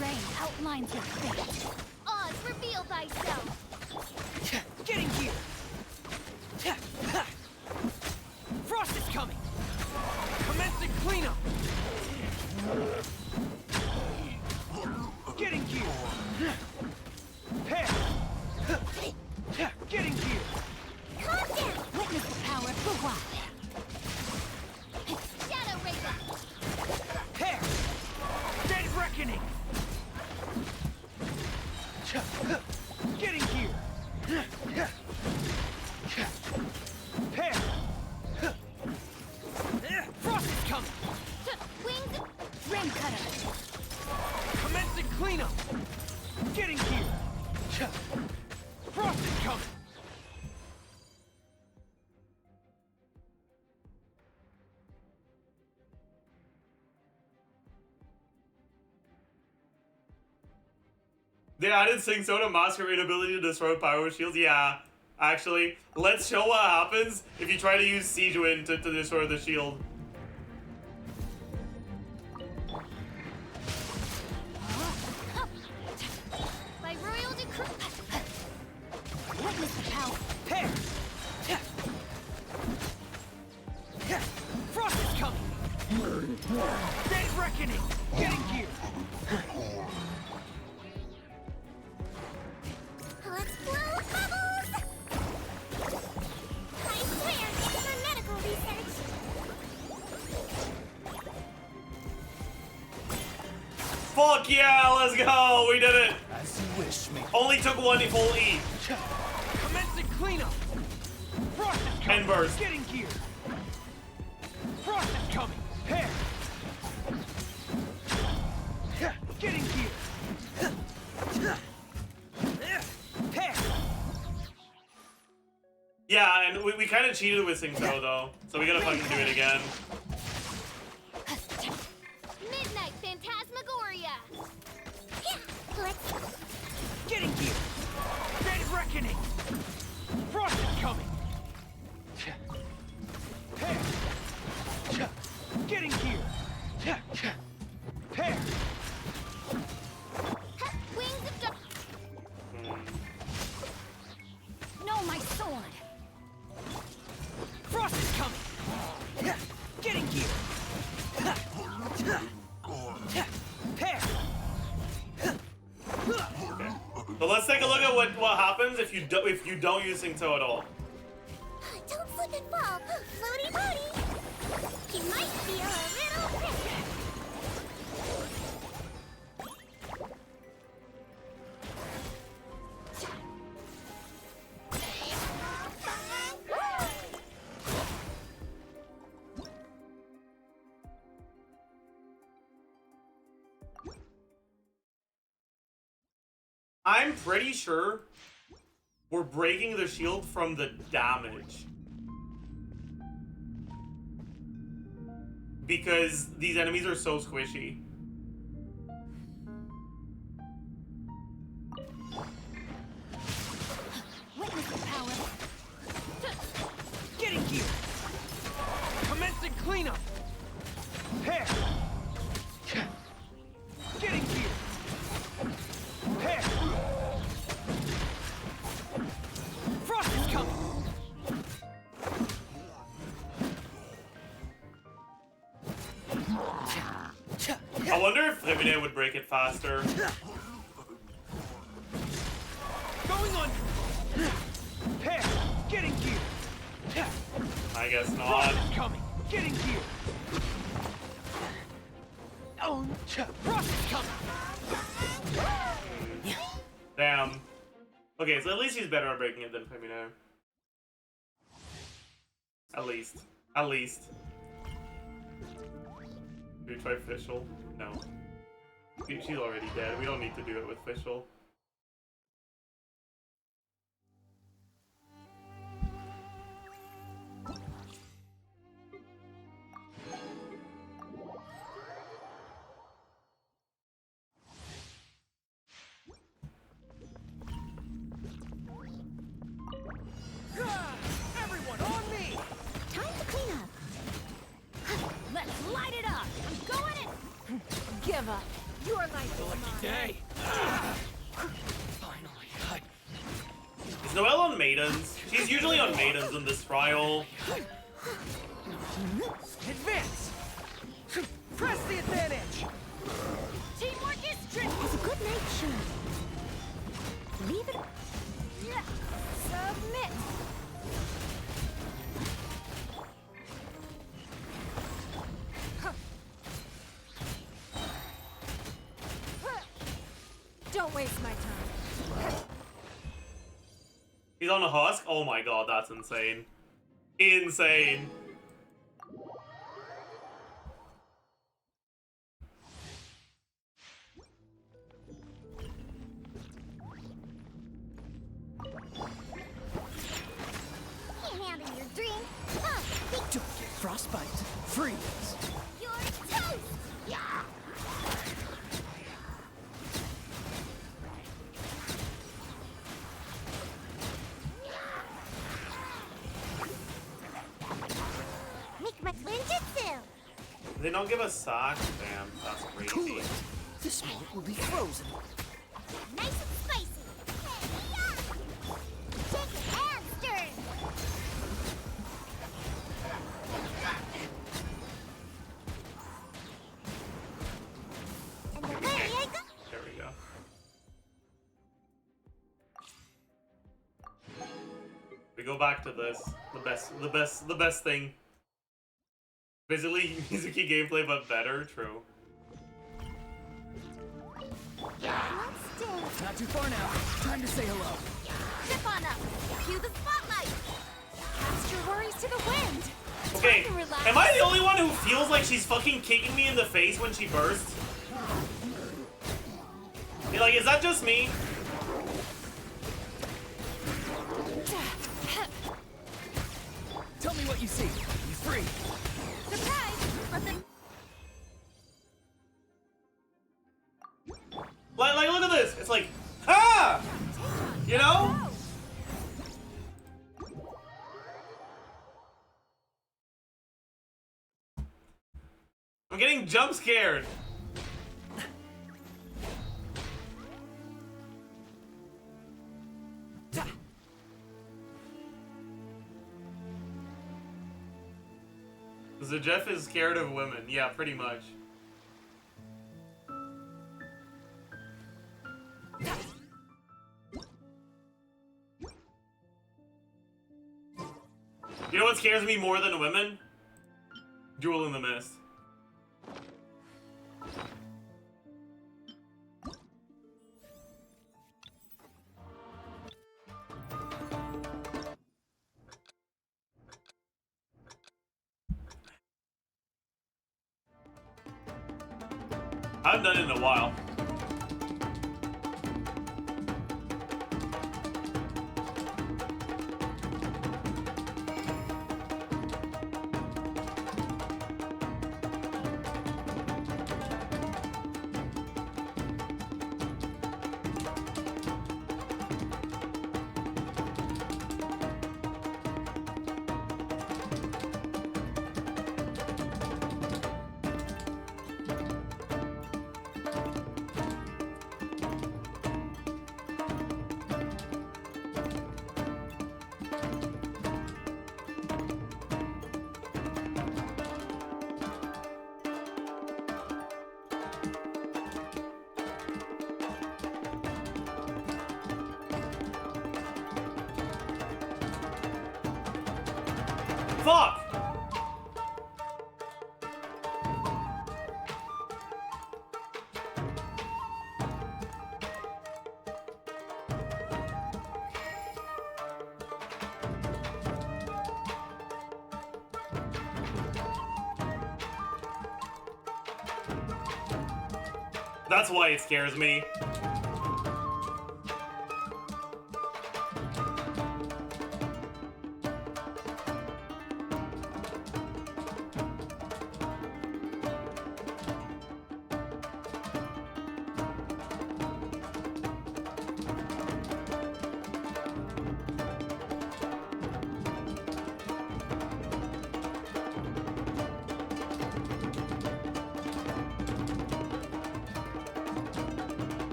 Rain outlines your fate. Oz, reveal thyself. Getting here. Frost is coming. Commencing cleanup. Getting gear. Pair. Getting gear. Calm down. Witness the power of the wild. Shadow Razor. Pair. Dead reckoning. Getting gear. Pair. Frost is coming. Wings. Rain cutter. Commencing cleanup. Getting gear. Frost is coming. They added Sing Soda Masquerade ability to destroy pyro shields. Yeah, actually, let's show what happens if you try to use Siege Wind to destroy the shield. By royal decree. Witness the power. Pair. Frost is coming. Dead reckoning. Getting gear. Let's blow bubbles. I swear, for medical research. Fuck yeah, let's go, we did it. As you wish, me. Only took one full E. Commencing cleanup. Frost is coming. And burst. Getting gear. Frost is coming. Pair. Getting gear. Pair. Yeah, and we kind of cheated with Sing So though, so we gotta fucking do it again. Midnight Phantasmagoria. Let's Getting gear. Dead reckoning. Frost is coming. Pair. Getting gear. Pair. wings of dark. No, my sword. Frost is coming. Getting gear. Pair. So let's take a look at what happens if you don't use Sing So at all. Don't slip and fall. Floaty floaty. might feel a little bit. I'm pretty sure we're breaking the shield from the damage. Because these enemies are so squishy. Witness the power. Getting gear. Commencing cleanup. Hair. Getting gear. Hair. Frost is coming. I wonder if Bennett would break it faster. Going on. Hair. Getting gear. I guess Frost not. is coming. Getting gear. Oh, Frost is coming. Damn. Okay, so at least he's better at breaking it than Bennett. At least. At least. Do we try Fischl? No. She's already dead. We don't need to do it with Fischl. Everyone on me. Time to clean up. Let's light it up! I'm going in! Give up. Your life is mine. Day. Finally. Is Noelle on Maidens? She's usually on Maidens in this trial. Advance. Press the advantage. Teamwork is tricky! It's a good night shirt. Leave it. Yeah. Submit! Don't waste my time. He's on a husk? Oh my god, that's insane. Insane. Can't handle your dream. Huh, Don't get frostbite. Freeze. you're toast. Yeah. Make my ninjutsu. They don't give us socks? Damn, that's Cool crazy. it. This one will be frozen. Nice and spicy. Yeah. Shake it and stir. And the way I go. There we go. We go back to this. The best thing. Basically, Mizuki gameplay, but better. True. Let's stay. Not too far now. Time to say hello. Step on up. Cue the spotlight. Cast your worries to the wind. Okay, Time to relax. am I the only one who feels like she's fucking kicking me in the face when she bursts? You're like, is that just me? Tell me what you see. Be free. Surprise! Let them. Like, look at this. It's like, ah! You know? I'm getting jump scared. Zajef is scared of women. Yeah, pretty much. You know what scares me more than women? Jewel in the mist. I haven't done it in a while. Fuck! That's why it scares me.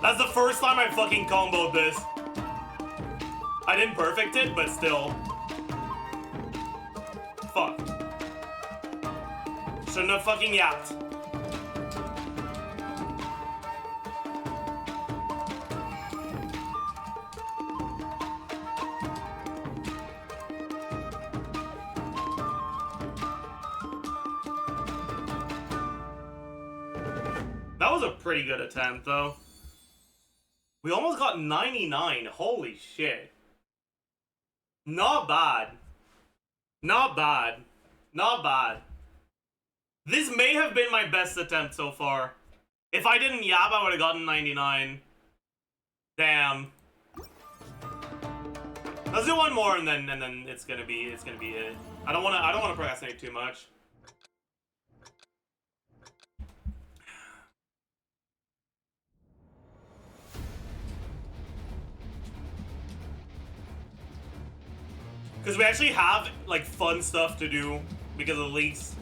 That's the first time I fucking comboed this. I didn't perfect it, but still. Fuck. Shouldn't have fucking yapped. That was a pretty good attempt, though. We almost got 99. Holy shit. Not bad. Not bad. Not bad. This may have been my best attempt so far. If I didn't yap, I would have gotten 99. Damn. Let's do one more and then it's gonna be it. I don't wanna procrastinate too much. Because we actually have, like, fun stuff to do because of the leaks.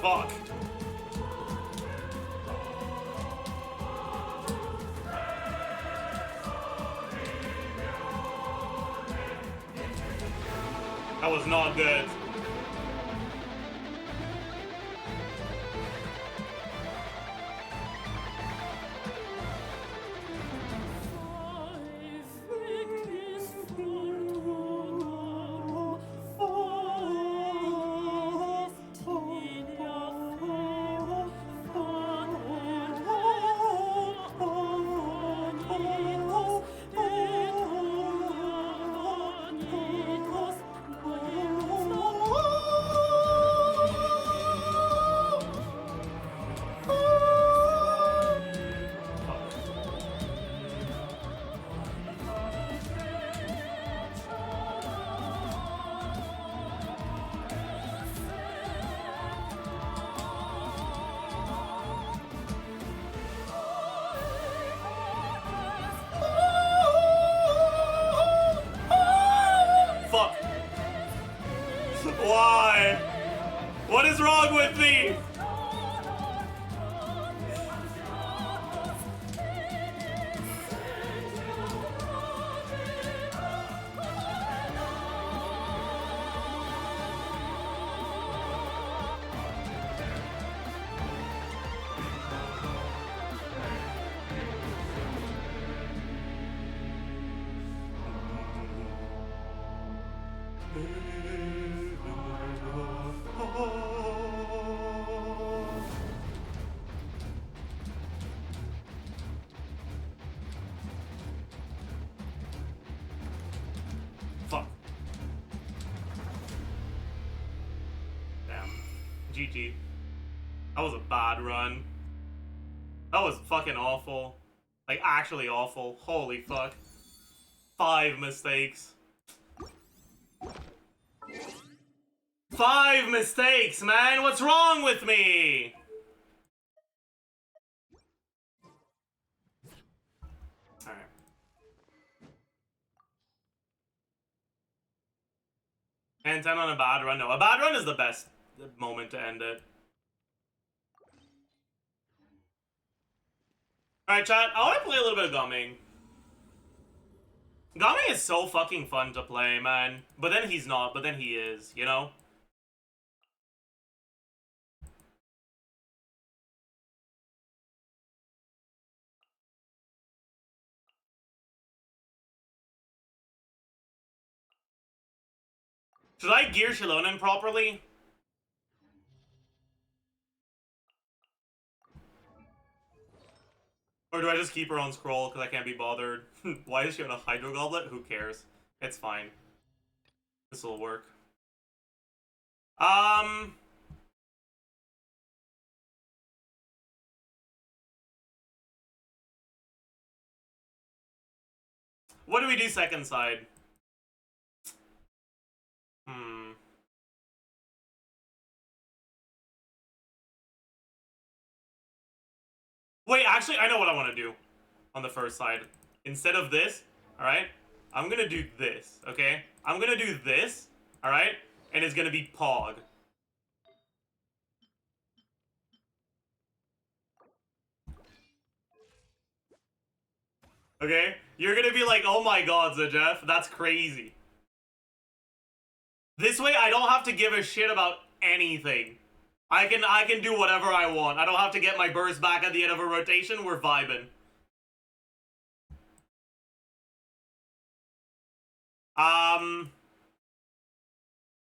Fuck. That was not good. me! Fuck. Damn. GG. That was a bad run. That was fucking awful. Like, actually awful. Holy fuck. 5 mistakes. 5 mistakes, man! What's wrong with me? Alright. And 10 on a bad run? No, a bad run is the best moment to end it. Alright, chat, I want to play a little bit of Gumming. Gumming is so fucking fun to play, man. But then he's not, but then he is, you know? Should I gear Shilonen properly? Or do I just keep her on scroll because I can't be bothered? Why is she on a Hydro Goblet? Who cares? It's fine. This will work. What do we do second side? Wait, actually, I know what I want to do on the first side. Instead of this, alright? I'm gonna do this, okay? I'm gonna do this, alright? And it's gonna be Pog. Okay? You're gonna be like, oh my god, Zajef, that's crazy. This way, I don't have to give a shit about anything. I can do whatever I want. I don't have to get my burst back at the end of a rotation. We're vibing.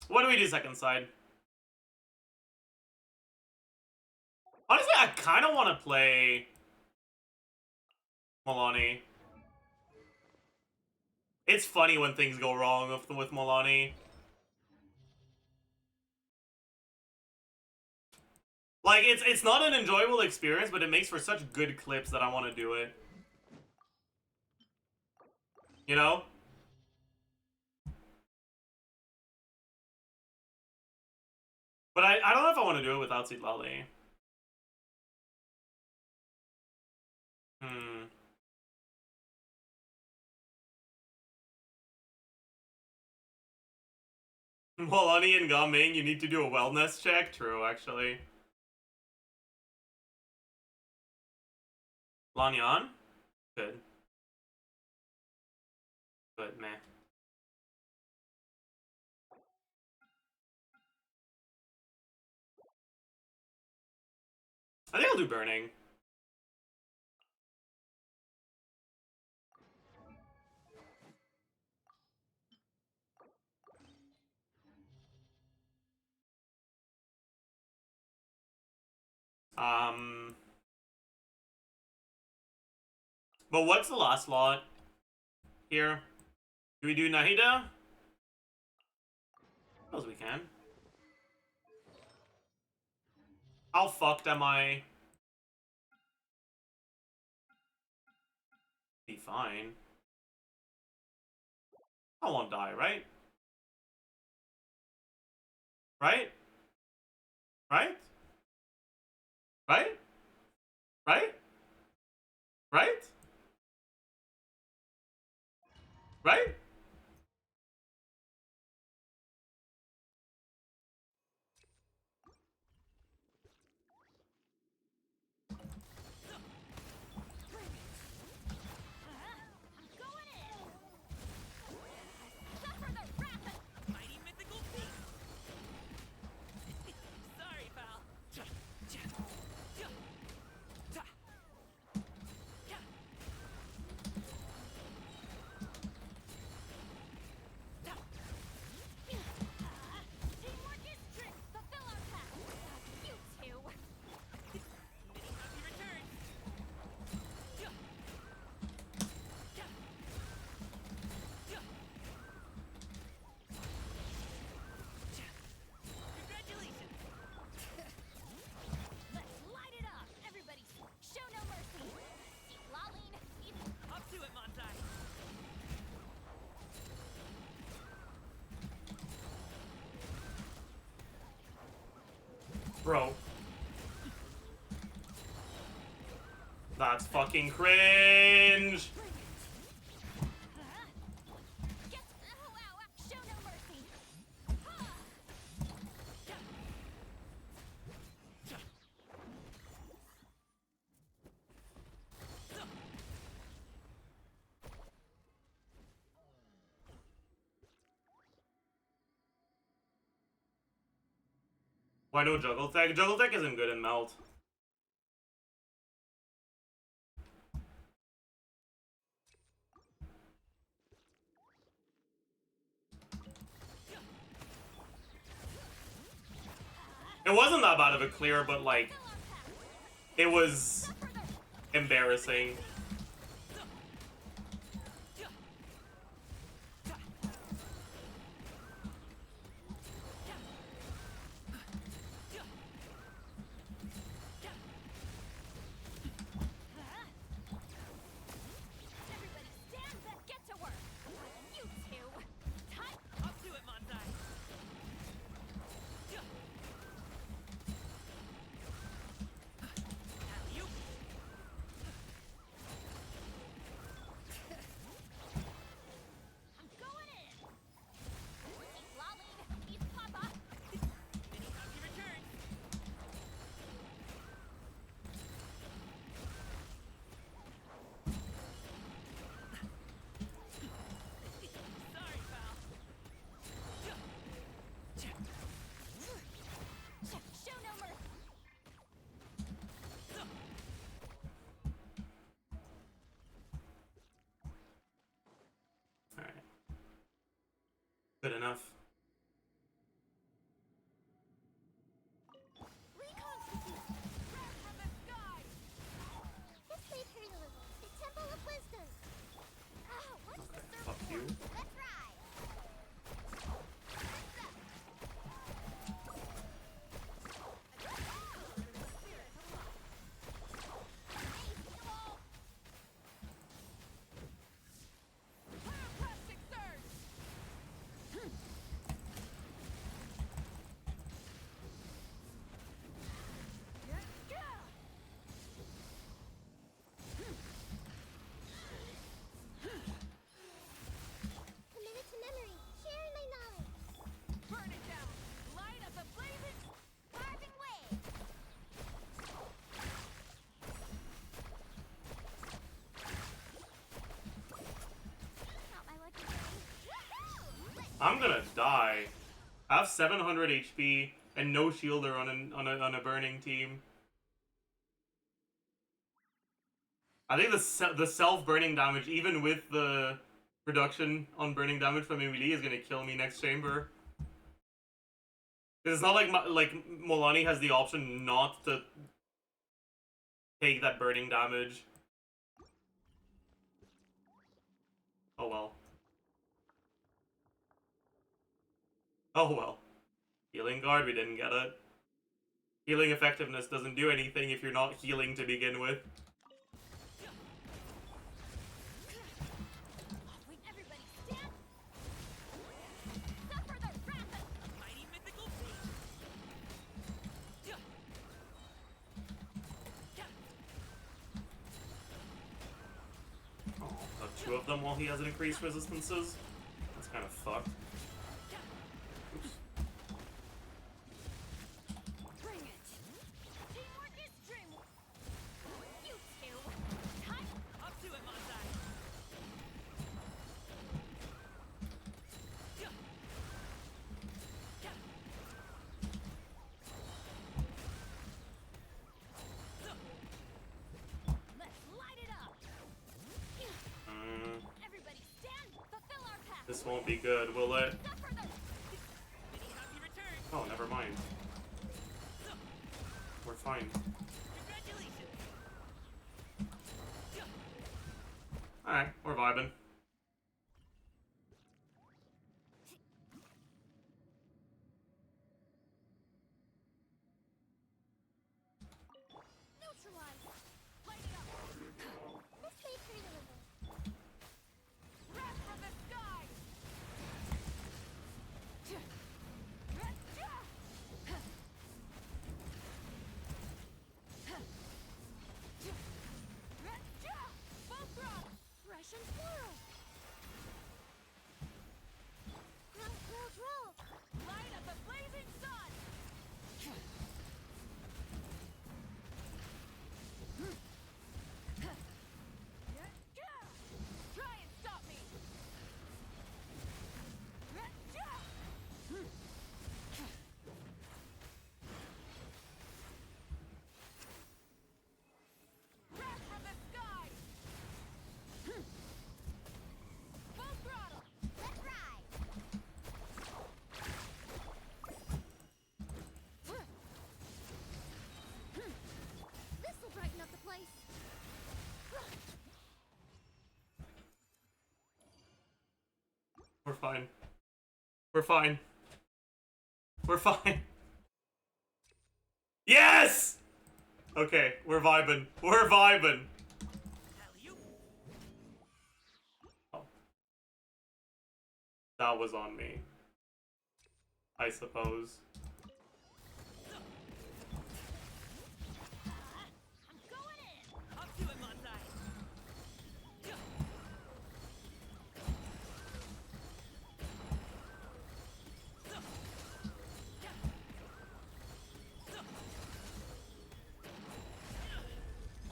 What do we do second side? Honestly, I kind of want to play Mualani. It's funny when things go wrong with Mualani. Like, it's not an enjoyable experience, but it makes for such good clips that I want to do it. You know? But I don't know if I want to do it without Lally. Mualani and Gaming, you need to do a wellness check? True, actually. Lanyan? Good. Good, meh. I think I'll do Burning. But what's the last slot here? Do we do Nahida? As we can. How fucked am I? Be fine. I won't die, right? Right? Right? Right? Right? Right? Right? Bro. That's fucking cringe! Show no mercy. Why no juggle tech? Juggle tech isn't good in melt. It wasn't that bad of a clear, but like, it was embarrassing. Everybody stand and get to work. You two. Up to it, Monzai. You. I'm going in. He's lolling. He's Papa. Anytime you return. Sorry, pal. Show no mercy. Alright. Good enough. Reconstitute. Grab from the sky. This made her little. The Temple of Wisdom. Oh, what's Okay, the fuck surf you. Let's ride. Plastic surge. Committed to memory. Sharing my knowledge. Burn it down. Light up the blazing. Carving way. Not my lucky day. Woohoo! I'm gonna die. I have 700 HP and no shielder on a burning team. I think the self burning damage, even with the reduction on burning damage from melee, is gonna kill me next chamber. It's not like Mualani has the option not to take that burning damage. Oh well. Oh well. Healing guard, we didn't get it. Healing effectiveness doesn't do anything if you're not healing to begin with. Wait, everybody stand. Suffer the wrath of Mighty mythical beast. Oh, got two of them while he has increased resistances. That's kind of fucked. Oops. bring it. Teamwork is dreamwork. You two. Up to it, Monzai. Let's light it up. Everybody stand. Fulfill our path. This won't be good, will it? Suffer the Anytime you return. Oh, never mind. We're fine. Congratulations. Alright, we're vibing. neutralize. Light it up. This may create a little. Wrath from the sky. We're fine. We're fine. We're fine. Yes! Okay, we're vibing. We're vibing. Oh. That was on me. I suppose.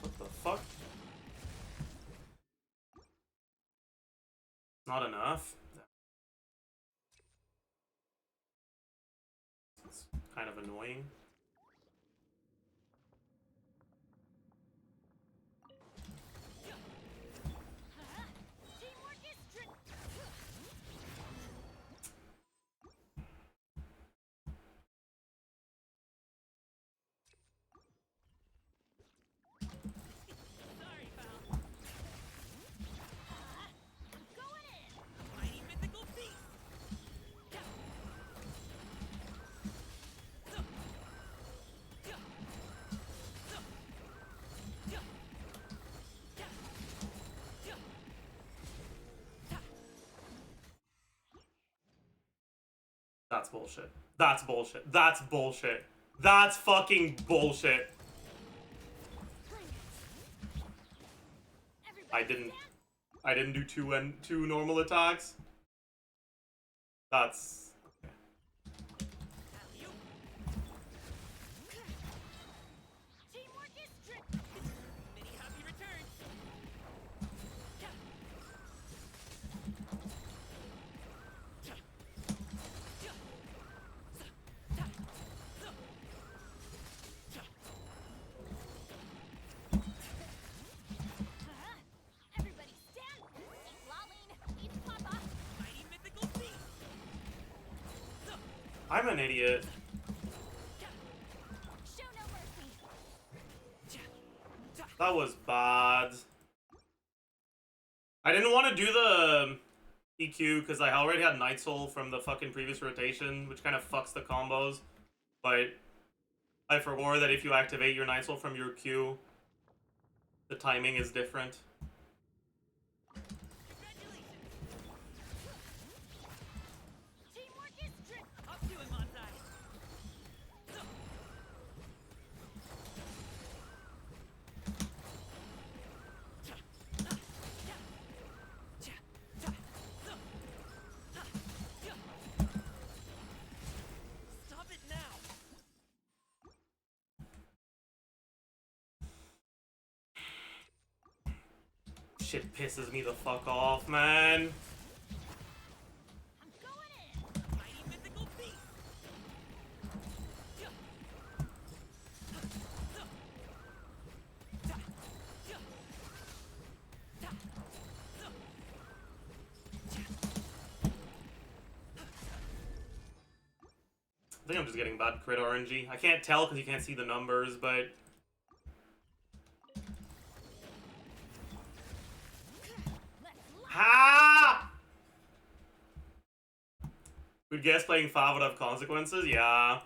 What the fuck? Not enough? It's kind of annoying. That's bullshit. That's bullshit. That's bullshit. That's fucking bullshit. I didn't do two normal attacks. That's I'm an idiot. That was bad. I didn't want to do the EQ because I already had Night Soul from the fucking previous rotation, which kind of fucks the combos. But I forgot that if you activate your Night Soul from your Q, the timing is different. Shit pisses me the fuck off, man. I think I'm just getting bad crit RNG. I can't tell because you can't see the numbers, but ha! Good guess playing 5 would have consequences? Yeah.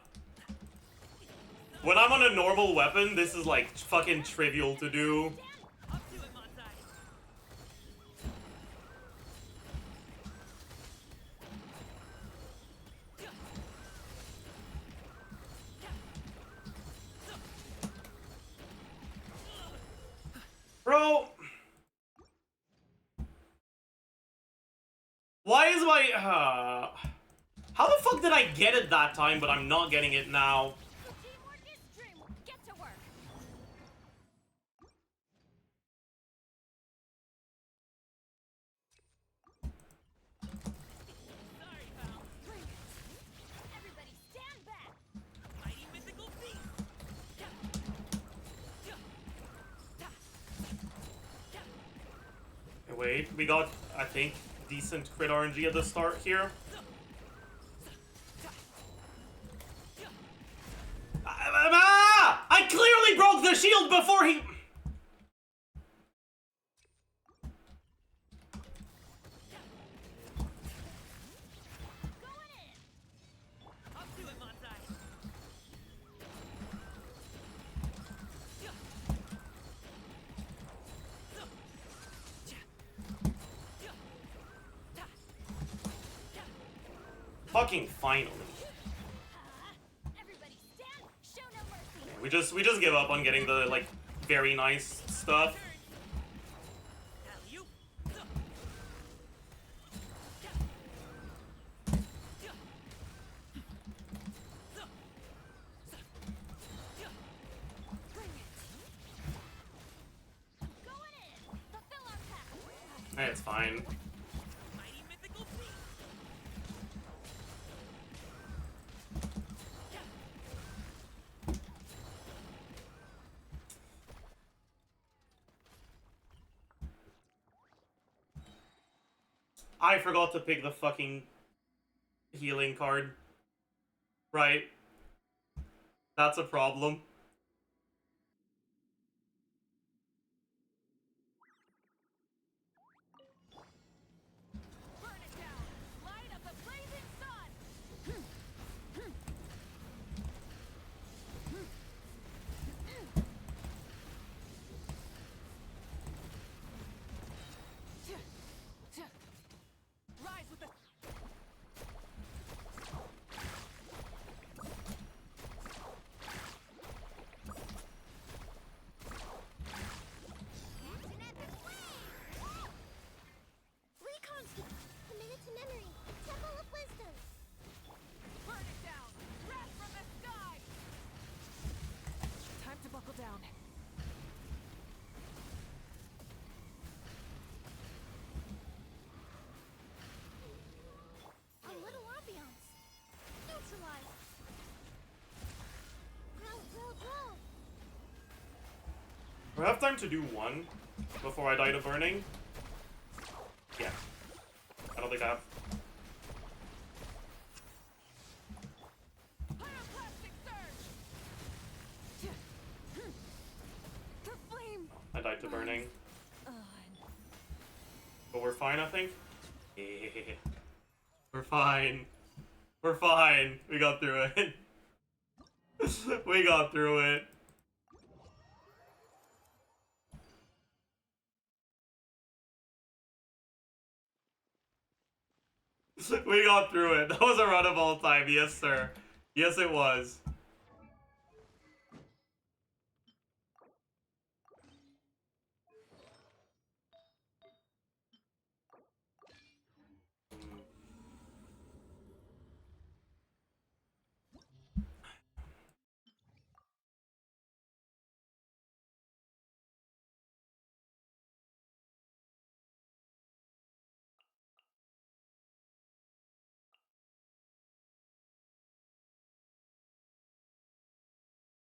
When I'm on a normal weapon, this is like fucking trivial to do. Bro! Why is my... how the fuck did I get it that time, but I'm not getting it now? Wait, we got, I think, decent crit RNG at the start here. I clearly broke the shield before he... Fucking finally. Everybody stand! Show no mercy! We just give up on getting the like very nice stuff. Hey, it's fine. I forgot to pick the fucking healing card. Right. That's a problem. Burn it down! Light up the blazing sun! Rise with the... Recon! Commit to memory! Temple of Wisdom! Burn it down! Wrath from the sky! Time to buckle down. A little ambiance! Neutralize! Grow, grow, grow! Do I have time to do one before I die to burning? Yeah. I don't think I have. Pyroclastic surge! The flame! I died to burning. On. But we're fine, I think? Yeah. We're fine. We're fine. We got through it. We got through it. We got through it. That was a run of all time. Yes, sir. Yes, it was.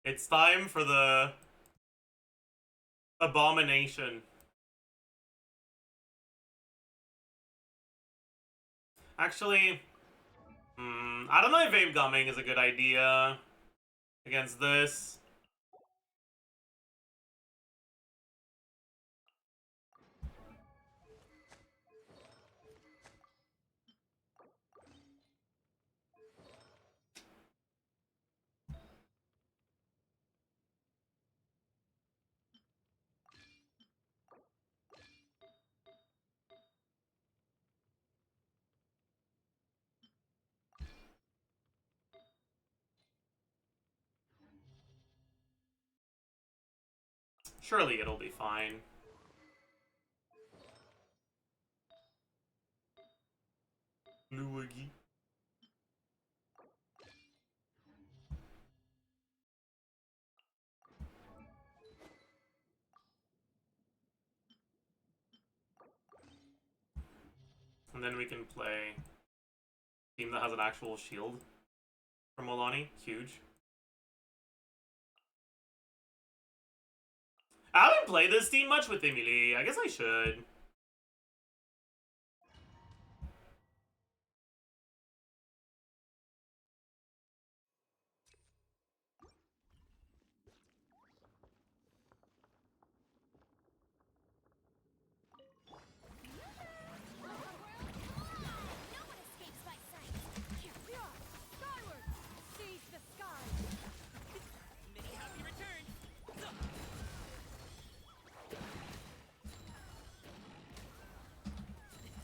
It's time for the abomination. Actually, I don't know if vape gumming is a good idea against this. Surely it'll be fine. Luigi. And then we can play a team that has an actual shield from Mualani. Huge. I haven't played this team much with Emily. I guess I should. No one escapes my sight! Skyward! Seize the sky! Many happy returns.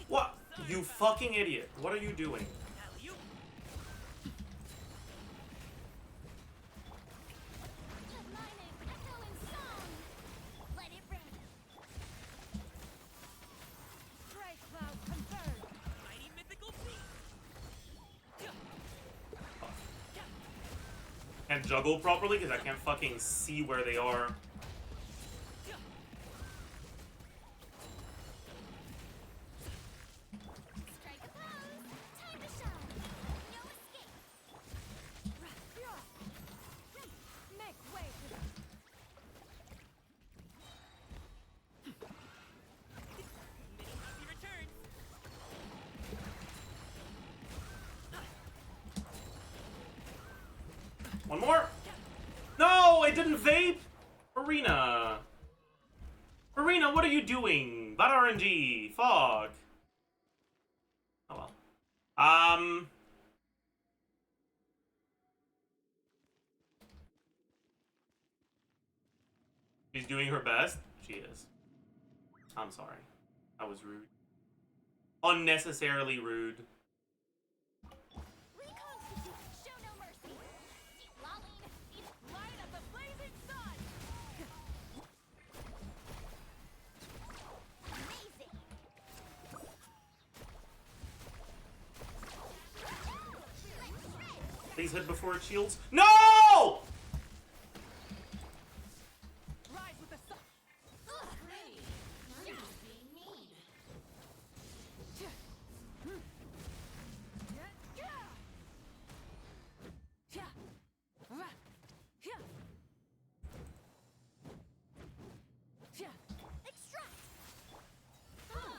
What? You fucking idiot. What are you doing? Alley-oop. can't juggle properly because I can't fucking see where they are. Strike a pose. Time to shine. No escape. Make way for them. He returns. One more. No, it didn't vape. Arena. Arena, what are you doing? Bad RNG. Fuck. Oh well. She's doing her best. She is. I'm sorry. That was rude. Unnecessarily rude. Reconstitute. Show no mercy. Lolling. Light up the blazing sun! Amazing. Please hit before it shields. No! Rise with the sun! Great. Now you're just being mean. Extract.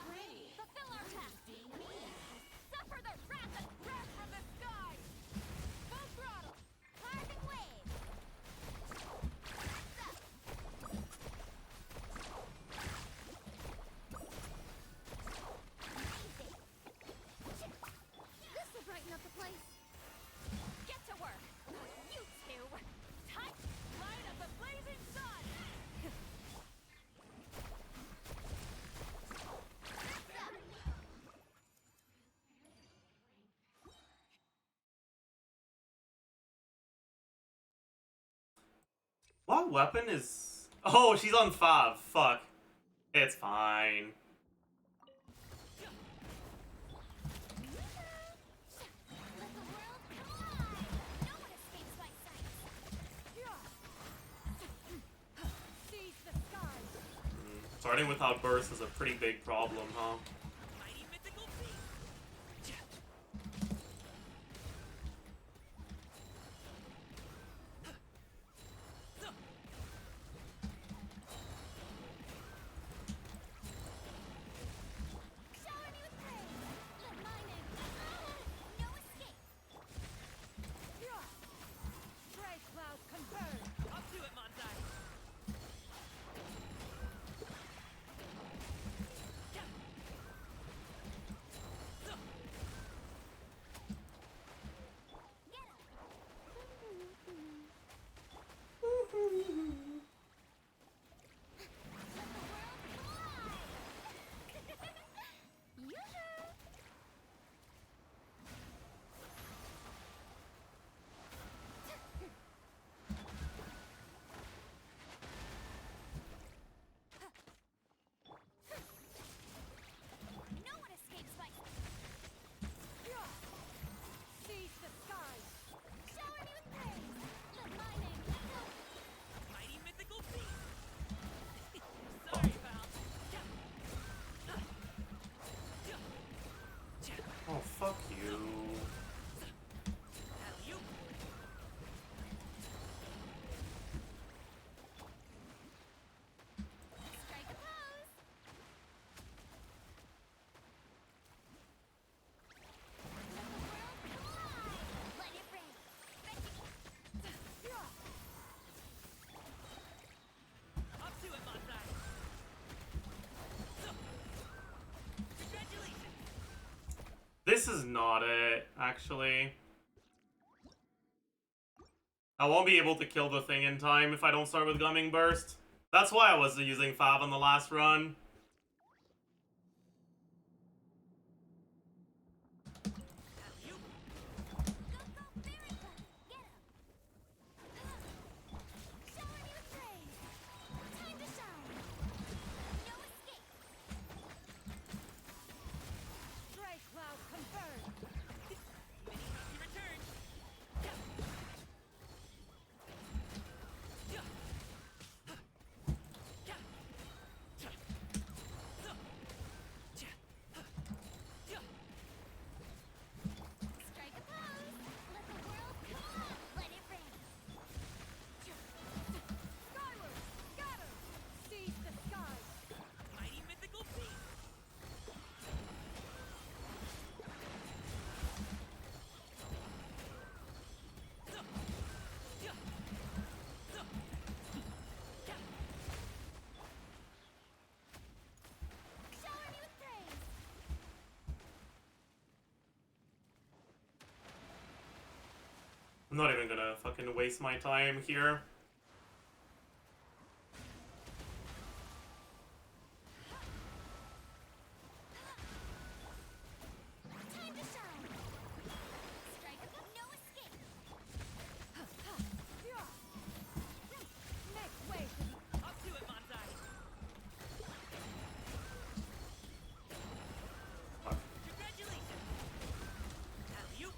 Great. Fulfill our task! Suffer the wrath and breath from the sky! Full throttle! Carving wave. Amazing. This will brighten up the place. Get to work! You two! Time! Light up the blazing sun! What weapon is... Oh, she's on 5. Fuck. It's fine. Let the world collide. No one escapes my sight. Seize the sky! Starting without burst is a pretty big problem, huh? Mighty mythical beast. Shower me with praise. Let my name. No escape. Stray cloud converge! Up to it, Manzai. Get up. Let the world collide. Yoo-hoo. No one escapes my Seize the sky! shower me with praise. Let my name echo. Mighty mythical beast. Sorry, pal. Oh, fuck you. Alley-oop. Strike a pose. Let it rain. Up to it, Manzai. Congratulations. This is not it, actually. I won't be able to kill the thing in time if I don't start with Gumming Burst. That's why I was using 5 on the last run. Alley-oop. Go, very good. Get up. Shower me with praise. Time to shine. No escape. Stray cloud converge! He returns. not even gonna fucking waste my time here. Time to shine. Strike, no escape. Next wave. Up to it, Montai. Congratulations. Alley-oop.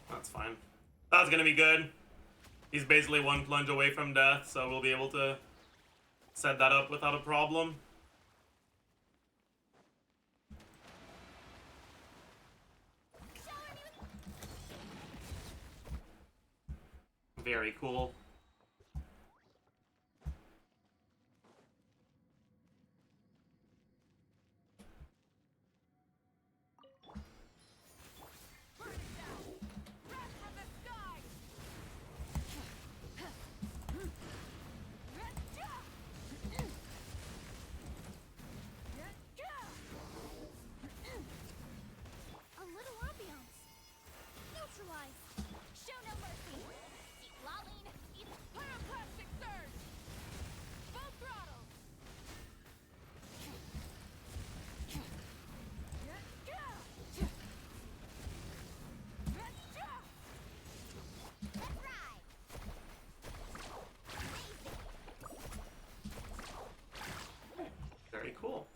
That's fine. That's gonna be good. He's basically one plunge away from death, so we'll be able to set that up without a problem. Very cool. A little ambiance. Neutralize. Show no mercy. Laline, eat pyroclastic surge. Full throttle. Let's ride. Very cool.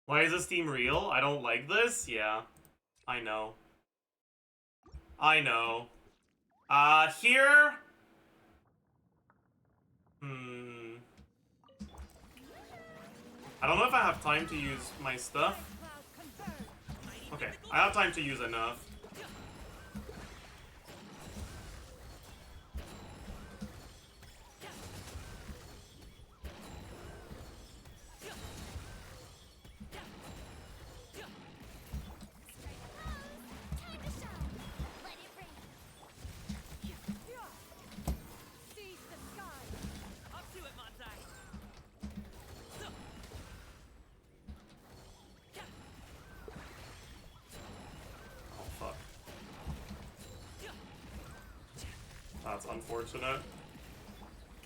Why is this team real? I don't like this? Yeah. I know. I know. Here? I don't know if I have time to use my stuff. Okay, I have time to use enough. Time to shine. Let it rain. Seize the sky. Up to it, Montai. Oh, fuck. That's unfortunate.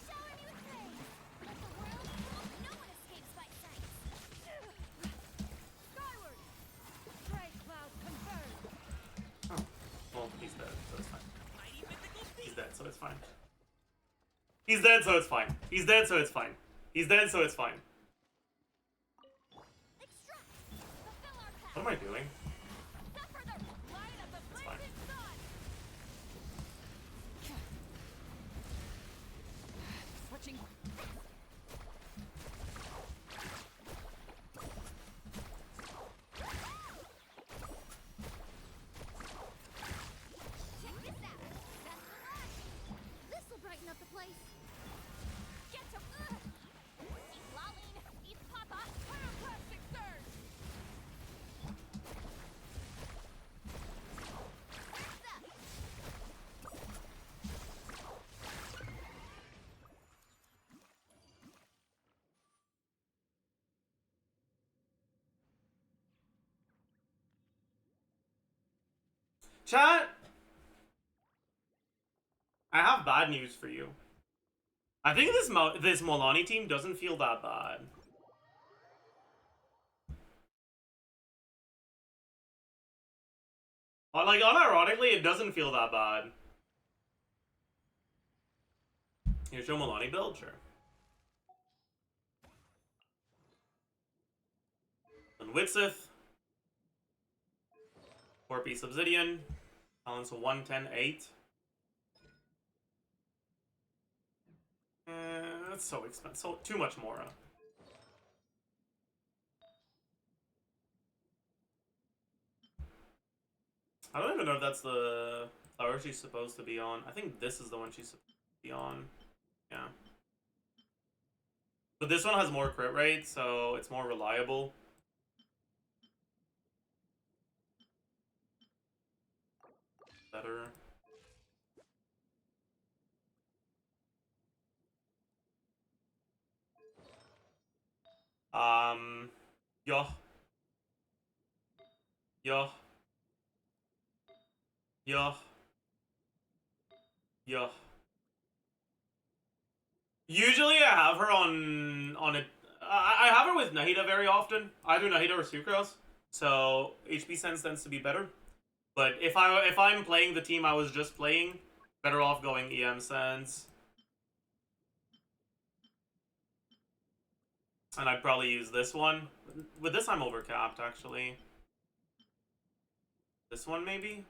Shower me with praise. Let the world know no one escapes by sight. Skyward. Stray cloud confirmed. Oh. Well, he's dead, so it's fine. Mighty mythical He's beast. dead, so it's fine. He's dead, so it's fine. He's dead, so it's fine. He's dead, so it's fine. Extract. Fulfill our path. What am I doing? Suffer the light of the It's fine. blazing sun. Switching. Check this out. That's the line. This'll brighten up the place. Get to eat Laline, eat Papa, pyroclastic surge. That's up. Chat! I have bad news for you. I think this Mualani team doesn't feel that bad. Like, unironically, it doesn't feel that bad. Here's your Mualani build, sure. And Witsith. 4-piece Obsidian. Balance of 110-8. That's so expensive. So, too much Mora. I don't even know if that's the flower she's supposed to be on. I think this is the one she's supposed to be on. Yeah. But this one has more crit rate, so it's more reliable. Better. Yo. Yo. Yo. Yo. Usually I have her on it. I have her with Nahida very often. Either Nahida or Sucrose. So HP sense tends to be better. But if I'm playing the team I was just playing, better off going EM sense. And I'd probably use this one. With this I'm overcapped actually. This one maybe?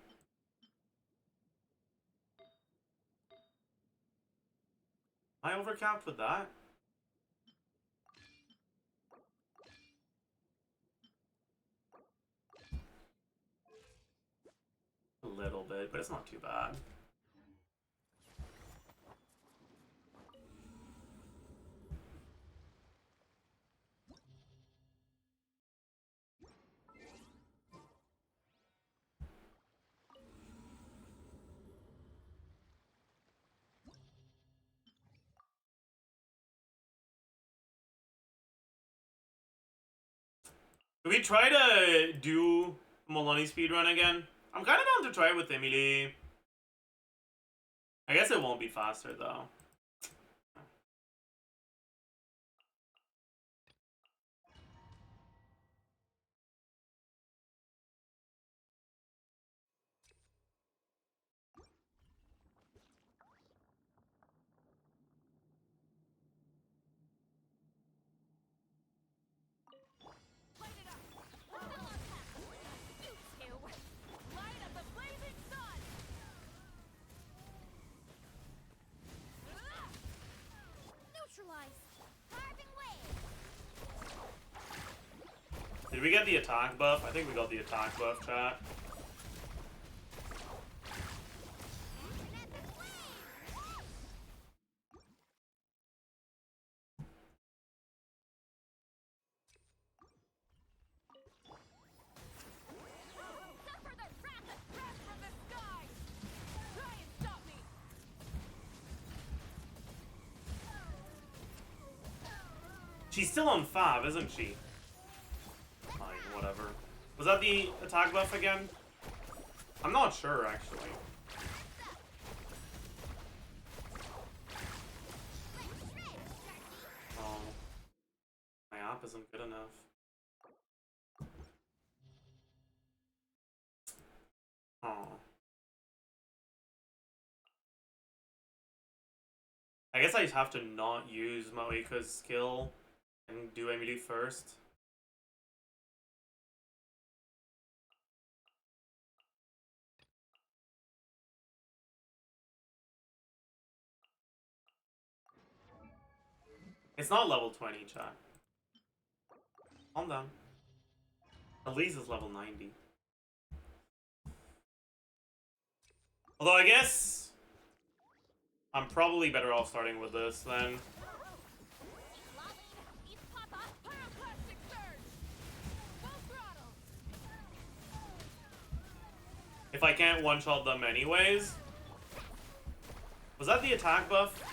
Am I overcapped with that? A little bit, but it's not too bad. Do we try to do Mualani speedrun again? I'm kind of down to try it with Emily. I guess it won't be faster though. Did we get the attack buff? I think we got the attack buff, chat. She's still on Fab, isn't she? Fine, whatever. Was that the attack buff again? I'm not sure, actually. Oh. My app isn't good enough. Oh. I guess I just have to not use Moika's skill and do Emily first. It's not level 20, chat. Calm down. Elise is level 90. Although I guess I'm probably better off starting with this then. If I can't one-shot them anyways. Was that the attack buff?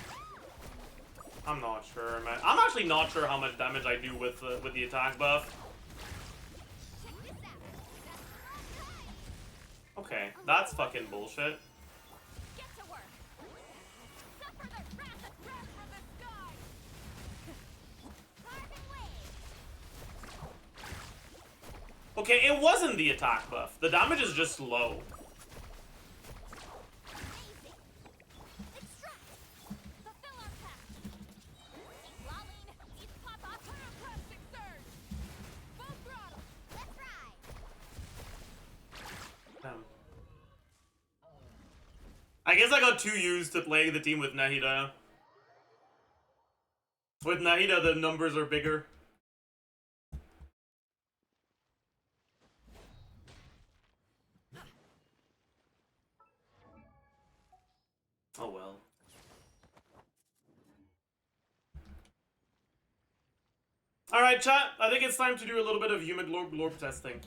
I'm not sure, man. I'm actually not sure how much damage I do with the attack buff. Okay, that's fucking bullshit. Okay, it wasn't the attack buff. The damage is just low. I guess I got too used to playing the team with Nahida. With Nahida, the numbers are bigger. Oh well. Alright, chat. I think it's time to do a little bit of YUMEGLORP testing.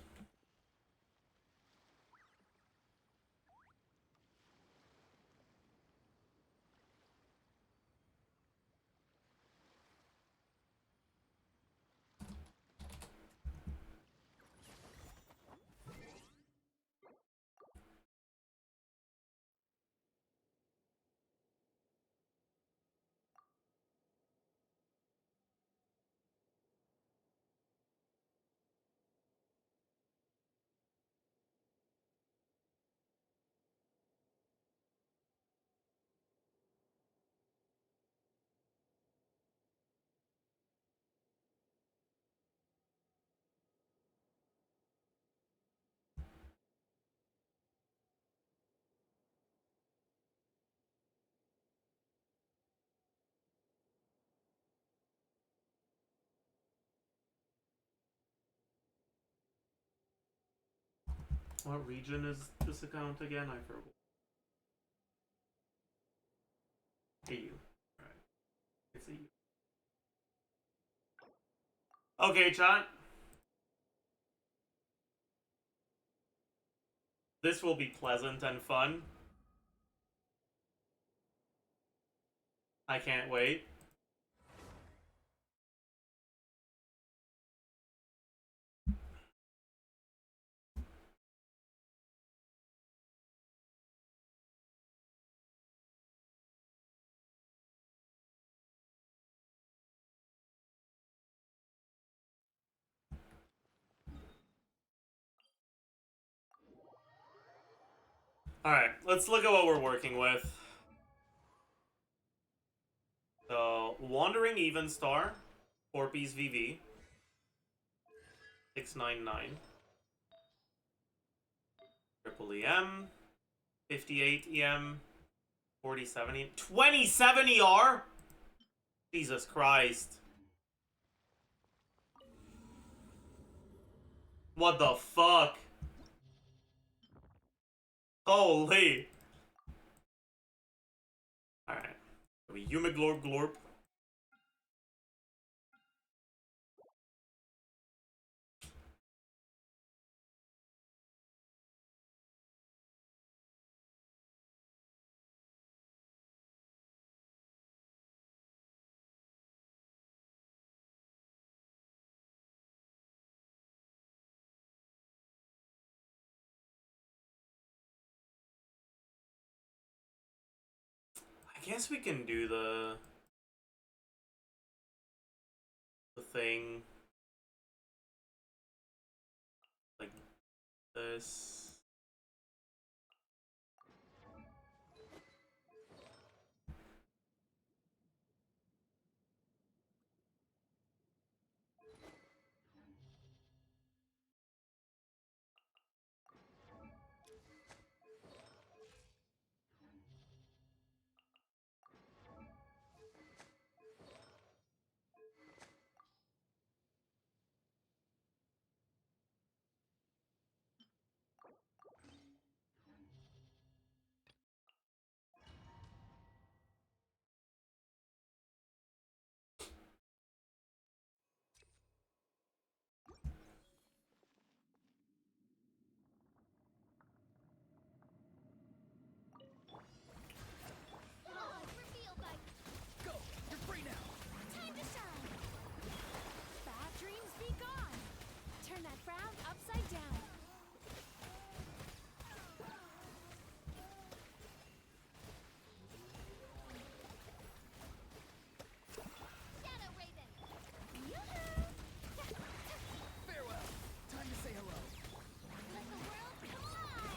What region is this account again? I forgot. EU. Alright. It's EU. Okay, chat. This will be pleasant and fun. I can't wait. Alright, let's look at what we're working with. So, Wandering Even Star, 4-piece VV, 699. Triple EM, 58 EM, 47 EM, 27 ER? Jesus Christ. What the fuck? Holy. Alright. YUMEGLORP glorp. I guess we can do the thing like this. Reveal by Go! You're free now! time to shine. Bad dreams be gone. Turn that frown upside down. Shadow Raven. Yoo-hoo! Farewell! Time to say hello. Let the world come alive.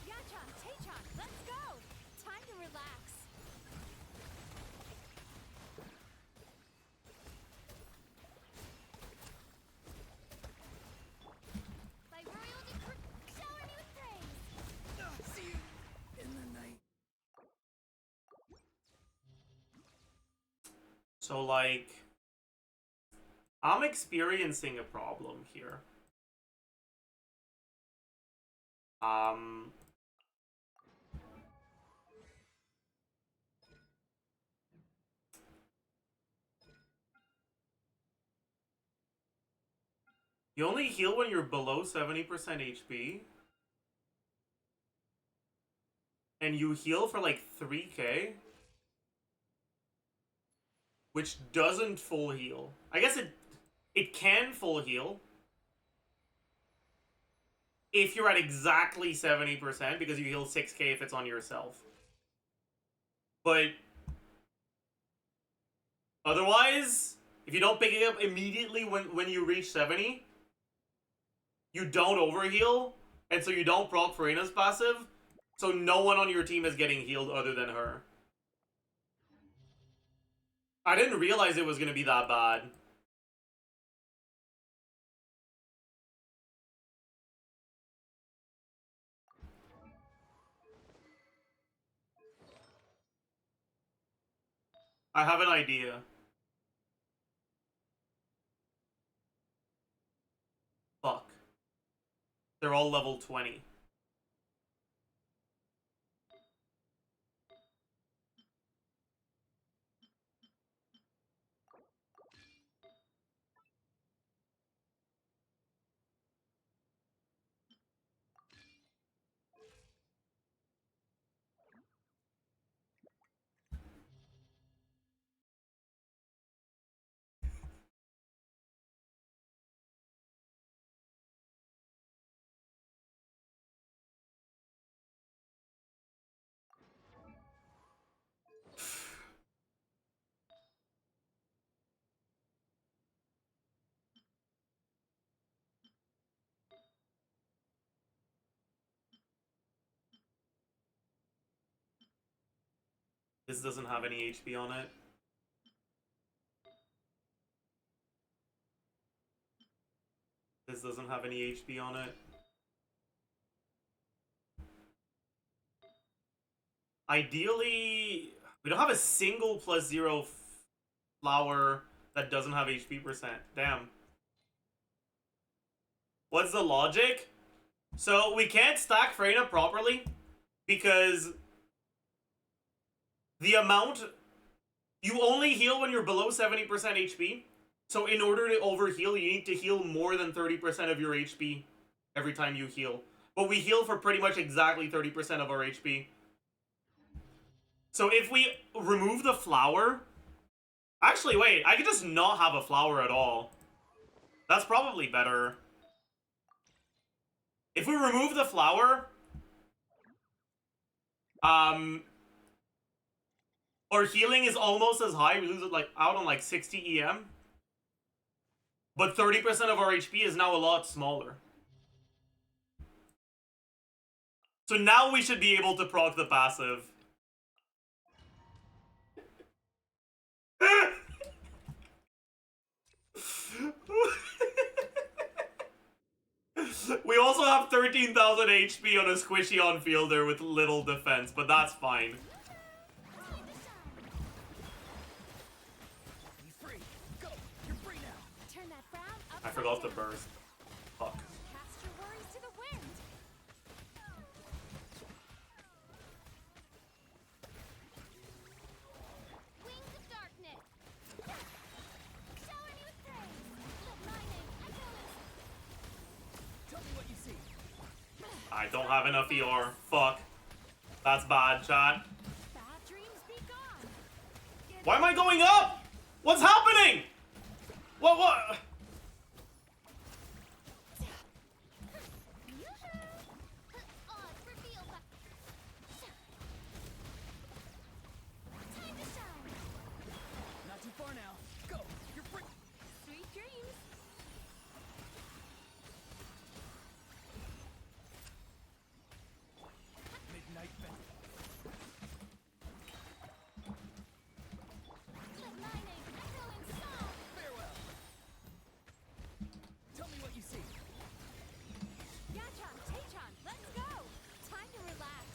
Yachan, Tachan, let's go! Time to relax. By royal decree, shower me with praise. See you in the night. So, like, I'm experiencing a problem here. You only heal when you're below 70% HP. And you heal for like 3k. Which doesn't full heal. I guess it can full heal. If you're at exactly 70%, because you heal 6k if it's on yourself. But otherwise, if you don't pick it up immediately when you reach 70, you don't overheal, and so you don't proc Verena's passive, so no one on your team is getting healed other than her. I didn't realize it was going to be that bad. I have an idea. Fuck. They're all level 20. This doesn't have any HP on it. This doesn't have any HP on it. Ideally, we don't have a single +0 flower that doesn't have HP percent. Damn. What's the logic? So we can't stack Freyna properly because the amount... You only heal when you're below 70% HP. So in order to overheal, you need to heal more than 30% of your HP every time you heal. But we heal for pretty much exactly 30% of our HP. So if we remove the flower... Actually, wait, I could just not have a flower at all. That's probably better. If we remove the flower... our healing is almost as high. We lose it like out on like 60 EM. But 30% of our HP is now a lot smaller. So now we should be able to proc the passive. We also have 13,000 HP on a squishy on fielder with little defense, but that's fine. I forgot to burst. Fuck. Cast your worries to the wind. Wings of darkness. Shower me with praise. Let my name echo in... Tell me what you see. I don't have enough ER. Fuck. That's bad, chat. Bad dreams be gone. Why am I going up? What's happening? What? Odds reveal that... Time to shine. Not too far now. Go. You're free. Sweet dreams. Midnight Bennett. Let my name echo in song. Farewell. Tell me what you see. Yachan, Tachan, let's go. Time to relax.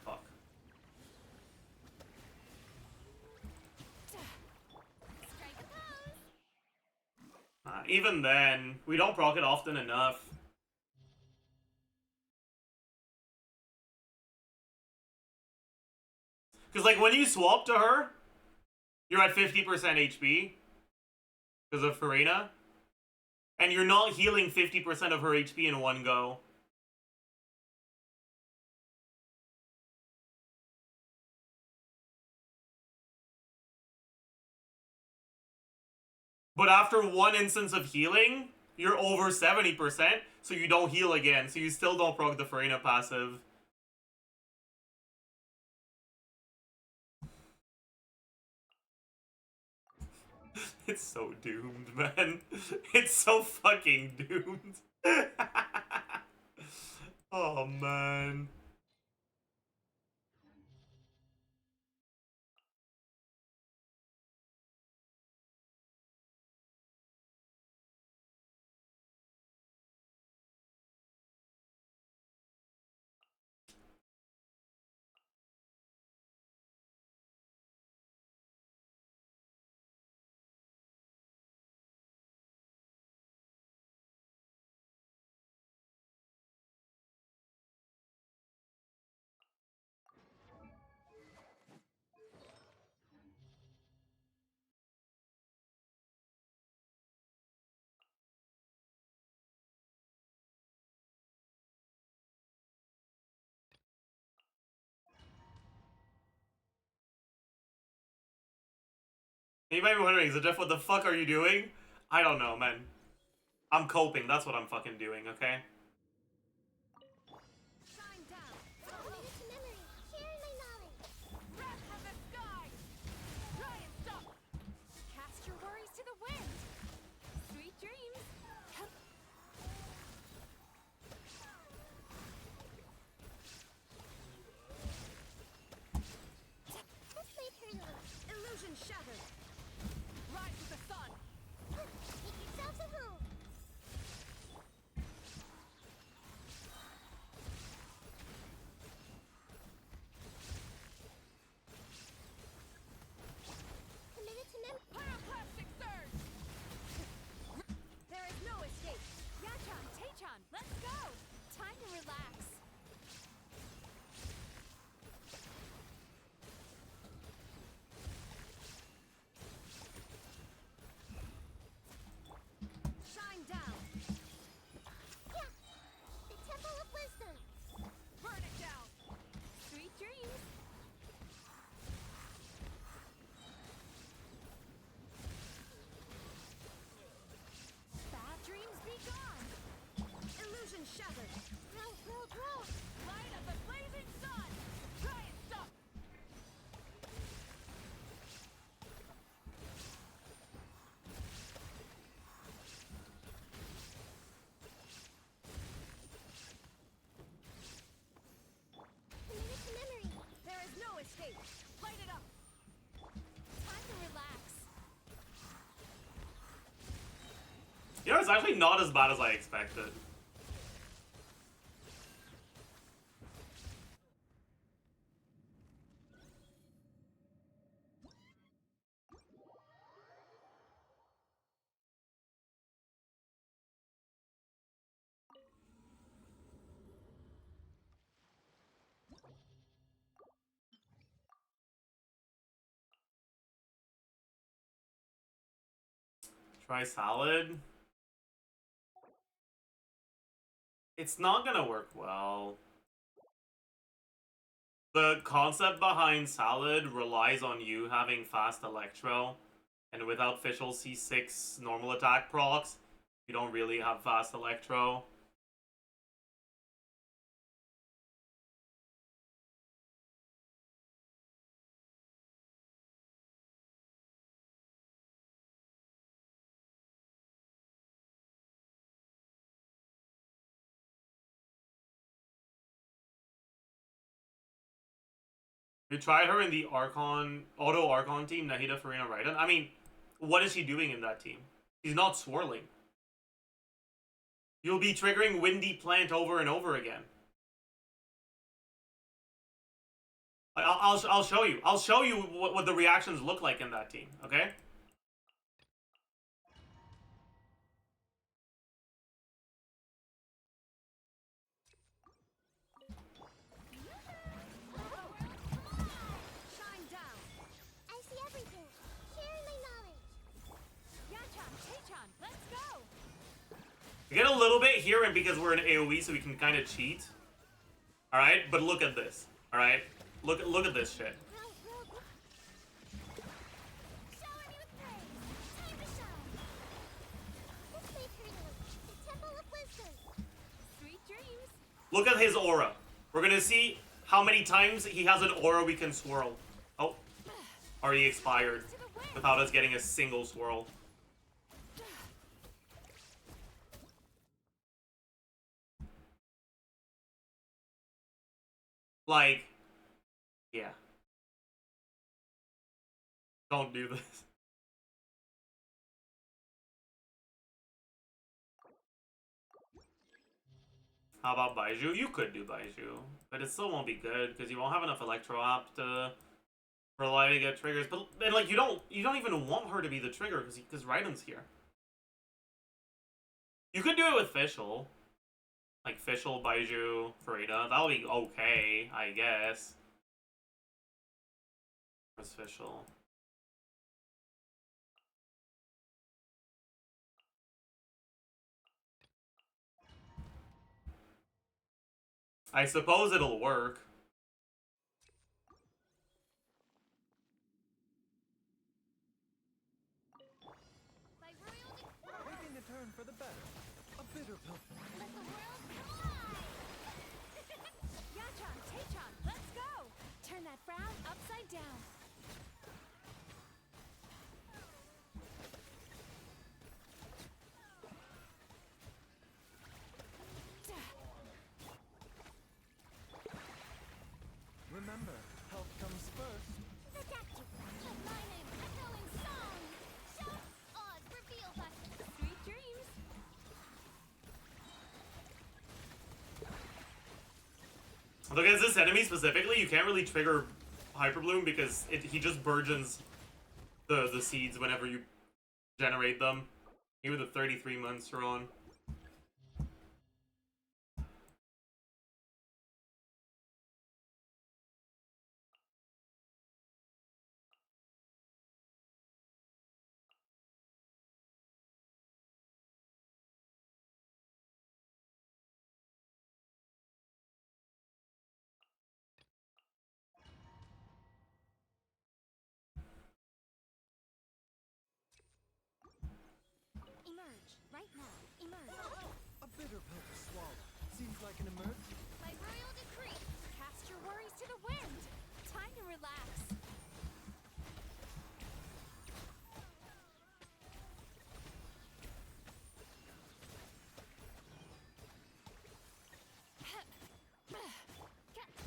Fuck. Strike a pose. Even then, we don't proc it often enough. Because, like, when you swap to her, you're at 50% HP. Because of Verena. And you're not healing 50% of her HP in one go. But after one instance of healing, you're over 70%, so you don't heal again, so you still don't proc the Verena passive. It's so doomed, man. It's so fucking doomed. Oh, man. You might be wondering, Zajef, what the fuck are you doing? I don't know, man. I'm coping, that's what I'm fucking doing, okay? Shine down. Committed to memory. Sharing my knowledge. Wrath of the sky! Try and stop! Cast your worries to the wind! Sweet dreams! This may hurt a little. Illusion shattered! Rise with the sun! Make yourselves at home. Committed to memory. Pyroclastic surge! There is no escape! Yachan, Taechan, let's go! Time to relax! Shine down! Yeah. The Temple of Wisdom. Burn it down! Sweet dreams! Bad dreams be gone! Illusion shattered! Grow, grow, grow. Light of the blazing sun! Try and stop! Committed to memory. There is no escape! Light it up! Time to relax! You know, it's actually not as bad as I expected. Try salad. It's not gonna work well. The concept behind salad relies on you having fast electro, and without Fischl C6 normal attack procs, you don't really have fast electro. We tried her in the Archon, Auto Archon team, Nahida Farina Raiden. I mean, what is she doing in that team? She's not swirling. You'll be triggering Windy Plant over and over again. I'll show you. I'll show you what the reactions look like in that team, okay? Shine down! I see everything. Sharing my knowledge. Yachan, Taechan, let's go! We get a little bit here, and because we're in AoE, so we can kind of cheat. Alright, but look at this. Alright? Look at this shit. Grow, grow, grow. Shower me with praise. Time to shine. This may hurt a little. The Temple of Wisdom. Sweet dreams! Look at his aura. We're gonna see how many times he has an aura we can swirl. Oh. Already expired. To the wind! Without us getting a single swirl. Like, yeah. Don't do this. How about Baiju? You could do Baiju, but it still won't be good because you won't have enough Electro App to rely to get triggers. But and like you don't even want her to be the trigger because Raiden's here. You could do it with Fischl. Like Fischl, Baiju, Farida. That'll be okay, I guess. Where's Fischl? I suppose it'll work. Remember, health comes first. Redacted. My name, echoing song. Shout, odds, reveal buttons. Sweet dreams. Look at this enemy specifically, you can't really trigger Hyperbloom because he just burgeons the seeds whenever you generate them. Even the 33 months are on. Emerge, right now. Emerge. A bitter pill to swallow. Seems like an emerge. By royal decree, cast your worries to the wind. Time to relax.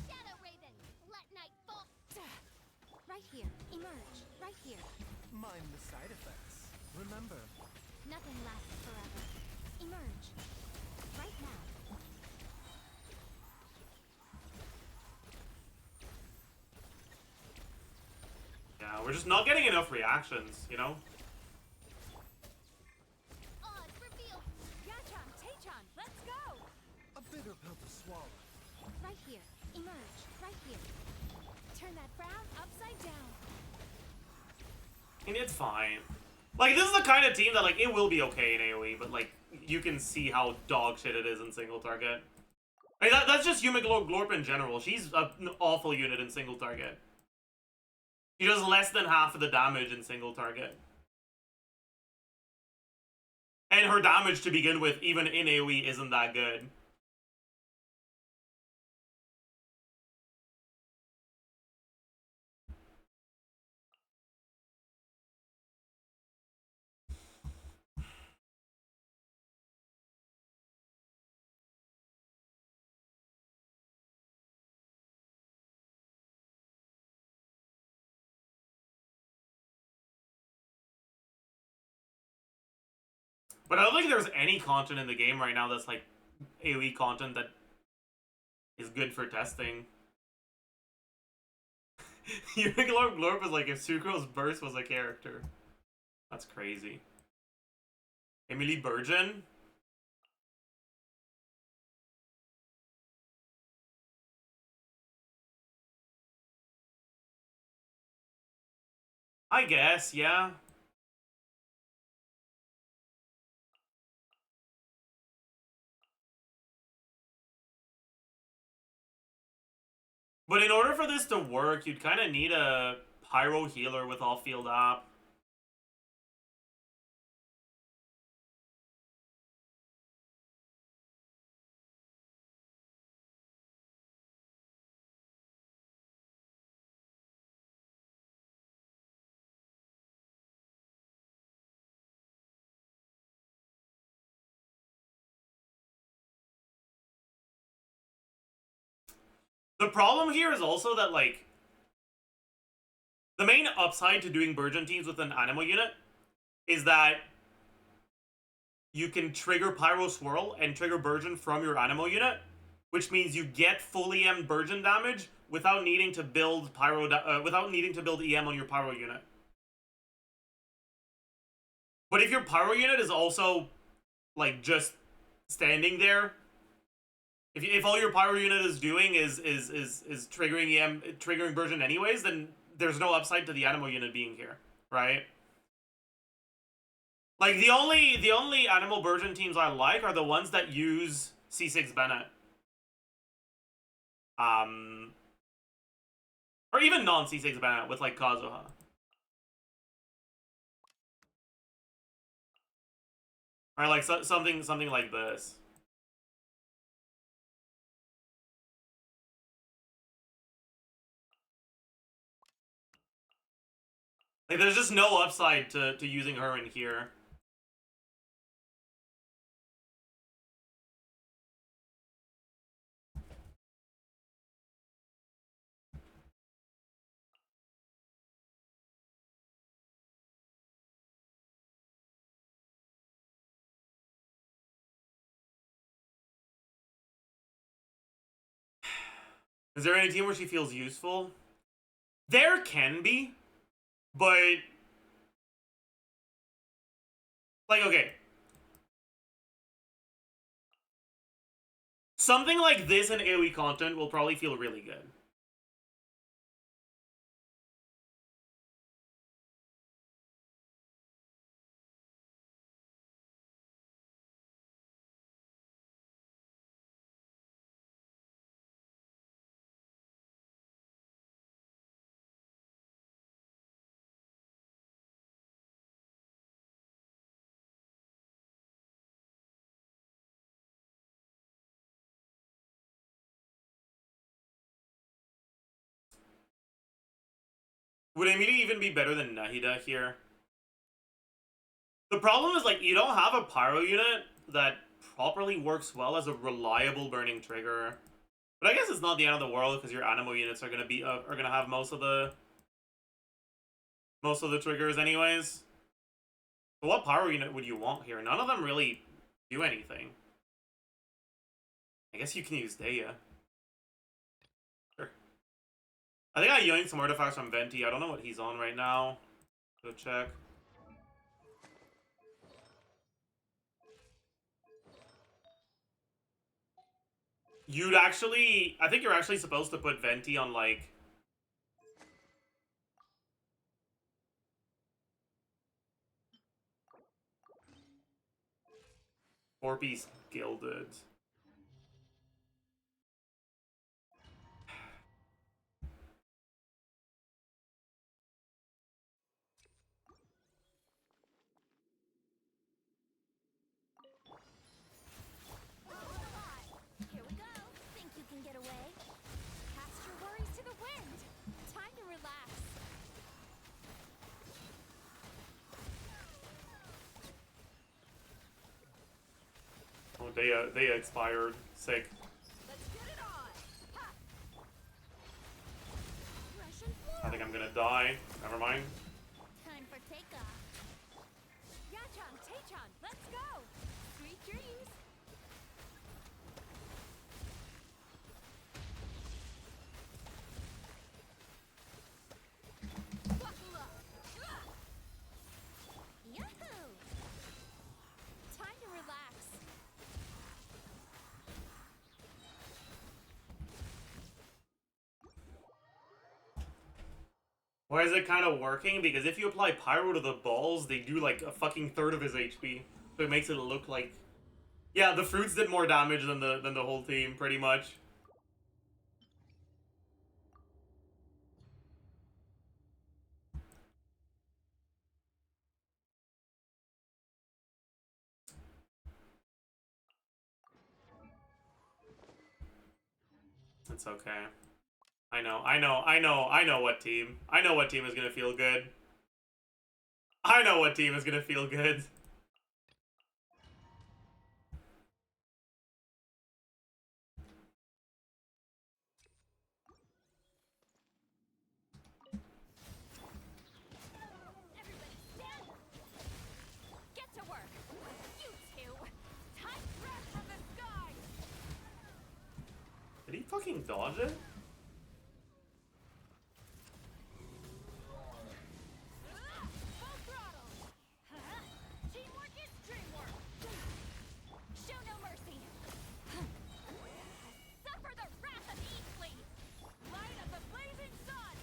Shadow Raven, let night fall. Right here. Emerge. Right here. Mind the side effects. Remember, Nothing lasts forever. Emerge. Right now. Yeah, we're just not getting enough reactions, you know? Odds reveal. Yachan, Tachan, let's go! a bitter pill to swallow. Right here. Emerge. Right here. Turn that frown upside down. And it's fine. Like, this is the kind of team that, like, it will be okay in AoE, but, like, you can see how dog shit it is in single target. I mean, that's just YUMEGLORP in general. She's an awful unit in single target. She does less than half of the damage in single target. And her damage to begin with, even in AoE, isn't that good. But I don't think there's any content in the game right now that's, like, AoE content that is good for testing. YUMEGLORP is like if Sucro's Burst was a character. That's crazy. Emily Burgeon? I guess, yeah. But in order for this to work, you'd kind of need a Pyro healer with off-field op. The problem here is also that, like, the main upside to doing Burgeon teams with an animal unit is that you can trigger Pyro Swirl and trigger Burgeon from your animal unit, which means you get full EM Burgeon damage without needing to build without needing to build EM on your Pyro unit. But if your Pyro unit is also, like, just standing there, if all your Pyro unit is doing is triggering EM, triggering Burgeon anyways, then there's no upside to the animal unit being here, right? Like, the only animal Burgeon teams I like are the ones that use C6 Bennett. Or even non-C6 Bennett with, like, Kazuha. Or, like, something like this. Like, there's just no upside to using her in here. Is there any team where she feels useful? There can be, but like, okay. Something like this in AoE content will probably feel really good. Would Amita even be better than Nahida here? The problem is, like, you don't have a pyro unit that properly works well as a reliable burning trigger. But I guess it's not the end of the world because your animo units are gonna have most of the triggers anyways. But what pyro unit would you want here? None of them really do anything. I guess you can use Daya. Sure. I think I yoinked some artifacts from Venti. I don't know what he's on right now. Go check. I think you're actually supposed to put Venti on, like, Four-piece Gilded. Here we go. Think you can get away? Cast your worries to the wind. Time to relax. Oh, they expired. Sick. Let's get it on. Ha! Russian I think I'm gonna die. Never mind. Time for takeoff. Yachan, Taechan, let's go! Sweet dreams! Buckle up. Yahoo! Time to relax. Why is it kind of working? Because if you apply Pyro to the balls, they do like a fucking third of his HP. So it makes it look like... Yeah, the fruits did more damage than the whole team, pretty much. It's okay. I know what team. I know what team is gonna feel good. I know what team is gonna feel good. Everybody stand. Get to work. You two. Time breath from the sky. Did he fucking dodge it? Full throttle. Teamwork is dreamwork. Show no mercy. Suffer the wrath of Eastleigh. Light of the blazing sun.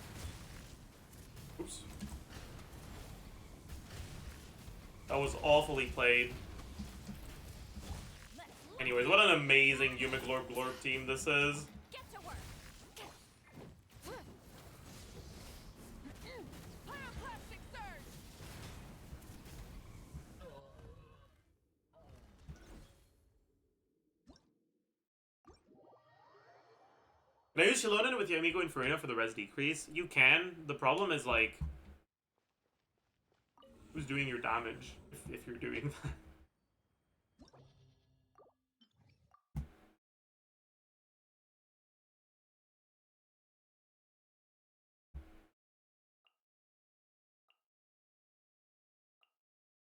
Oops. That was awfully played. Let's Anyways, what an amazing YUMEGLORP team this is. get to work. Pyroclastic surge. Can I use Shilonen with Yamiko and Farina for the res decrease? You can. The problem is, like, who's doing your damage if you're doing that?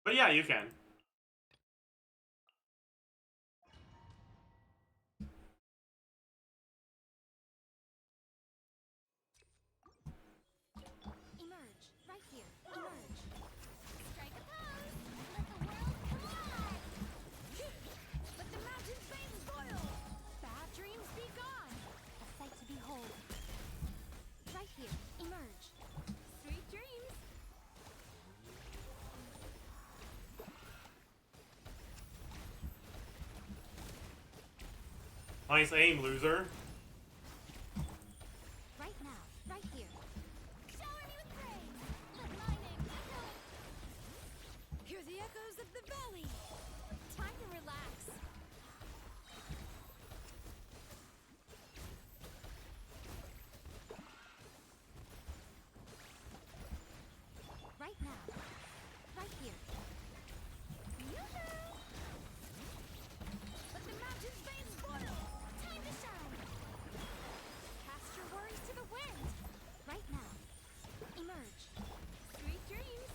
But yeah, you can. Nice aim, loser. Right now, right here. Shower me with praise. Let my name echo. Hear the echoes of the valley. Time to relax. Right now, right here. Yoo-hoo! Let the mountain's veins boil. Time to shine. Cast your worries to the wind. Right now. Emerge. Sweet dreams.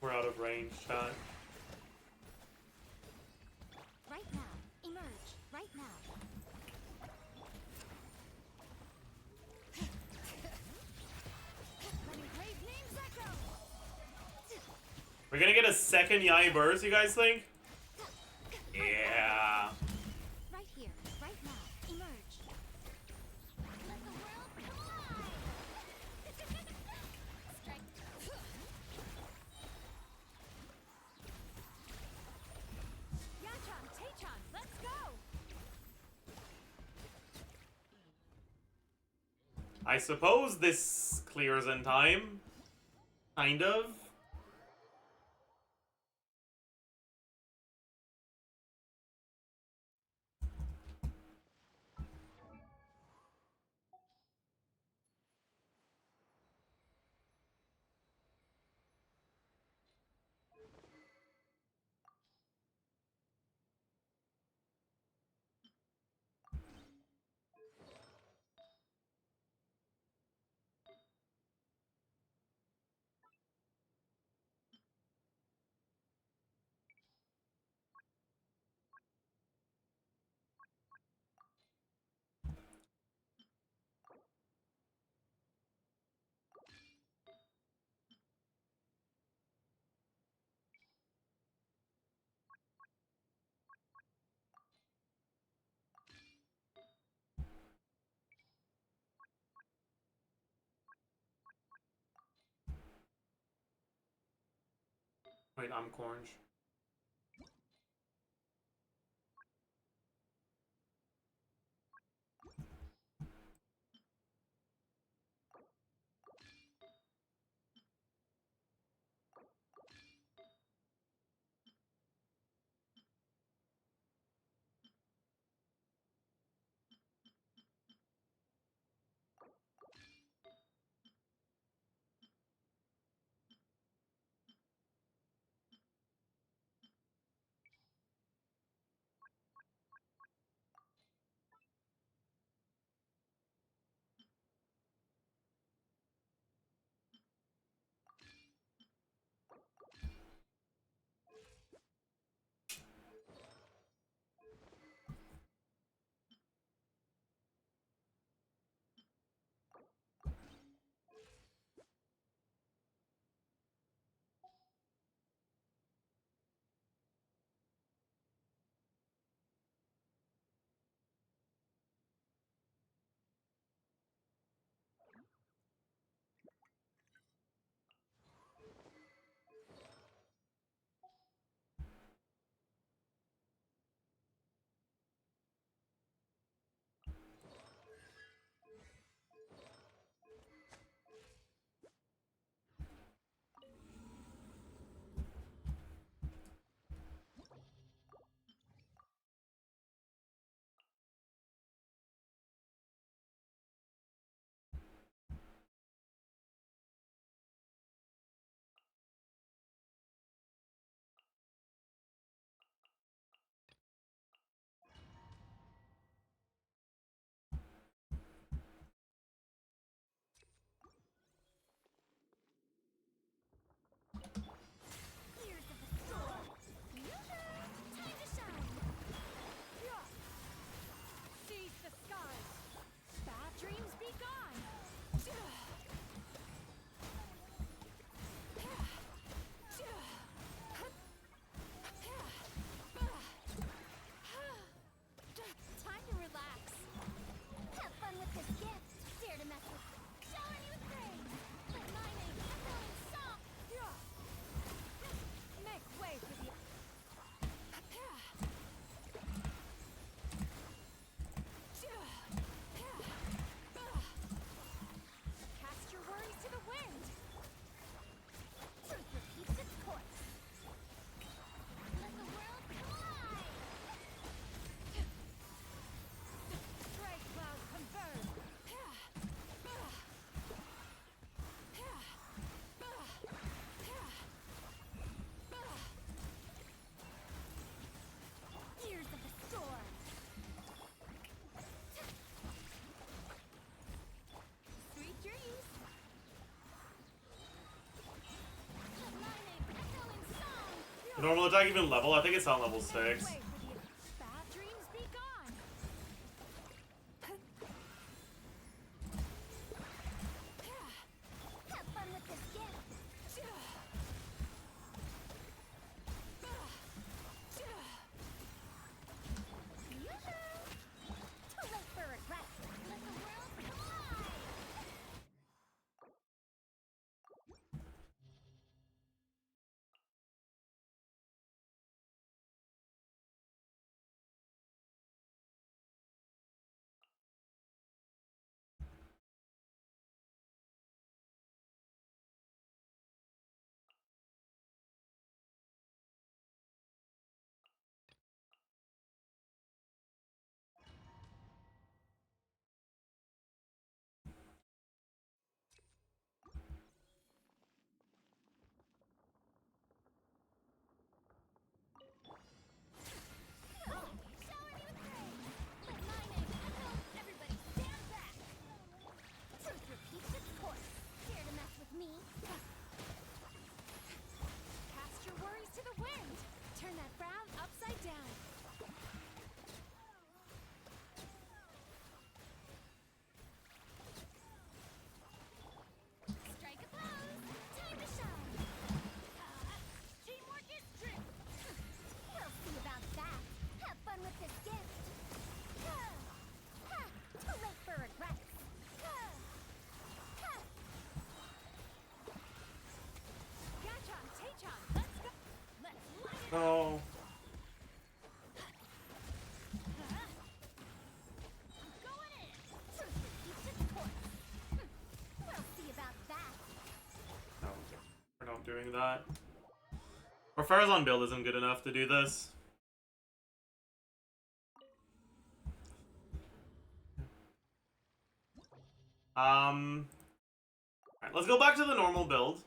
We're out of range, chat. Right now. Emerge. Right now. Letting great names echo. We're gonna get a second Yai burst, you guys think? Yeah. Right here. Right now. Emerge. Let the world collide. Strike. Yachan, Tachan, let's go. I suppose this clears in time. Kind of. Wait, I'm Orange. Normal attack even level? I think it's on level 6. Bad dreams be gone. Have fun with this gift. Too late for regret. Let the world collide. Shower me with praise. Let my name echo. Everybody stand back. Truth repeats its course. Care to mess with me? Cast your worries to the wind. Turn that frown upside down. Strike a pose. Time to shine. Teamwork is strength. We'll see about that. Have fun with this gift. Too late for regrets. Gachon, Tachon, let's go. Let's light it. Oh. Going in. Truth repeats its course. We'll see about that. No, we're not doing that. Our Farazan build isn't good enough to do this. Alright, let's go back to the normal build.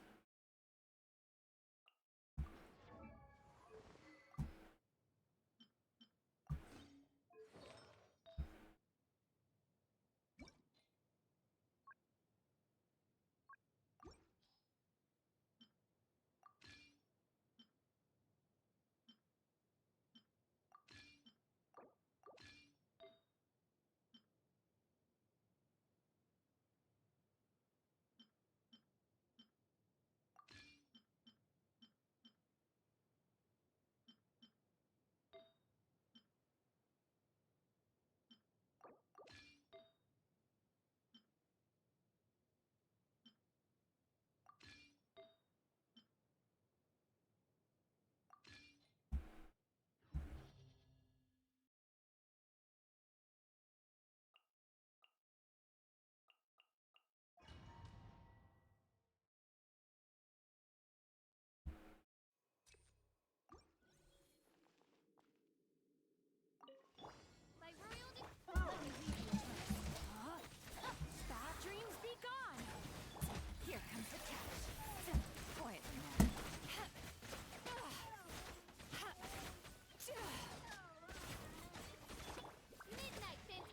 My royal Let me lead you a bad dreams be gone. Here comes the catch. Quietly now. Midnight Fin.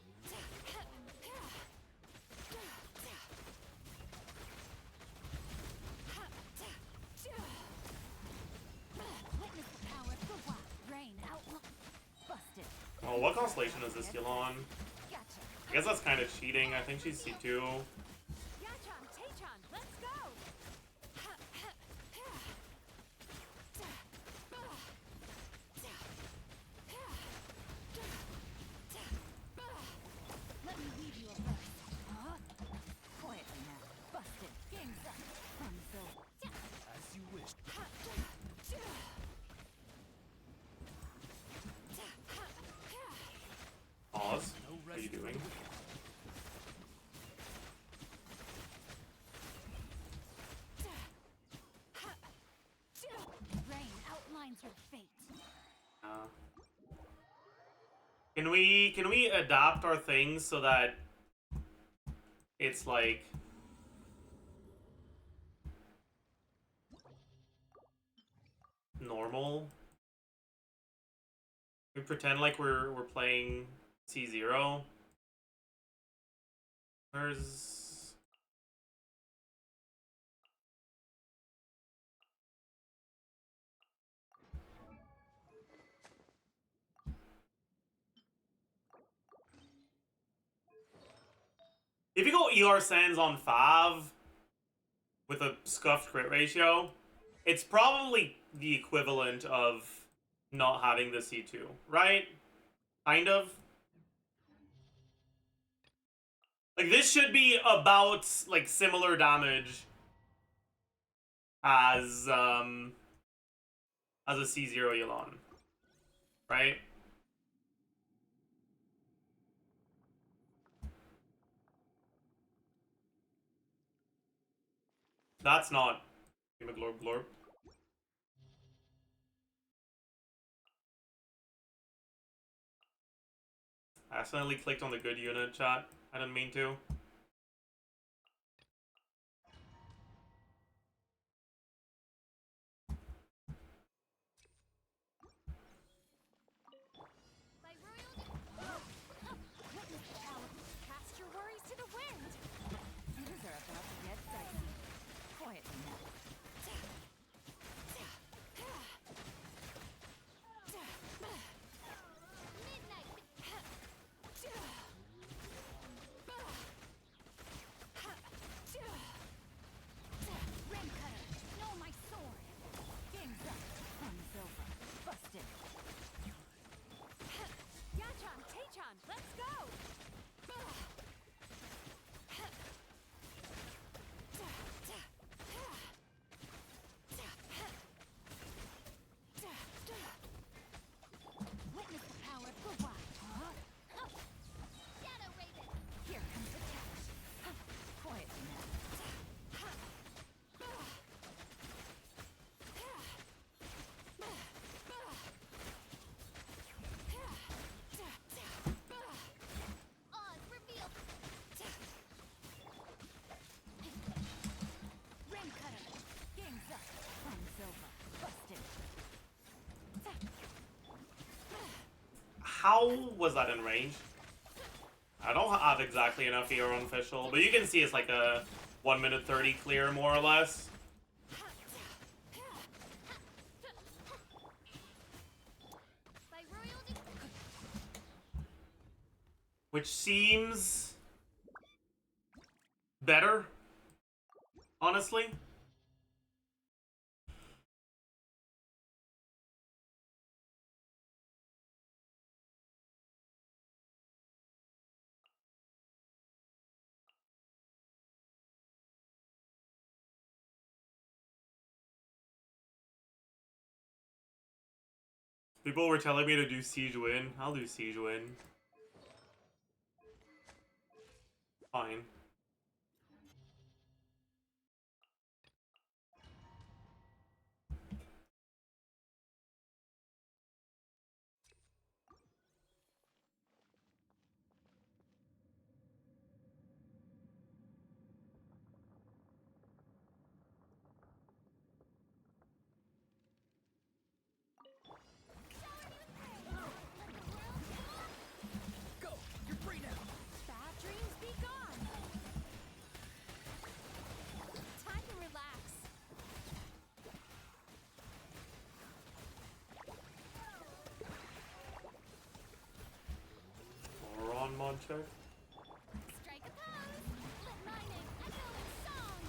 Witness the power of the wild. Rain out. Busted. Oh, what constellation is this heal on? Gotcha. I guess that's kind of cheating. I think she's C2. Gachon, Tachon, let's go. Let me lead you a verse. Quietly now. Busted. Game's up. Fun's over. As you wish. Pause. What are you doing? Rain outlines her fate. Can we adapt our things so that it's like normal? We pretend like we're playing C0. Where's If you go ER Sands on 5 with a scuffed crit ratio, it's probably the equivalent of not having the C2, right? Kind of. Like, this should be about, like, similar damage as a C0 Yelan, right? That's not YUMEGLORP glorp. I accidentally clicked on the good unit chat. I didn't mean to. Cast your worries to the wind. Things are about to get dicey. Quietly now. Midnight. Rim cutter. Know my sword. Game's up. Fun's over. Busted. Yachan, Tachan, let's go! Witness the power of the wild. Shadow Raven! Here comes the catch. Quietly now. Oz revealed. Rim cutter. Game's up. Fun's over. Busted. How was that in range? I don't have exactly enough here on official, but you can see it's like a 1 minute 30 clear, more or less. By royalty. Which seems better, honestly. People were telling me to do Siege Win. I'll do Siege Win. Fine. Go! You're free now! Bad dreams be gone. Time to relax. Or on mod check. Strike a pose. Let my name echo in song.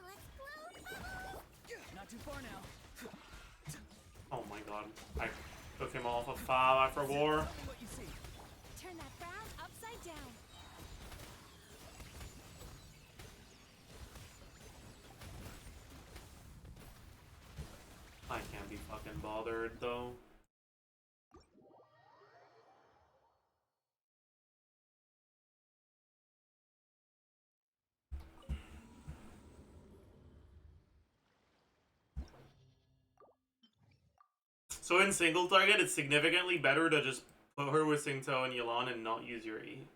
Let's blow bubbles. Not too far now. Oh my god. I took him off of 5 after war. Tell me what you see. Turn that frown upside down. I can't be fucking bothered though. So in single target, it's significantly better to just put her with Singto and Yelan and not use your E.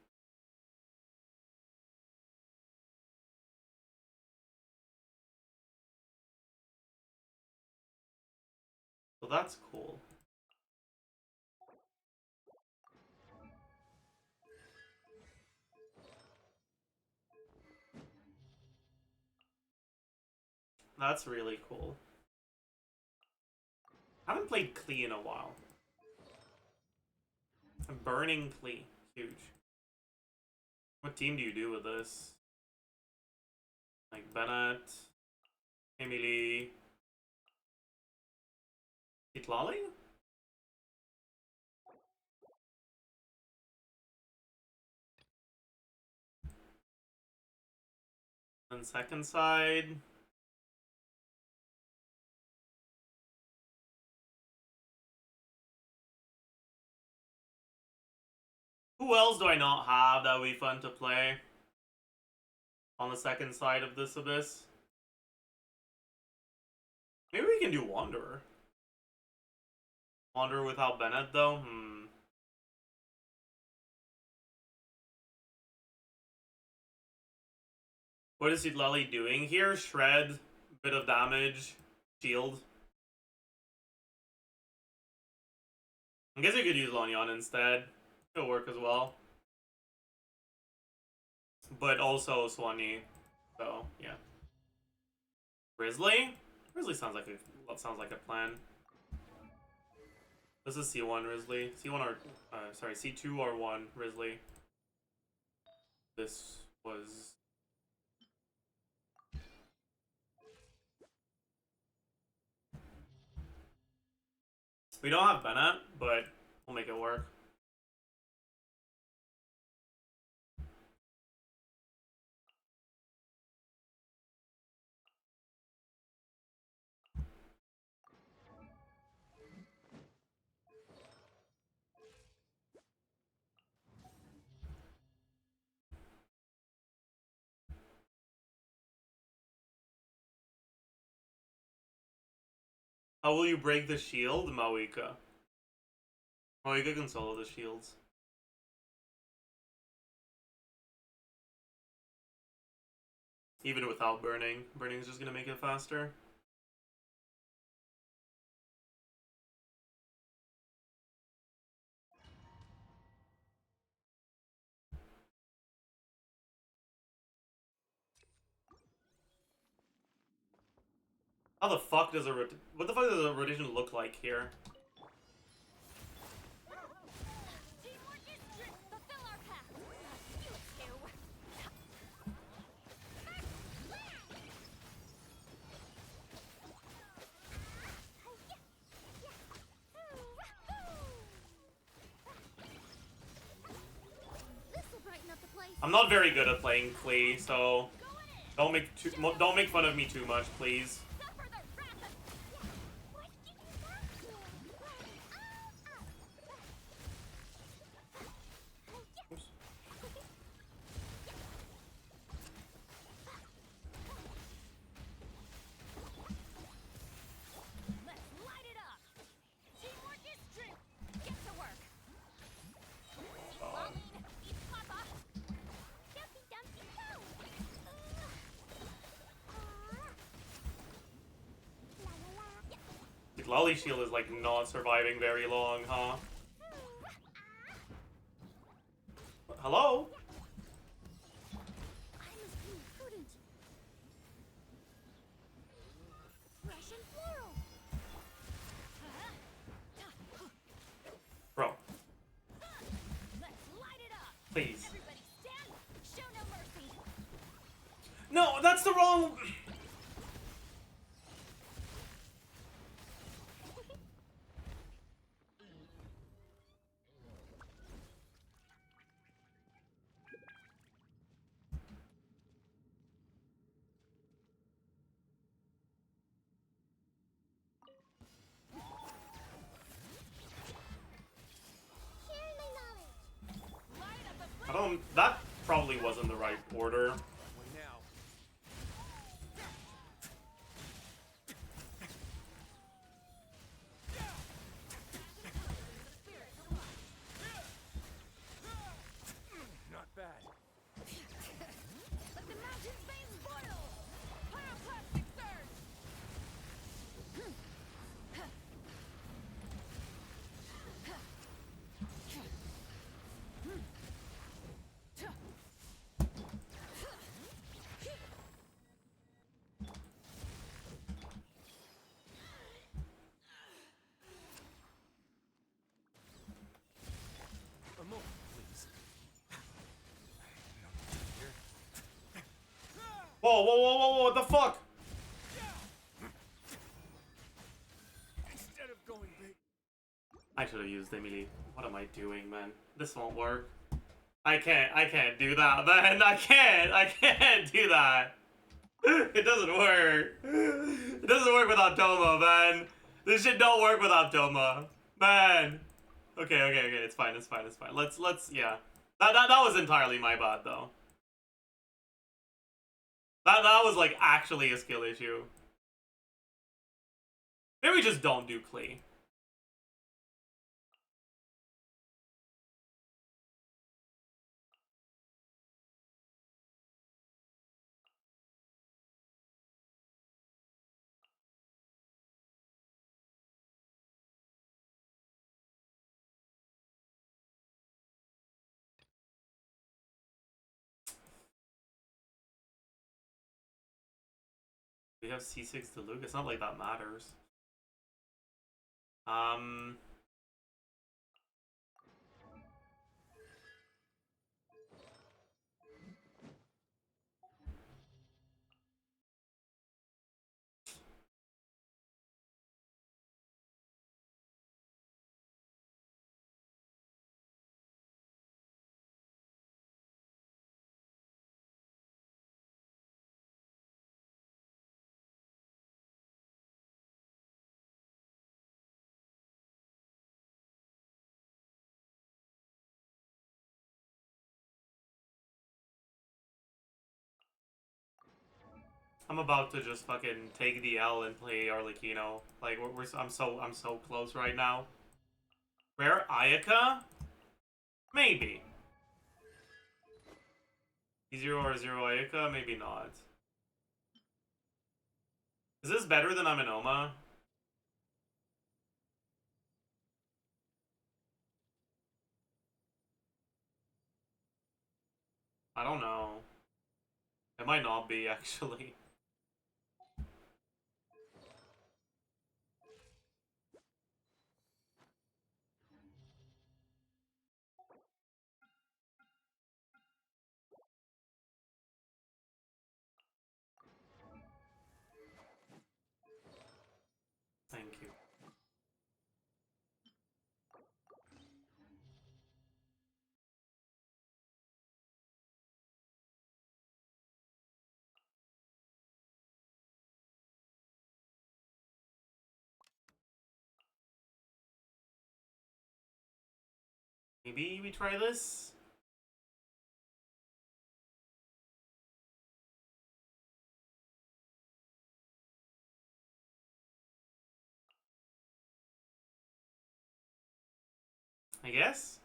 So that's cool. That's really cool. I haven't played Klee in a while. I'm burning Klee. Huge. What team do you do with this? Like Bennett, Emily, Itlali? And second side. Who else do I not have that would be fun to play on the second side of this abyss? Maybe we can do Wanderer. Wanderer without Bennett though? What is Itlali doing here? Shred, bit of damage, shield. I guess I could use Lanyan instead. It'll work as well. But also Swanee. So, yeah. Grizzly? Grizzly sounds like a plan. This is C1 Grizzly. C1 or sorry, C2 or 1 Grizzly. This was we don't have Bennett, but we'll make it work. How will you break the shield? Mawika. Mawika can solo the shields. Even without burning. Burning is just gonna make it faster. How the fuck does what the fuck does a rotation look like here? Teamwork is strict. Fulfill our path. You two. This'll brighten up the place. I'm not very good at playing Klee, so don't make fun of me too much, please. Suffer the wrath of... Why did you do that? Oops. Let's light it up. Teamwork is strength. Get to work. Darling, eat Papa. Dumpy dumpy go. Lolly Shield is like not surviving very long, huh? Hello? I must be prudent. Fresh and floral. Bro, Let's light it up. please. Everybody stand. Show no mercy. No, that's the wrong... Share my knowledge. Light up the That probably wasn't the right order. One now. Not bad. Let the mountain's veins boil. Pyroclastic surge. Whoa, whoa, whoa, whoa, whoa, what the fuck? Instead of going big. I should have used the melee. What am I doing, man? This won't work. I can't do that, man. I can't do that. It doesn't work. It doesn't work without Doma, man. This shit don't work without Doma. Man. Okay, it's fine. Let's, yeah. That was entirely my bad, though. That was, like, actually a skill issue. Maybe we just don't do Klee. We have C6 to Luke. It's not like that matters. I'm about to just fucking take the L and play Arlecchino. Like I'm so close right now. Rare Ayaka? Maybe. E0 or 0 Ayaka? Maybe not. Is this better than Amenoma? I don't know. It might not be, actually. Thank you. Maybe we try this? I guess?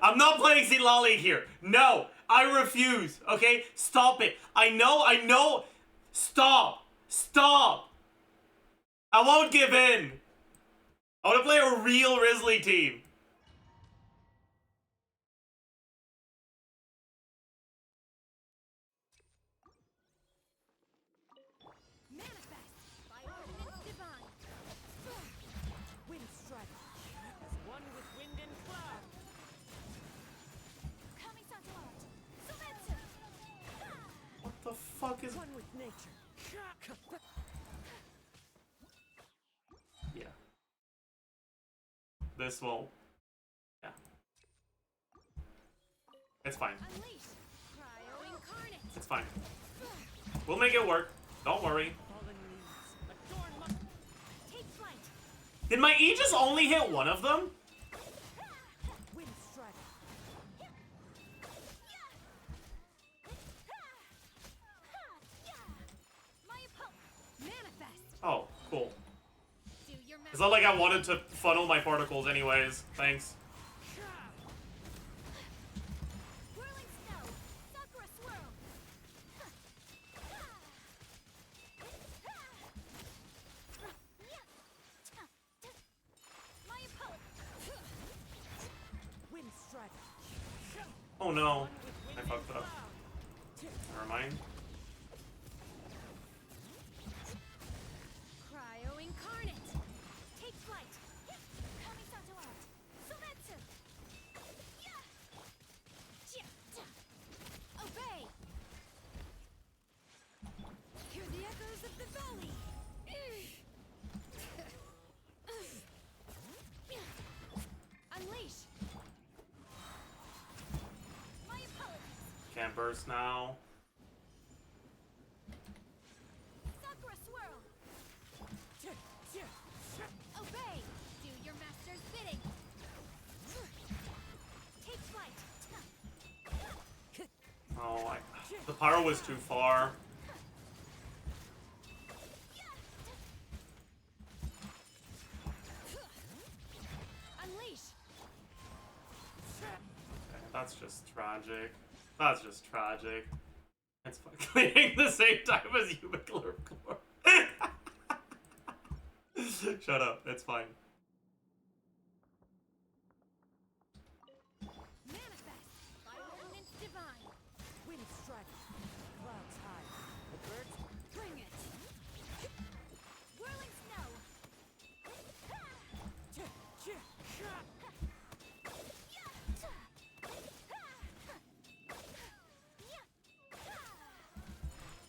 I'm not playing Silali here. No, I refuse. Okay, stop it. I know. Stop. I won't give in. I want to play a real Risley team. Manifest by ordinance divine. Wind strike. As one with wind and cloud. Coming to art. Sometsu. What the fuck is... One with nature. Yeah. This will... Yeah. It's fine. Unleash. Cryo incarnate. It's fine. We'll make it work. Don't worry. Fallen leaves. Adorn my... Take flight. Did my Aegis only hit one of them? Wind strike. My opponent. Manifest. Oh, cool. Do your magic. It's not like I wanted to funnel my particles anyways. Thanks. Whirling snow. Sakura swirl. My opponent. Wind strike. Oh no. One with I wind fucked and up. cloud. Never mind. Cryo incarnate. Take flight. Coming to art. Sometsu. can't burst now. Sakura swirl. Obey. Do your master's bidding. Take flight. Oh, the pyro was too far. Unleash. Okay, that's just tragic. That's just tragic. It's fucking the same time as YUMEGLORP. Shut up, it's fine. Manifest by ordinance divine. Wind strike. Clouds high. The birds Bring it. Whirling snow.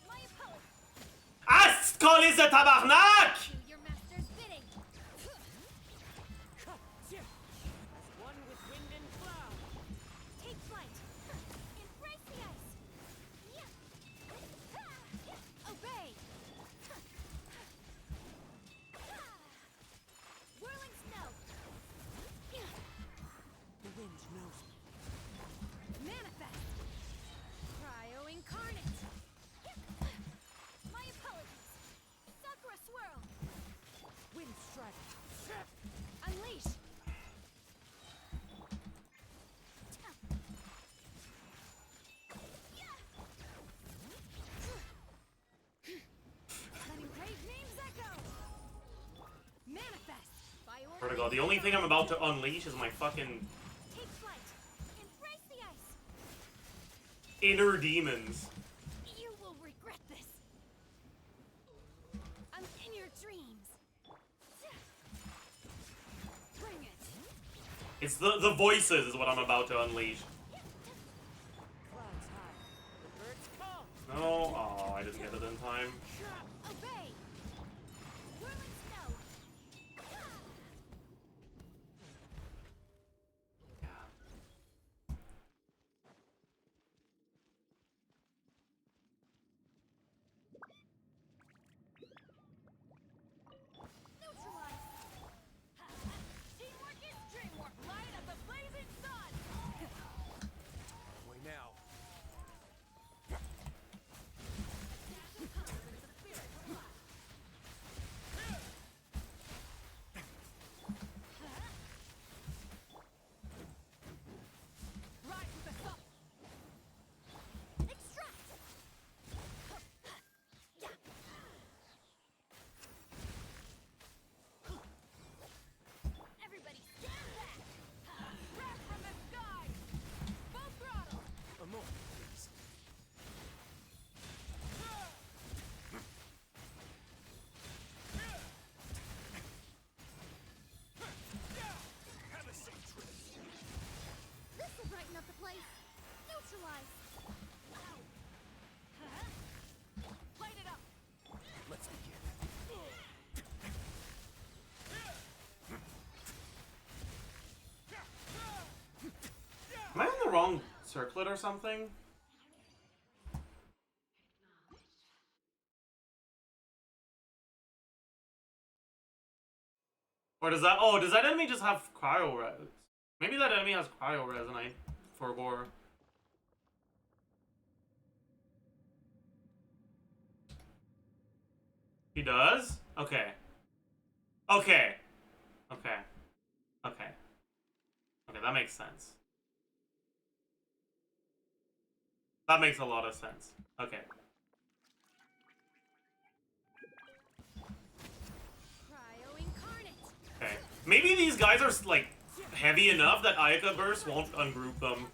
My opponent. Ascoli ce tabarnak! Do your master's bidding. as one with wind and cloud. Take flight. Embrace the ice. Obey. Whirling snow. The wind knows me. Manifest. Cryo incarnate. My apologies. Sakura swirl. Wind strike. Unleash. Letting brave names echo. Manifest by order. Vertigo, the only thing I'm about to unleash is my fucking Take flight. Embrace the ice. inner demons. You will regret this. I'm in your dreams. Bring it. It's the voices is what I'm about to unleash. Clouds high. The birds call. No, oh, I didn't get it in time. Obey. Whirling snow. Neutralize. Teamwork is dreamwork. Light of the blazing sun. Way now. Rise with the sun. Extract. Everybody stand back. Wrath from the sky. Full throttle. A moment, please. This will brighten up the place. Neutralize. Light it up. Let's begin. Am I in the wrong circlet or something? Or does that, oh, does that enemy just have cryo res? Maybe that enemy has cryo res and I forgore. He does? Okay. Okay. Okay. Okay. Okay, that makes sense. That makes a lot of sense. Okay. Cryo incarnate. Okay. Maybe these guys are, like, heavy enough that Ayaka Burst won't ungroup them.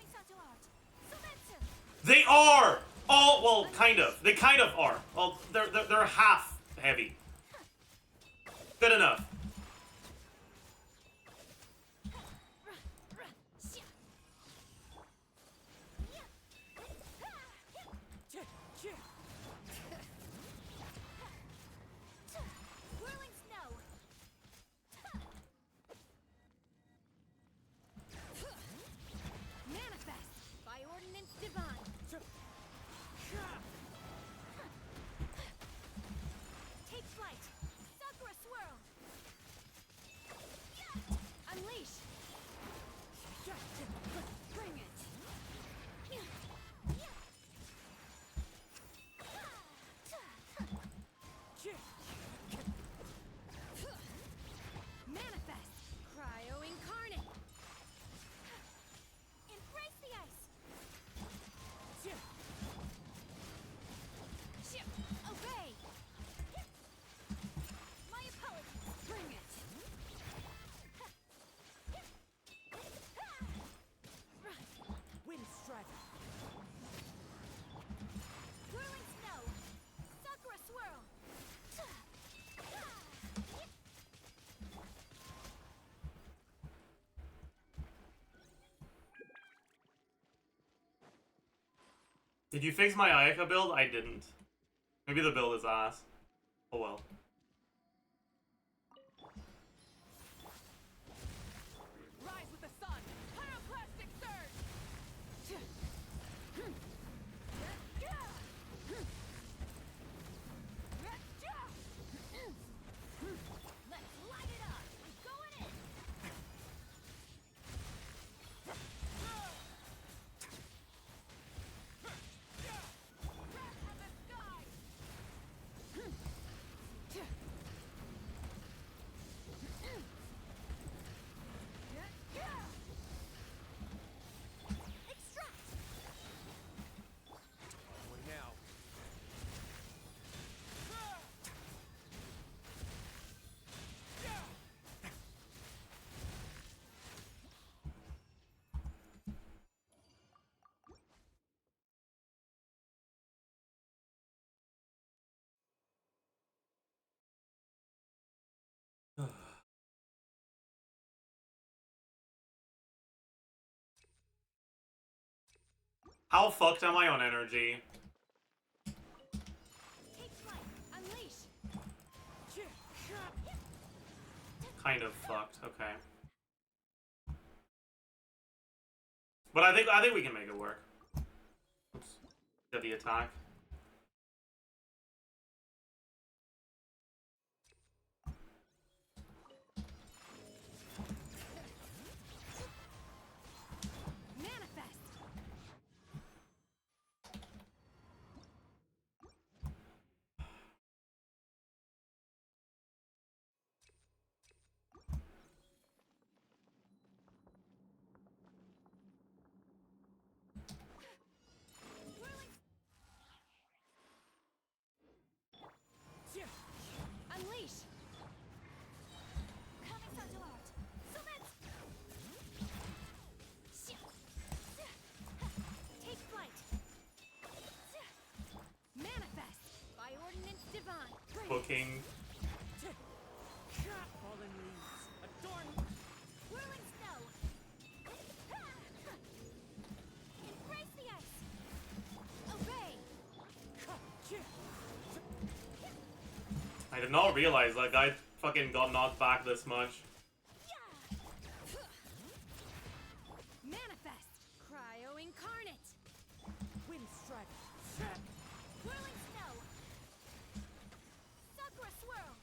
They are! All, well, kind of. They kind of are. Well, they're half heavy. Good enough. Whirling snow. Manifest by ordinance divine. Did you fix my Ayaka build? I didn't. Maybe the build is ass. Oh well. Rise with the sun! Pyroclastic surge! Let's light it up! I'm going in! Wrath of the sky! Extract! Onward now. How fucked am I on energy? Take flight! Unleash! Kind of fucked. Okay. But I think we can make it work. Oops. Get the attack. Manifest! Unleash! Coming to art! Summit! Take flight! Manifest! By ordinance divine! Booking. Fallen leaves. Adorn. Whirling snow! Embrace the ice! Obey! I did not realize that guy fucking got knocked back this much. Manifest! Cryo incarnate! Wind strike. Snap. Whirling snow! Sakura swirl!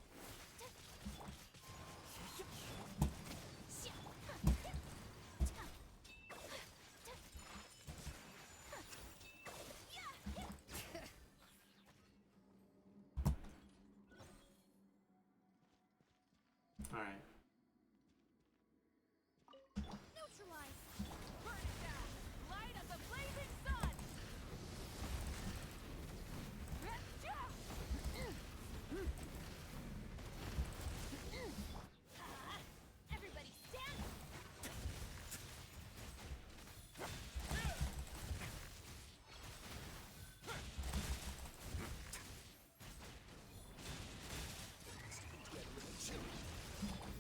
Alright. Neutralize! Burn it down! Light of the blazing sun! Everybody stand!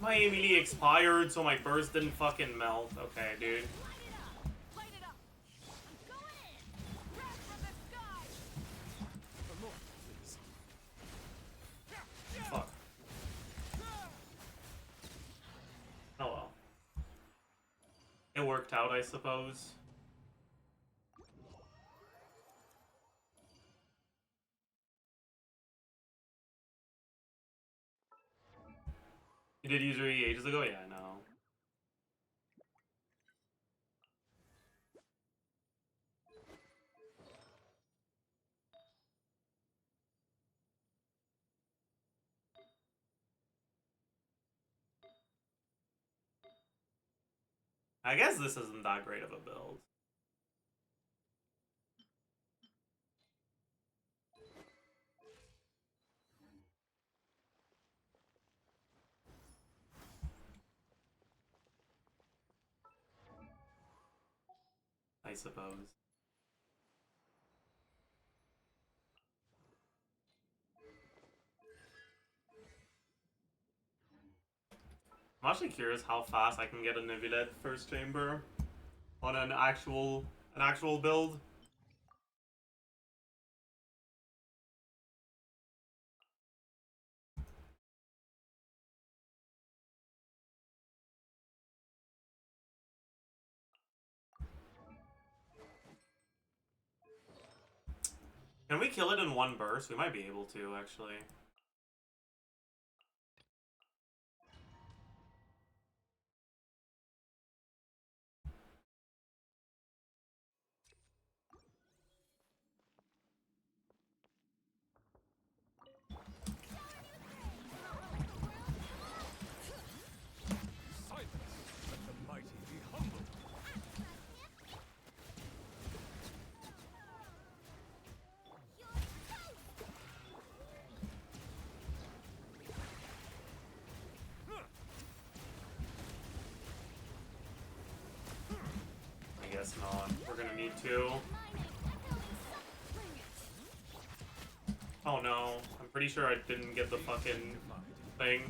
My Emily expired, so my burst didn't fucking melt. Okay, dude. Light it up! Light it up! I'm going in! Wrath of the sky! For more, please. Fuck. Oh well. It worked out, I suppose. You did user E ages ago? Yeah, no. I guess this isn't that great of a build. I suppose. I'm actually curious how fast I can get a Nivilet first chamber on an actual build. Can we kill it in one burst? We might be able to, actually. Silence! Let the mighty be humble. I guess not. We're gonna need to. Oh no. I'm pretty sure I didn't get the fucking thing.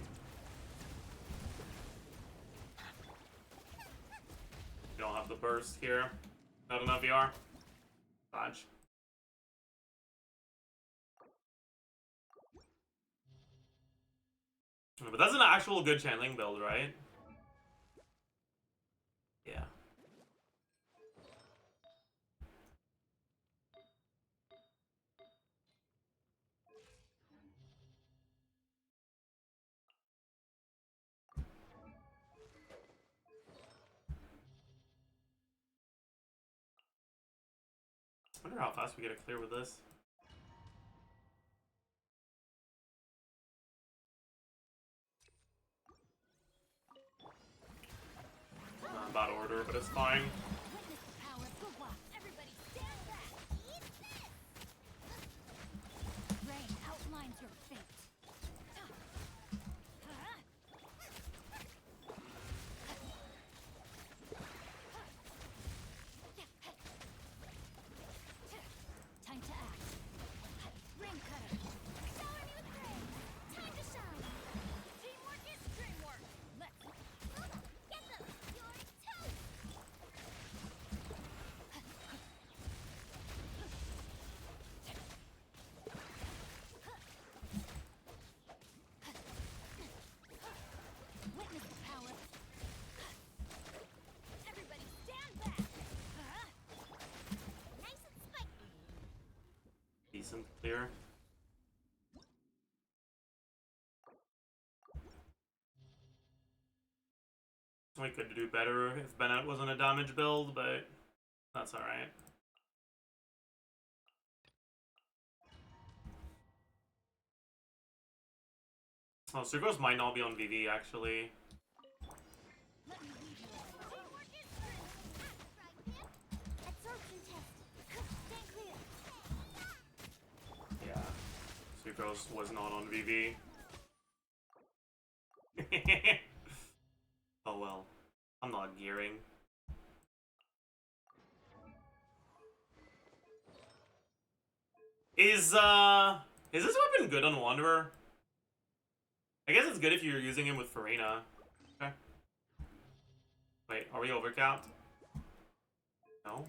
You don't have the burst here. Not enough VR. Dodge. But that's an actual good channeling build, right? Yeah. I wonder how fast we get it clear with this. Not bad order, but it's fine. Witness the power of Gugwa. Everybody stand back. Rain outlines your fate. Time to act. Ring cutter. Shower me with praise. Time to shine. Teamwork is dreamwork. Let's get them. You're toast. Witness the power. Everybody stand back. Nice and spiky. Decent clear. We could do better if Bennett wasn't a damage build, but that's alright. Oh, Sethos might not be on VV actually. Let me lead you away. Teamwork is strength. Act right, Pip. Absorption test. Stand clear. Yeah. Sethos was not on VV. Oh well. I'm not gearing. Is this weapon good on Wanderer? I guess it's good if you're using him with Verena. Okay. Wait, are we overcapped? No?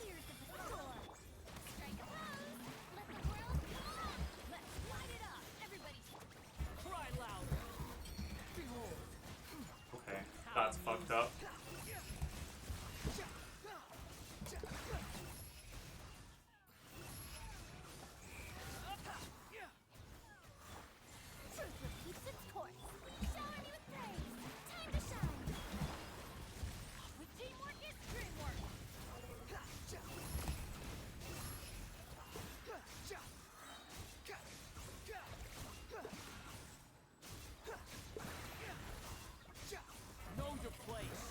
Ears of the storm. Strike a pose. Let the world go. Let's light it up. Everybody. Cry louder. Behold. Okay, that's fucked up. Truth repeats its course. Shower me with praise. Time to shine. With teamwork is dreamwork. Know your place.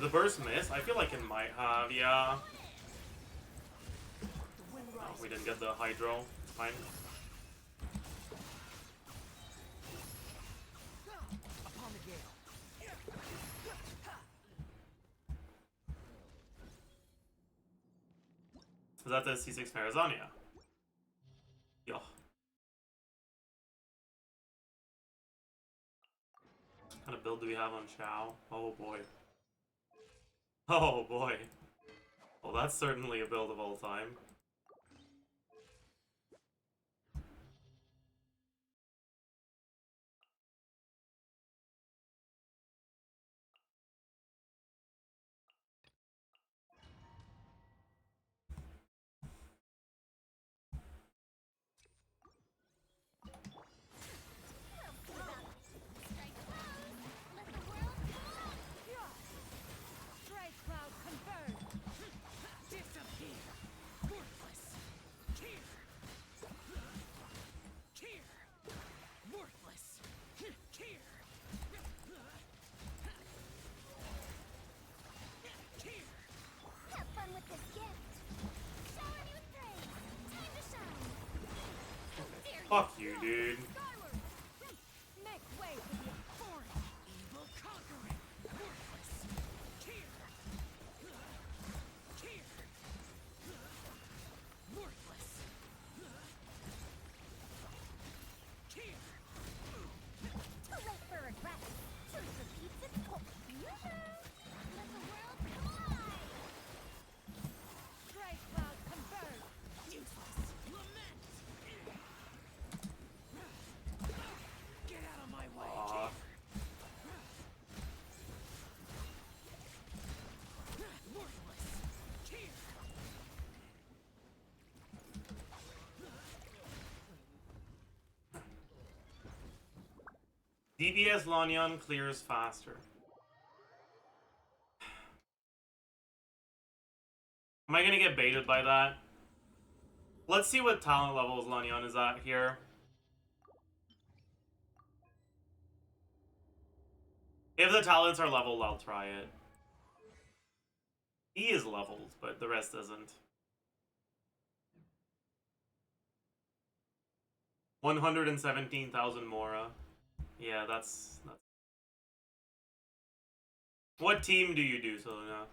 the burst miss? I feel like it might have, yeah. Oh, we didn't get the hydro. It's fine. Upon the gale. Is that the C6 Veresa? Yeah. What kind of build do we have on Chow? Oh boy. Oh boy. Well, that's certainly a build of all time. Strike close. Let the world come. Strike cloud confirmed. Disappear. Worthless. Cheer. Cheer. Worthless. Cheer. Cheer. Have fun with this gift. Shower me with praise. Time to shine. How dare you Fuck you, dude. Skyward. Make way for the Authority. Evil conquering. Worthless. Cheer. Cheer. Worthless. Cheer. Too late for regret. Truth repeats its confusion. Let the world collide. strike cloud confirmed. Useless. Lament. Get out of my way. Aw. Worthless. Cheer. DBS Lanyan clears faster. Am I gonna get baited by that? Let's see what talent levels Lanyan is at here. If the talents are leveled, I'll try it. He is leveled, but the rest isn't. 117,000 Mora. Yeah, that's... What team do you do, Selena?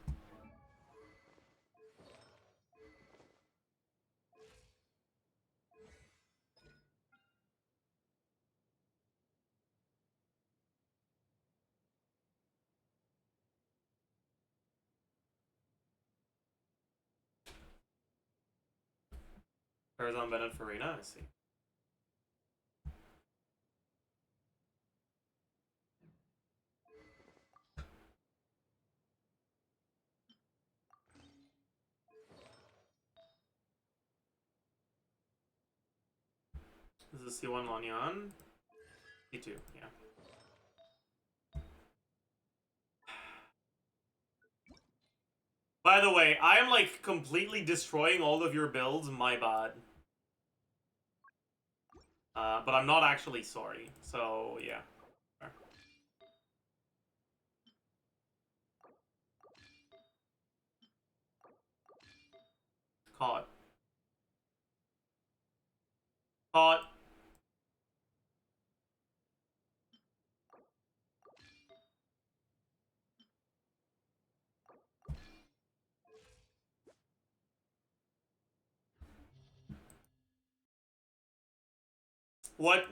Veresa and Bennett, Verena, I see. This is C1 Lanyan. C2, yeah. By the way, I am like completely destroying all of your builds, my bad. But I'm not actually sorry, so yeah. Caught. Caught.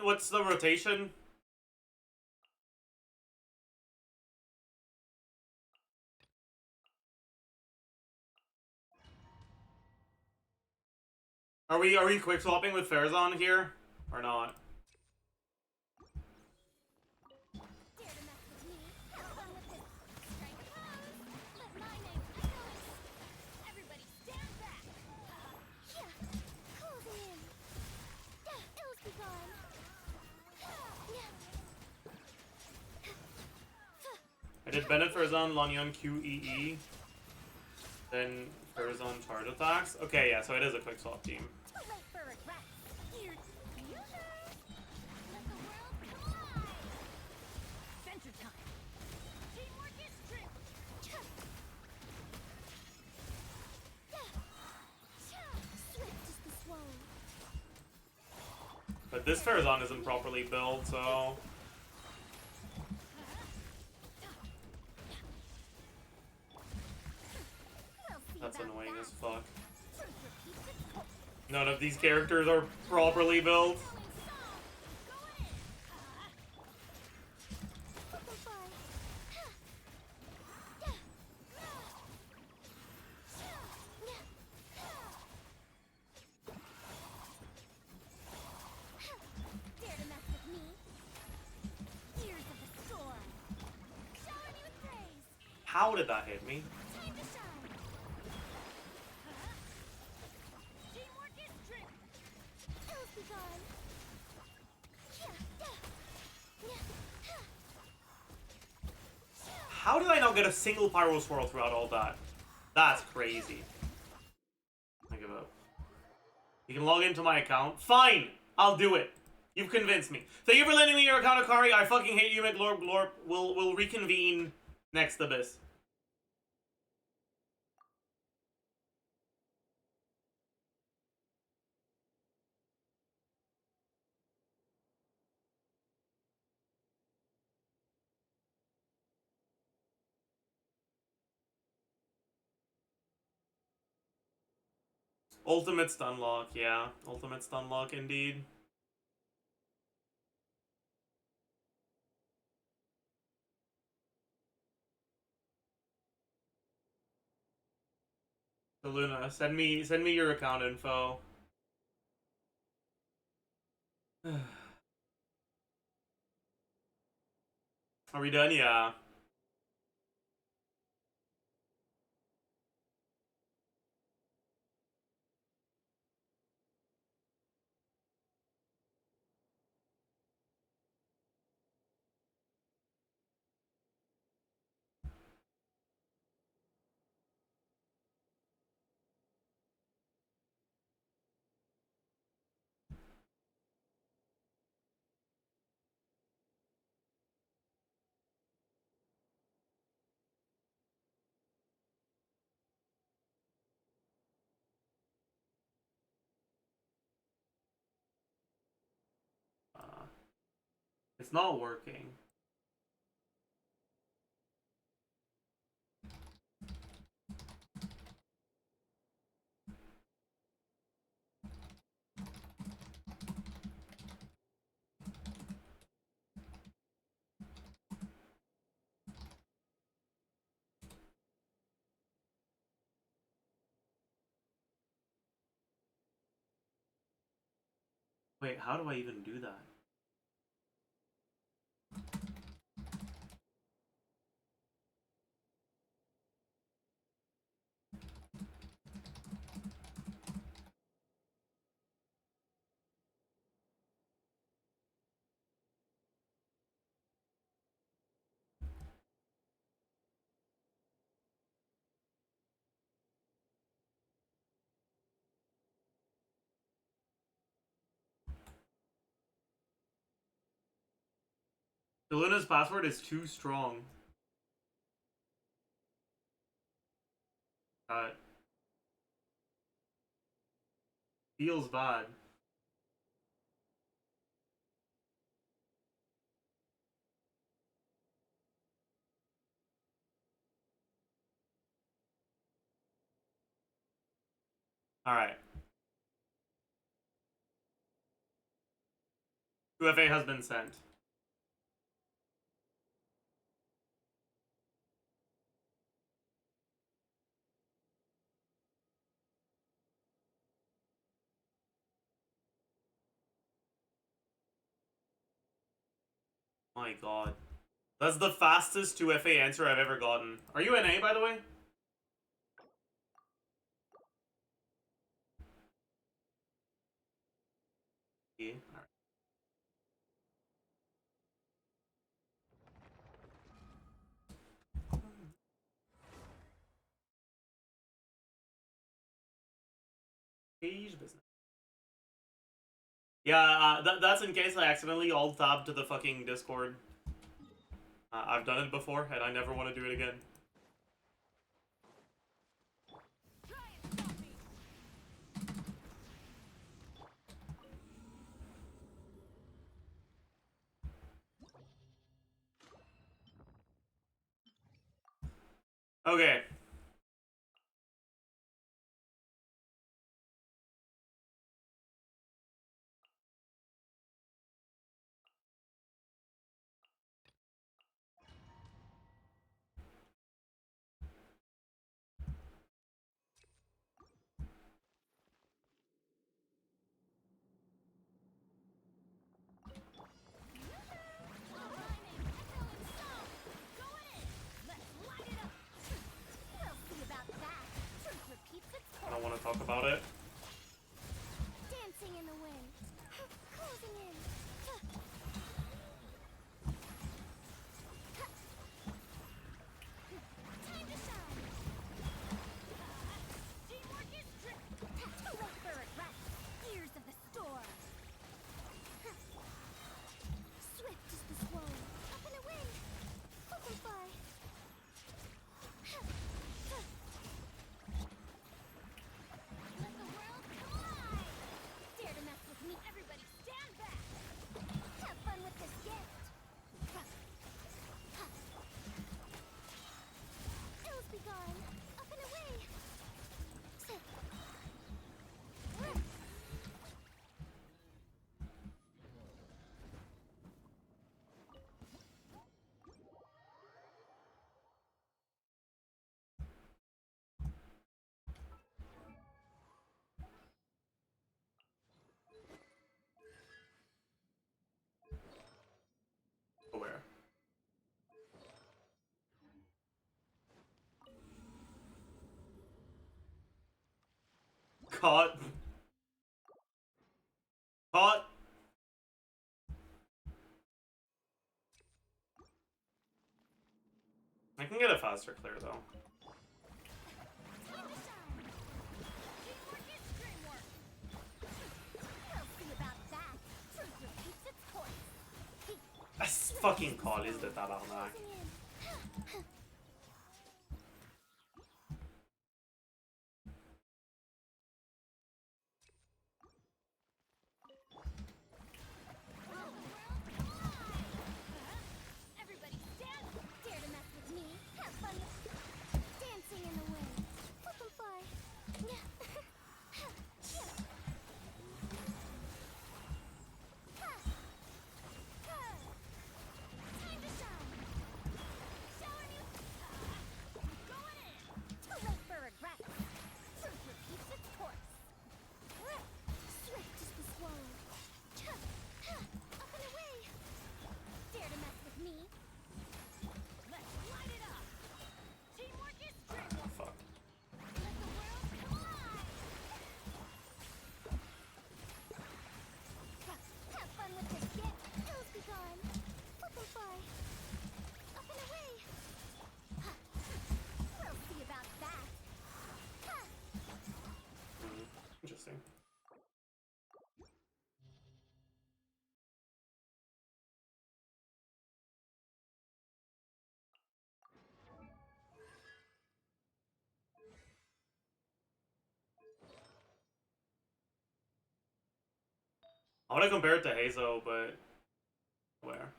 What's the rotation? Are we quick swapping with Veresa here? Or not? Dare to mess with me. Have fun with this. Strike close. Let my name echo. Everybody stand back. Yeah. Closing in. Yeah. Ills be gone. I did Bennett, Veresa, Lanyan, QEE. Then Veresa charge attacks. Okay, yeah, so it is a quick swap team. Too late for regret. Here. Let the world collide. Adventure time. Teamwork is true. this Farazan isn't properly built, so... That's annoying as fuck. None of these characters are properly built. How did that hit me? How did I not get a single Pyro Swirl throughout all that? That's crazy. I give up. You can log into my account. Fine! I'll do it. You've convinced me. Thank you for lending me your account, Akari. I fucking hate you, YUMEGLORP. GLORP. We'll reconvene next Abyss. Ultimate stun lock, yeah. Ultimate stun lock, indeed. So Luna, send me your account info. Are we done? Yeah. It's not working. Wait, how do I even do that? Luna's password is too strong. That feels bad. Alright. 2FA has been sent. My god. That's the fastest 2FA answer I've ever gotten. Are you NA, by the way? Yeah. Alright. Page business. Yeah, that's in case I accidentally alt-tab to the fucking Discord. I've done it before, and I never want to do it again. Okay. I don't want to talk about it. Dancing in the wind, closing in. Time to shine. Teamwork is trick. Look for regret. Ears of the storm. Swift is the swallow. Up and away. Open fly. Let the world collide! Dare to mess with me, everybody stand back! Have fun with this gift! Ills be gone! Up and away! Where? Caught. Caught. I can get a faster clear though. Time to shine! Teamwork is dreamwork! We'll see about that! Truth repeats its course! Fucking call is the tabarnak. Closing in. Everybody stand! Dare to mess with me? Have fun! Dancing in the wind. Flip and fly. Time to shine! Showing you! Going in! Too late for regret! Truth repeats its course. Swift is the swallow. Up and away! Dare to mess with me? Let's light it up! Teamwork is dreamwork! Fuck. Let the world collide! Have fun with this gift! Ills be gone! Flip and fly! Up and away! We'll see about that! Interesting. I want to compare it to Hazo, but where?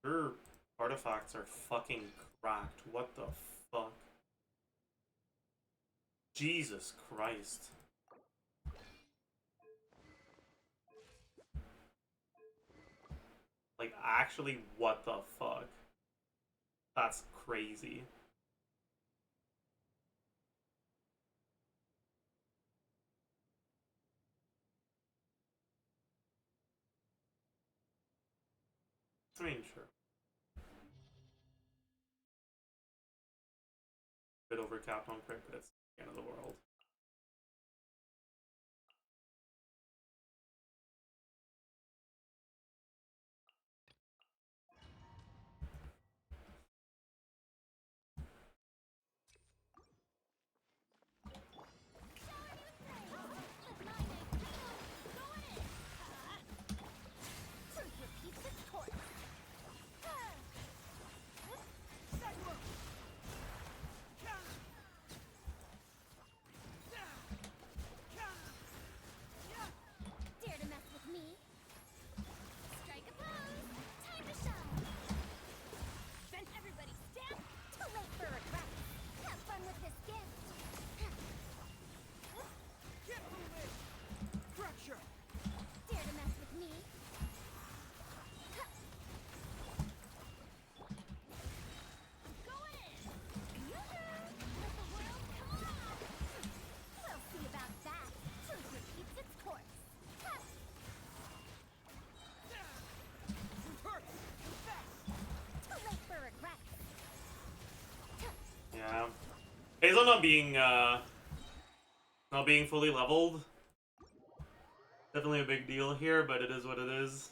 Her artifacts are fucking cracked. What the fuck? Jesus Christ. Like, actually, what the fuck? That's crazy. I mean, sure. Bit overcapped on crit, but it's the end of the world. Truth repeats its course. Sethos not being fully leveled. Definitely a big deal here, but it is what it is.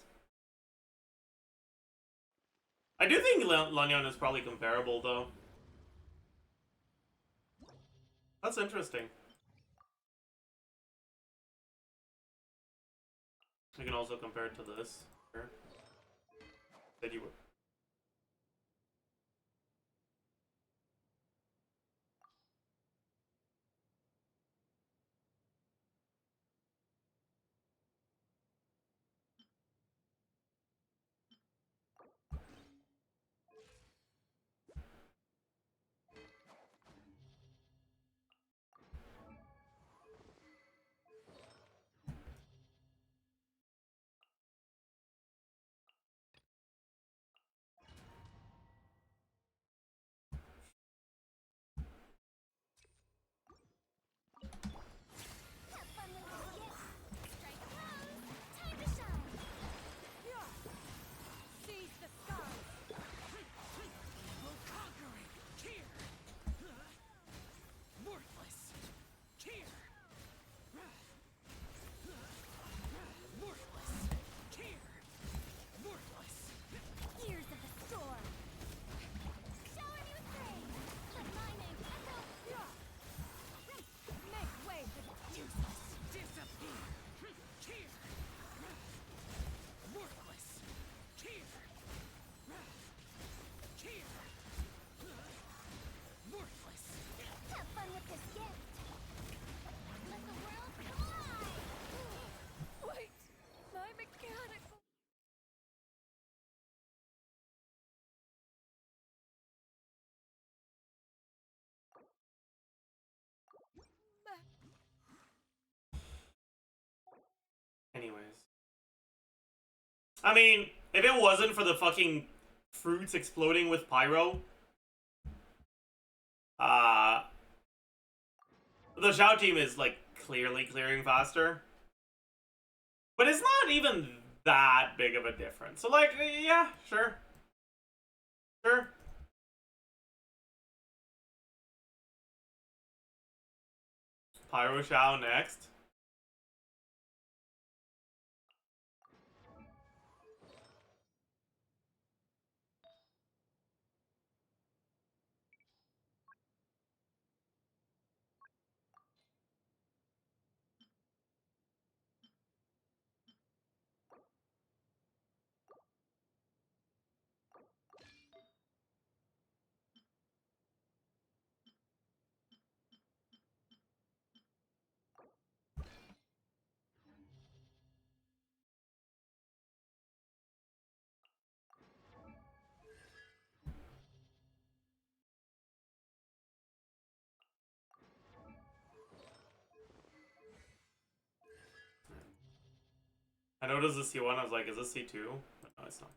I do think Lanyon is probably comparable, though. That's interesting. We can also compare it to this. Here. Said you were. Have fun with this gift. Strike pose. Time to shine. Seize the skies. We'll conquer it. Here. Worthless. Here. Worthless. Here. Worthless. Ears of the storm. Shower me with praise. Let my name echo. Make way for the useless. Disappear. Here. Worthless. Here. Here. Worthless. Have fun with this gift. Let the world collide. Wait! My mechanical... Anyways. I mean, if it wasn't for the fucking fruits exploding with pyro, the Xiao team is, like, clearly clearing faster. But it's not even that big of a difference. So, like, yeah, sure. Sure. Pyro Xiao next. I noticed the C1, I was like, is this C2? But no, it's not.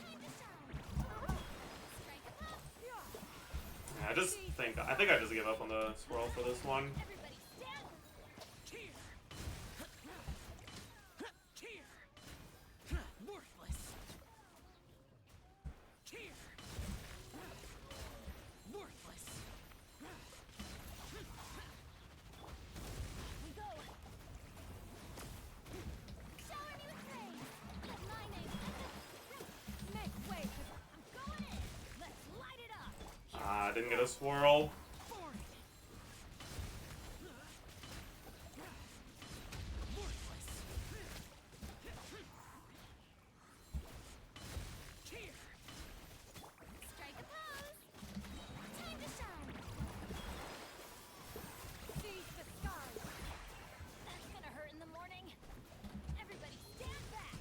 Time to shine. Strike a pose. Yeah, I think I just give up on the swirl for this one. Everybody stand. Here. Here. Worthless. Here. Worthless. We go. Shower me with praise. Let my name echo. Make way for I'm going in. Let's light it up. Ah, didn't get a swirl. foreign. Worthless. Here. Strike a pose. Time to shine. Seize the skies. That's gonna hurt in the morning. Everybody stand back.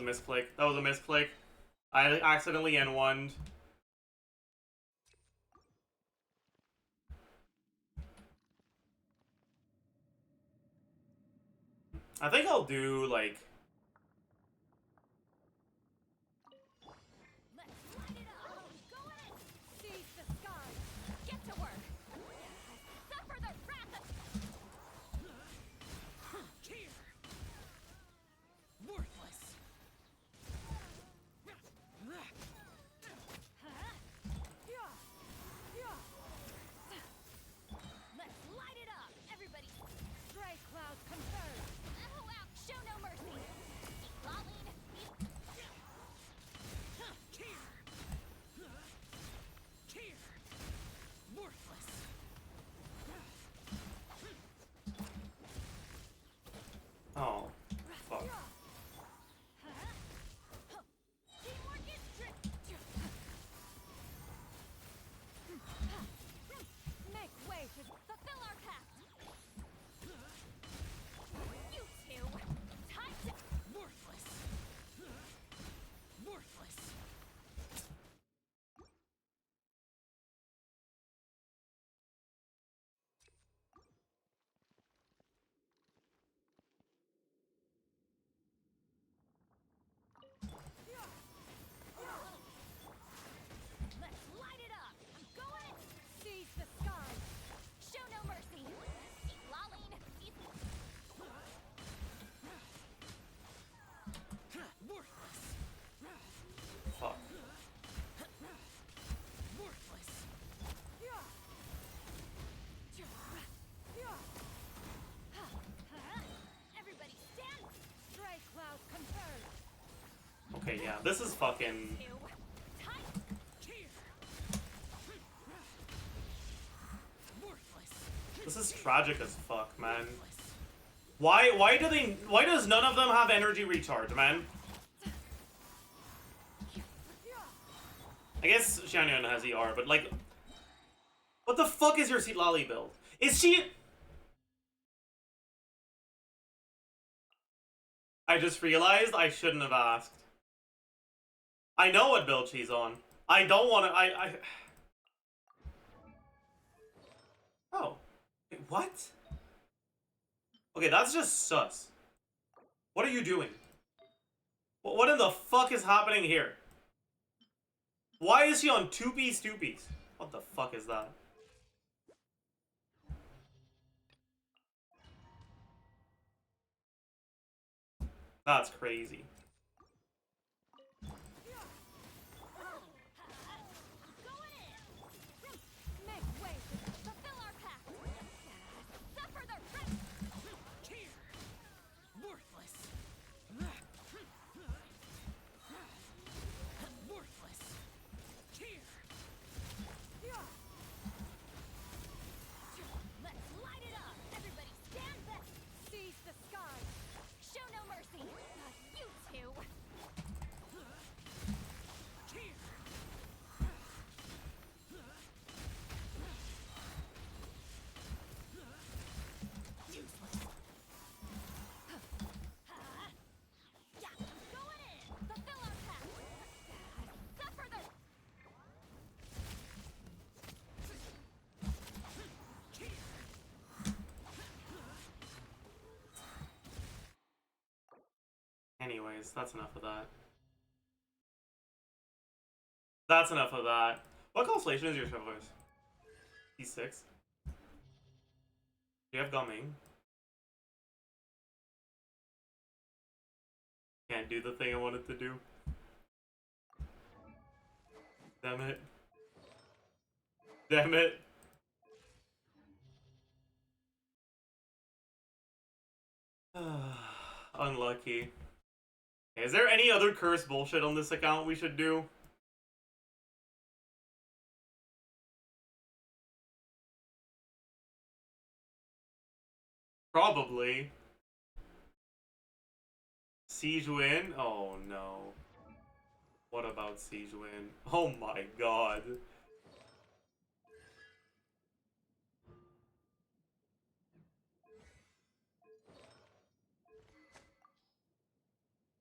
misclick. That was a misclick. I accidentally N1'd. I think I'll do, like... Let's light it up. Go in. Seize the sky. Get to work. Suffer the wrath of... Here. Worthless. Let's light it up. Everybody. Stray clouds confirmed. Oh, wow. Show no mercy. Lolling. Here. Worthless. Oh, fuck. Teamwork is trick. Make way to fulfill our pact. You two. Time to... Worthless. Worthless. Let's light it up. I'm going. Seize the sky. Show no mercy. Lolling. Worthless. Fuck. Worthless. Everybody stand. Stray clouds confirmed. Okay, yeah, this is fucking... Two. Time. Here. Worthless. This is tragic as fuck, man. Why does none of them have energy recharge, man? I guess Xianyan has ER, but like... What the fuck is your Lali build? Is she... I just realized I shouldn't have asked. I know what build she's on. I don't want to... Oh. Wait, what? Okay, that's just sus. What are you doing? What in the fuck is happening here? Why is she on 2-piece 2-piece? What the fuck is that? That's crazy. Going in. Make way to fulfill our pact. Suffer the wrath. Here. Worthless. Worthless. Here. Let's light it up. Everybody stand back. Seize the sky. Show no mercy. You two. Here. Useless. Yeah, going in. Fulfill our pact. Suffer the... Anyways, that's enough of that. That's enough of that. What constellation is your Sethos? E6. Do you have gumming? Can't do the thing I wanted to do. Damn it. Damn it. Unlucky. Is there any other curse bullshit on this account we should do? Probably. Siege win? Oh no. What about siege win? Oh my god.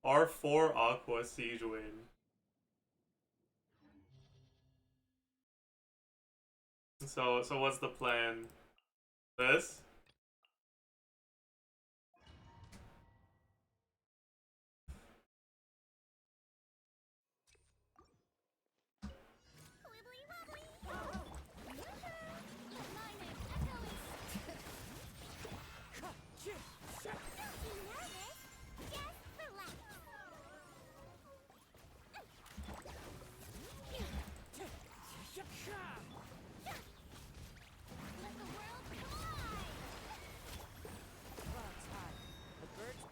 R4 Aqua Siege Win. So what's the plan? This? Wibbly wobbly. Lightning echoing. Don't be nervous. Just relax. Let the world collide. Clouds high. The birds.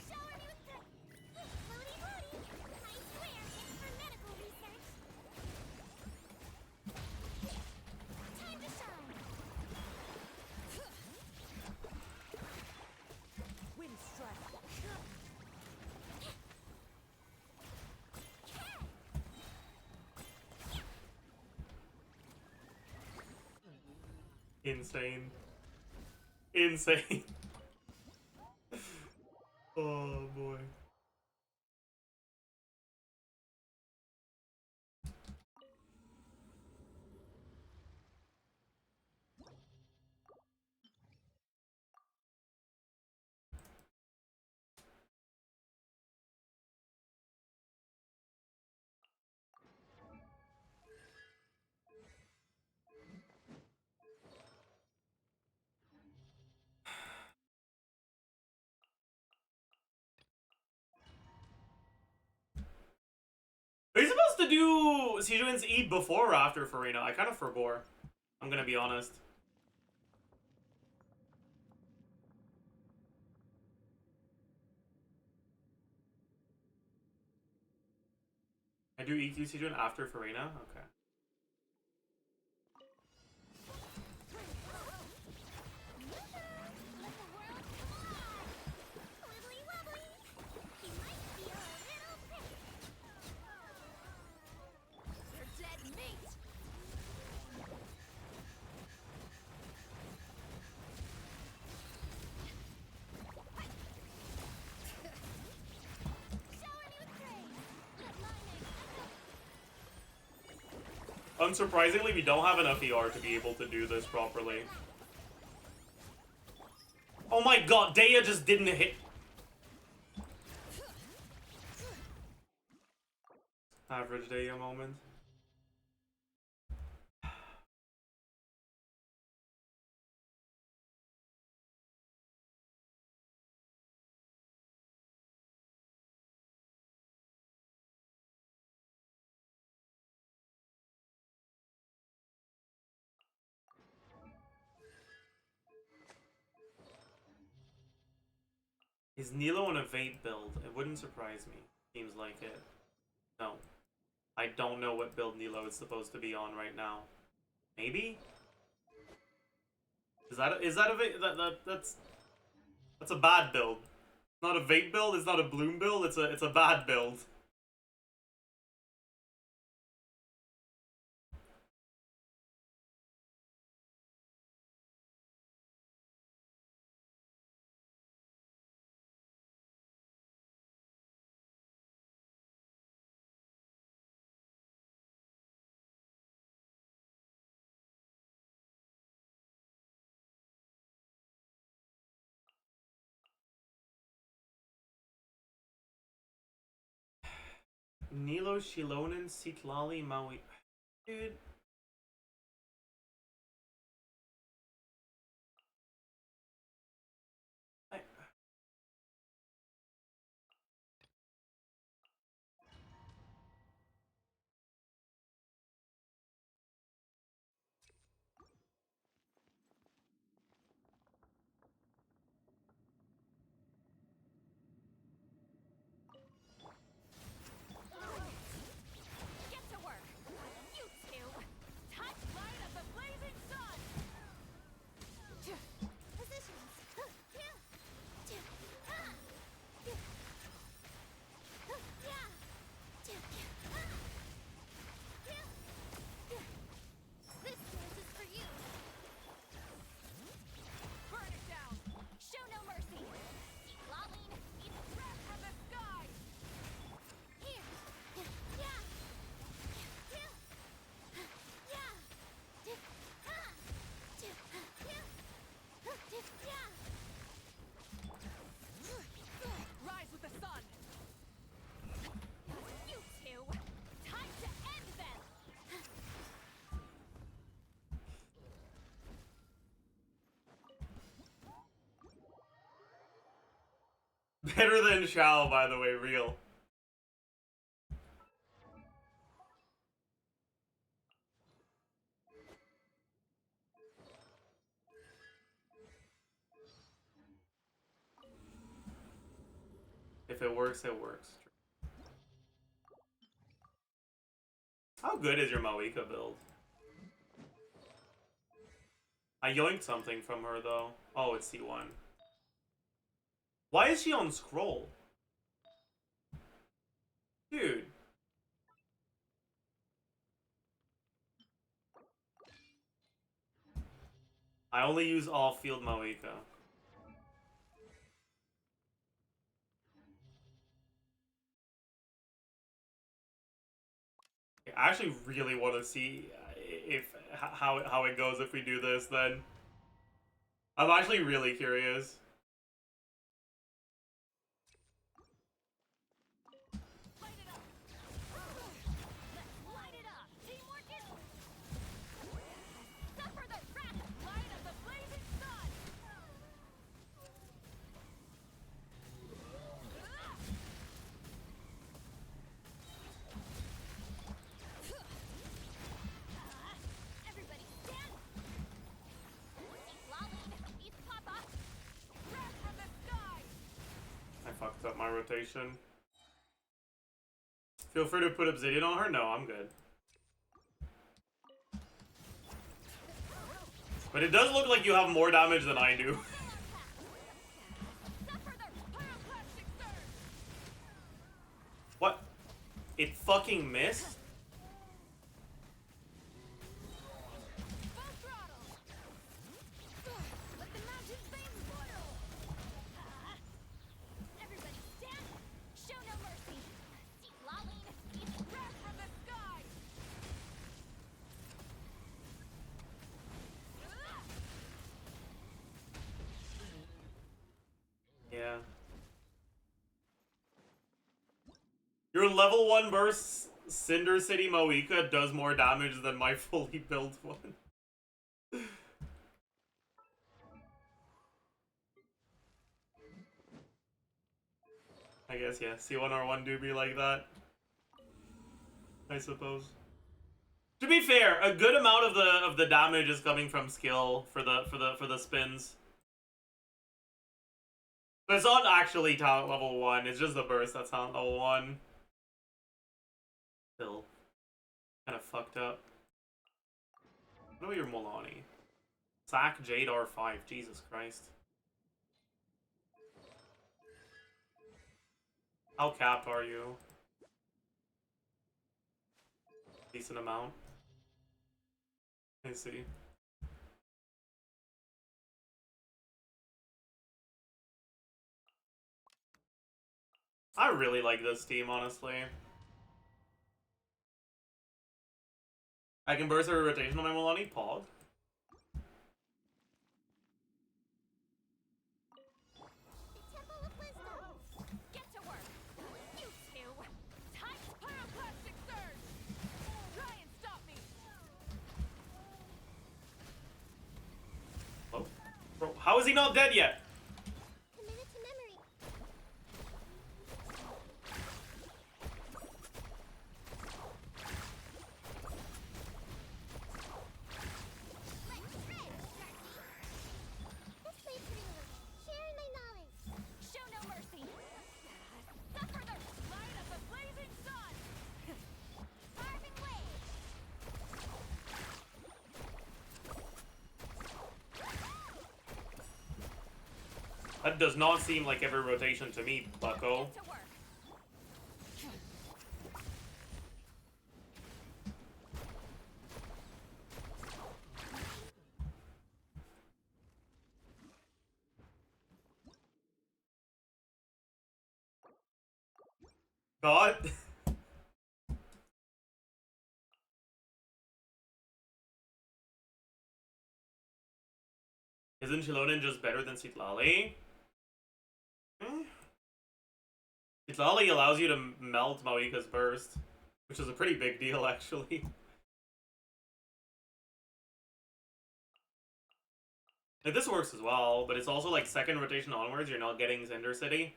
Shower me with praise. Floaty floaty. I swear it's for medical research. Time to shine. Wind strike. Insane. Insane. Oh boy. Are you supposed to do Sijuin's E before or after Farina? I kind of forbore. I'm gonna be honest. I do EQ Sijuin after Farina? Okay. Let the world collide. Wibbly wobbly. He might be a little prick. You're dead meat. Shower me with praise. Let lightning echo. Unsurprisingly, we don't have enough ER to be able to do this properly. Oh my god, Daya just didn't hit. Average Daya moment. Is Nilo on a vape build? It wouldn't surprise me. Seems like it. No. I don't know what build Nilo is supposed to be on right now. Maybe? Is that a vape? That's a bad build. It's not a vape build, it's not a bloom build, it's a bad build. Nilo, Shilonen, Sitlali, Maui. Dude. Get to work. You two. Better than Shao, by the way, real. If it works, it works. How good is your Mawika build? I yoinked something from her, though. Oh, it's C1. Why is she on scroll? Dude. I only use off-field Mawika. I actually really want to see if how it goes if we do this, then. I'm actually really curious. Light it up. Let's light it up. Teamwork is. Suffer the wrath light of the blazing sun. Everybody stand. Lolly, eat Papa. Wrath from the sky. I fucked up my rotation. Feel free to put Obsidian on her? No, I'm good. But it does look like you have more damage than I do. Suffer the pyroclastic surge. What? It fucking missed? Full throttle. Let the mountain's veins boil. Everybody stand. Show no mercy. See Laline. It's wrath from the sky. Yeah. Your level 1 burst Cinder City Moika does more damage than my fully built one. I guess, yeah. C1R1 do be like that. I suppose. To be fair, a good amount of the damage is coming from skill for the spins. But it's not actually talent level 1, it's just the burst that's talent level 1. Still kind of fucked up. What about your Mualani? Sack Jade R5, Jesus Christ. How capped are you? Decent amount. I see. I really like this team, honestly. I can burst every rotation on my Mualani. Pog. The Temple of Wisdom. Get to work. You two. Time's pyroclastic surge. Try and stop me. Oh. Bro, how is he not dead yet? Commit it to memory. Let's shred, Darcy. This way, Clorinde. Sharing my knowledge. Show no mercy. Suffer the light of the blazing sun. Carving waves. That does not seem like every rotation to me, bucko. Get to work. God. Isn't Shilonen just better than Citlali? Citlali allows you to melt Mawika's burst, which is a pretty big deal, actually. Like, this works as well, but it's also like second rotation onwards, you're not getting Cinder City.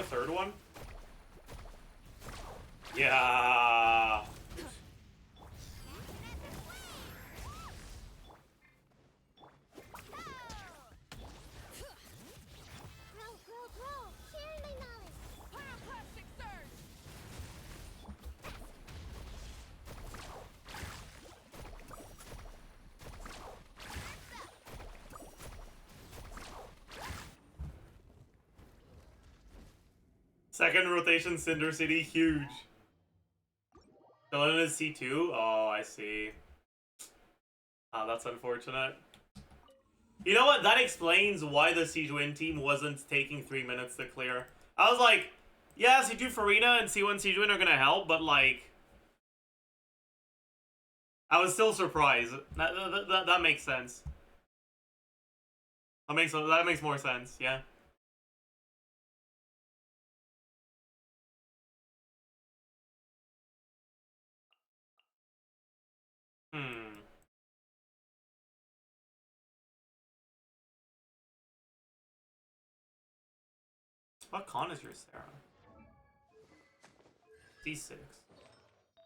third one? Yeah. Grow. Sharing my knowledge. Pyroclastic surge. Second rotation, Cinder City, huge. Dylan is C2? Oh, I see. Oh, that's unfortunate. You know what? That explains why the C2 team wasn't taking 3 minutes to clear. I was like, yeah, C2 Farina and C1 C2 are gonna help, but like... I was still surprised. That makes sense. That makes more sense, yeah. What con is your Sarah? D6.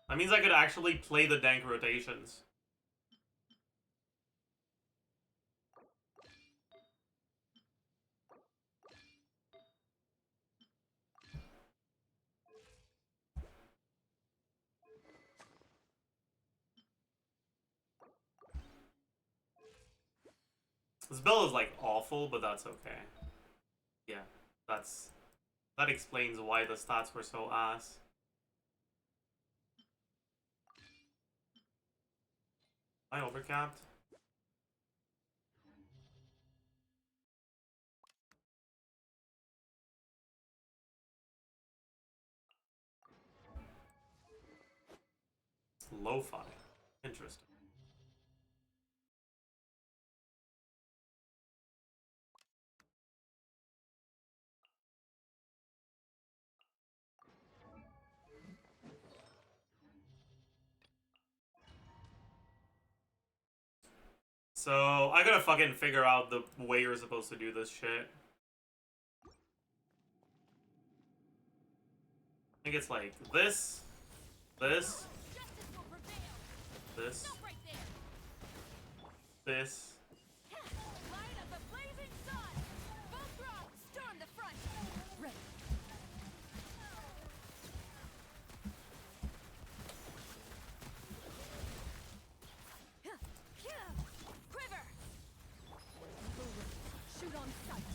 That means I could actually play the Dank rotations. This build is like awful, but that's okay. Yeah, that explains why the stats were so ass. Am I overcapped? It's lo-fi. Interesting. So, I gotta fucking figure out the way you're supposed to do this shit. I think it's like this, this, this, this. Light of the blazing sun. Both rods, storm the front. Ready. Quiver. Shoot on sight.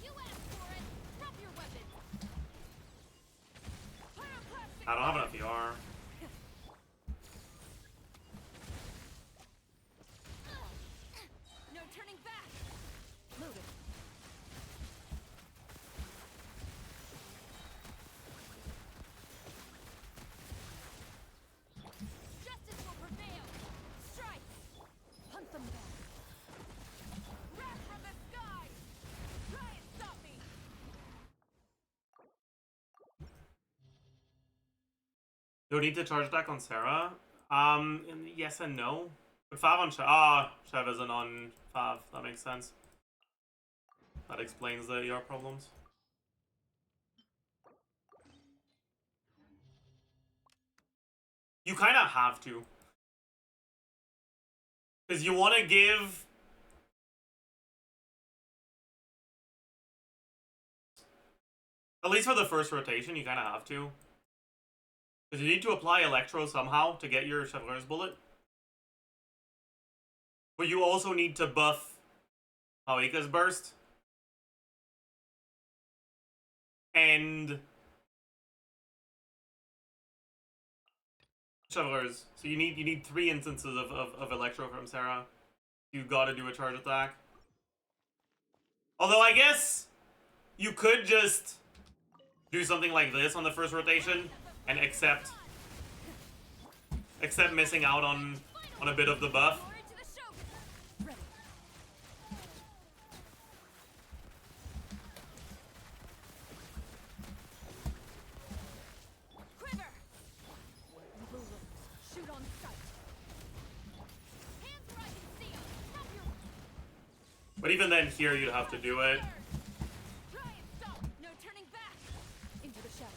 You asked for it. Drop your weapon. Pyroclastic. I don't have enough ER. No turning back. Loaded. Justice will prevail. Strike. Hunt them down. Wrath from the sky. Try and stop me. Do I need to charge attack on Sarah? Yes and no. But Fav on Chev isn't on Fav. That makes sense. That explains the ER problems. You kind of have to. Because you want to give... At least for the first rotation, you kind of have to. Because you need to apply Electro somehow to get your Chevreuse bullet. But you also need to buff Haoika's burst. And Chevreuse. So you need 3 instances of Electro from Sarah. You gotta do a charge attack. Although I guess you could just do something like this on the first rotation and accept missing out on a bit of the buff. Glory to the Shogun. Ready. Quiver. Bullets. Shoot on sight. Hands where I can see 'em. Drop your But even then, here you'd have to do it. Try and stop. No turning back. shadows.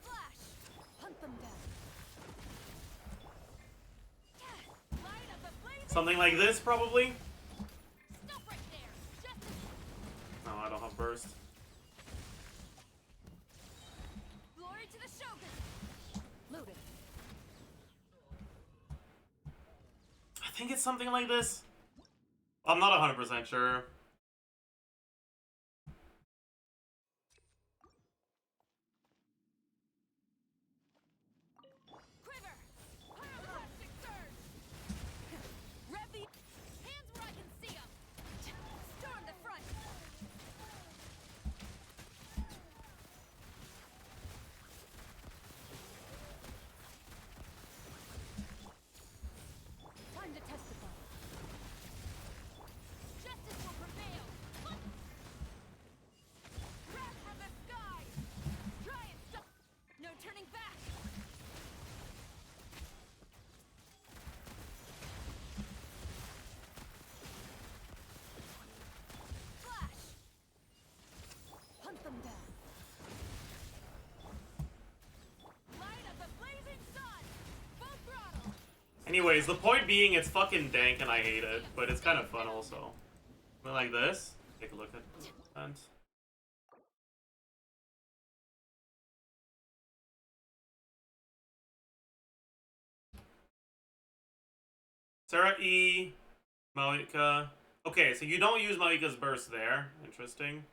Flash! Hunt them down. Light of the blazing Something like this, probably. stop right there! Just as No, I don't have burst. glory to the Shogun! Loaded. I think it's something like this. I'm not 100% sure. Quiver! Pyroclastic surge! Rev the hands where I can see 'em! Storm the front! Time to testify. Justice will prevail! Wrath from the sky! Try and stop! No turning back! Flash! Hunt them down. Light of the blazing sun! Full throttle! Anyways, the point being, it's fucking dank and I hate it, but it's kind of fun also. Something like this. Take a look at that. Sarah E. Malika. Okay, so you don't use Malika's burst there. Interesting.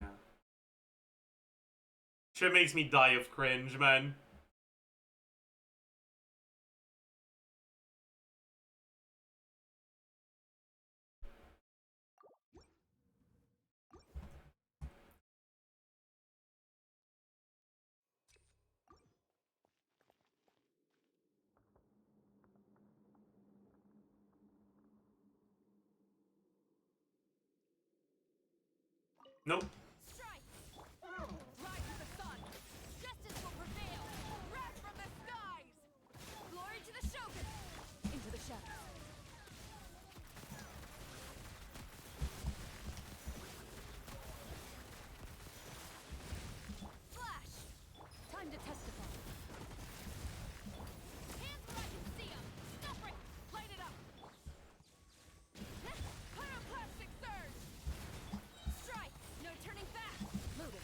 Yeah. Shit makes me die of cringe, man. Nope. Strike! Rise to the sun! Justice will prevail! Wrath from the skies! Glory to the Shogun! Into the shadows. Flash! Time to testify. Hands where I can see 'em! Stop right! Light it up! Pyroclastic surge! Strike! No turning back! Loaded.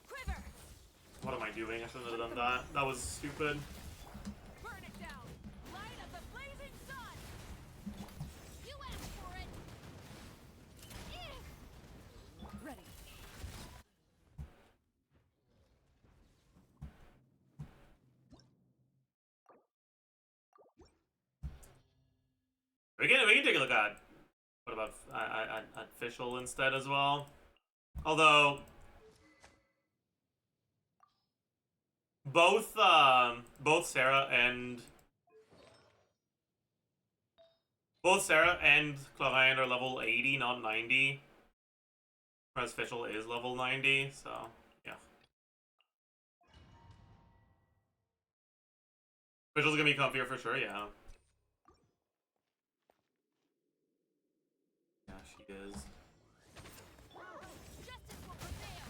Quiver! What am I doing? I shouldn't have done that. That was stupid. Burn it down! Light of the blazing sun! You asked for it! Ready. We can take a look at. What about official instead as well? Although both Sarah and Clorinde are level 80, not 90. Whereas official is level 90, so yeah. Official's gonna be comfier for sure, yeah. Yeah, she is. Justice will prevail!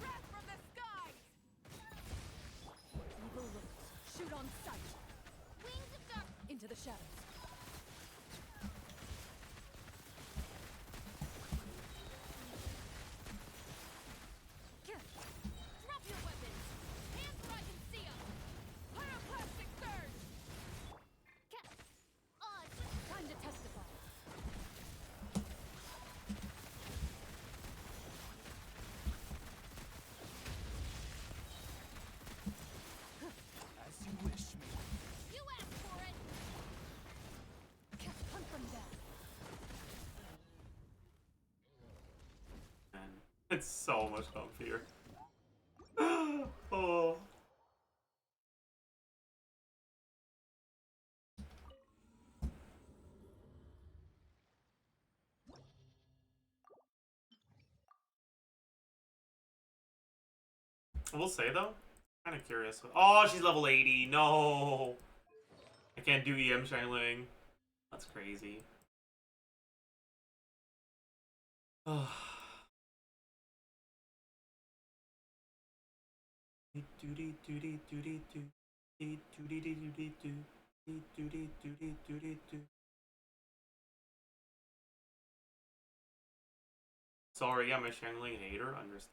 Wrath from the skies! Evil looks. Shoot on sight. Wings of dark! Into the shadows. Drop your weapons! Hands where I can see 'em! Pyroclastic surge! Time to testify. It's so much comfier. Oh. I will say though, kind of curious. Oh, she's level 80. No, I can't do EM Shineling. That's crazy. Sorry, I'm a Shineling hater. Understand.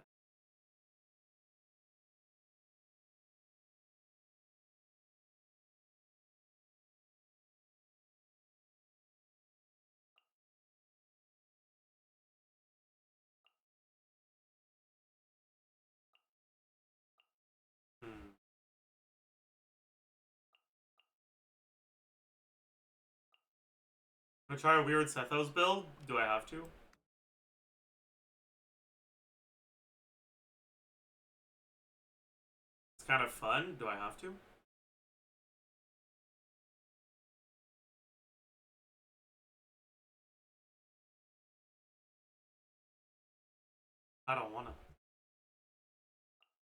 I'm gonna try a weird Sethos build. Do I have to? It's kind of fun. Do I have to? I don't wanna.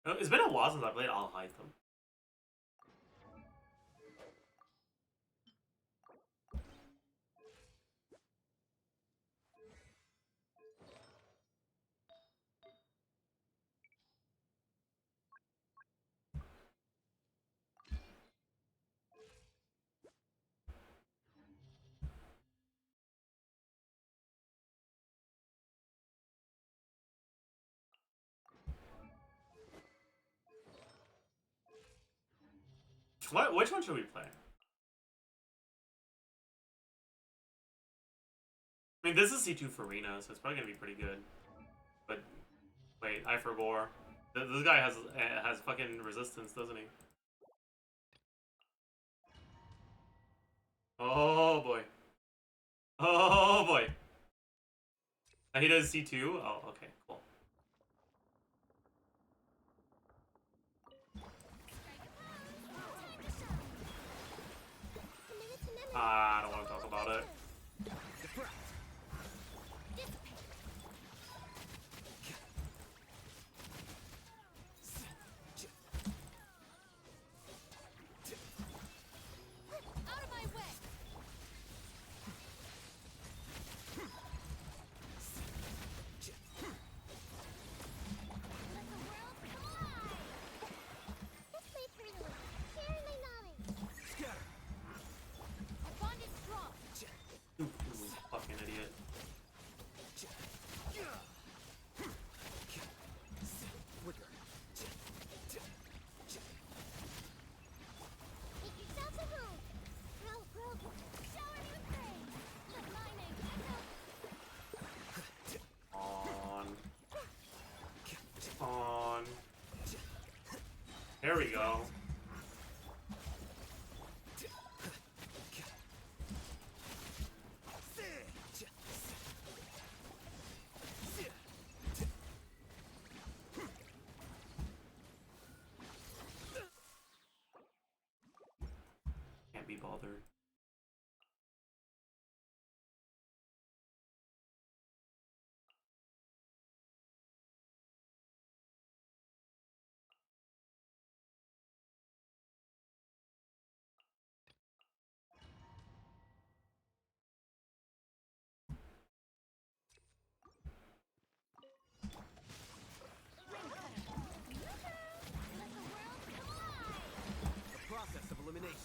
It's been a while since I played I'll hide them. Which one should we play? I mean, this is C2 for Rena, so it's probably gonna be pretty good. But wait, I forgot. This guy has fucking resistance, doesn't he? Oh boy. Oh boy. And he does C2? Oh, okay, cool. I don't want to talk about it. You fucking idiot. On. There we go. Can't be bothered. The process of elimination.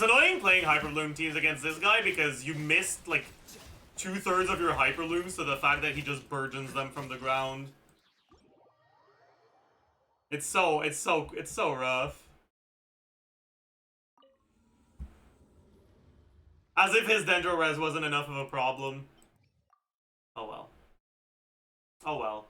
It's annoying playing Hyperloom teams against this guy because you missed like 2/3 of your Hyperlooms to the fact that he just burgeons them from the ground. It's so rough. As if his Dendro Res wasn't enough of a problem. Oh well. Oh well.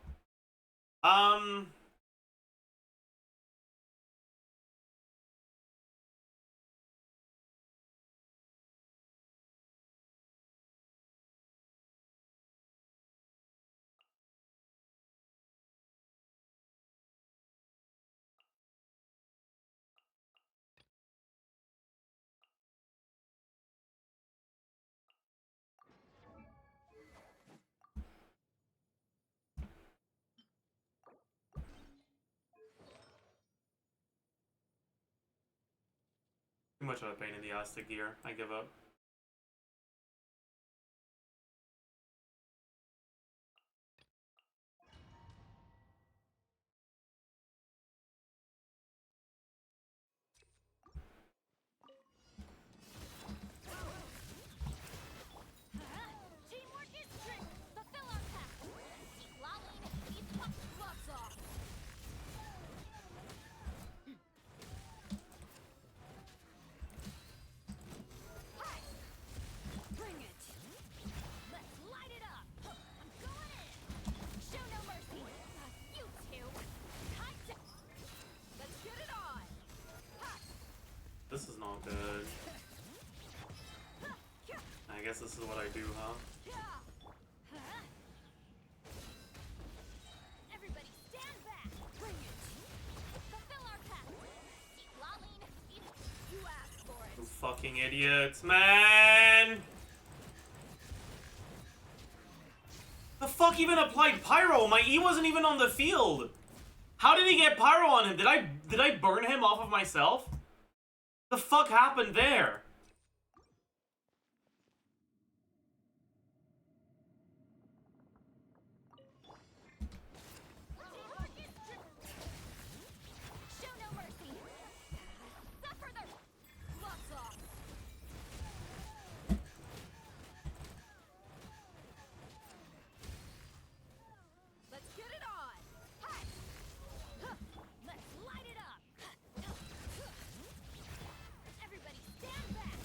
Too much of a pain in the ass to gear. I give up. Teamwork is strength. Fulfill our pact. Mualani, eat vods off. Hi. Bring it. Let's light it up. I'm going in. Show no mercy. You two. Time to. Let's get it on. Hi. This is not good. I guess this is what I do, huh? Everybody stand back. Bring it. Fulfill our pact. Mualani, you asked for You it. fucking idiots, man! The fuck even applied pyro? My E wasn't even on the field. How did he get pyro on him? Did I burn him off of myself? The fuck happened there? Teamwork is strength. Show no mercy. Suffer the lots off. Let's get it on. Hi. Let's light it up. Everybody stand back.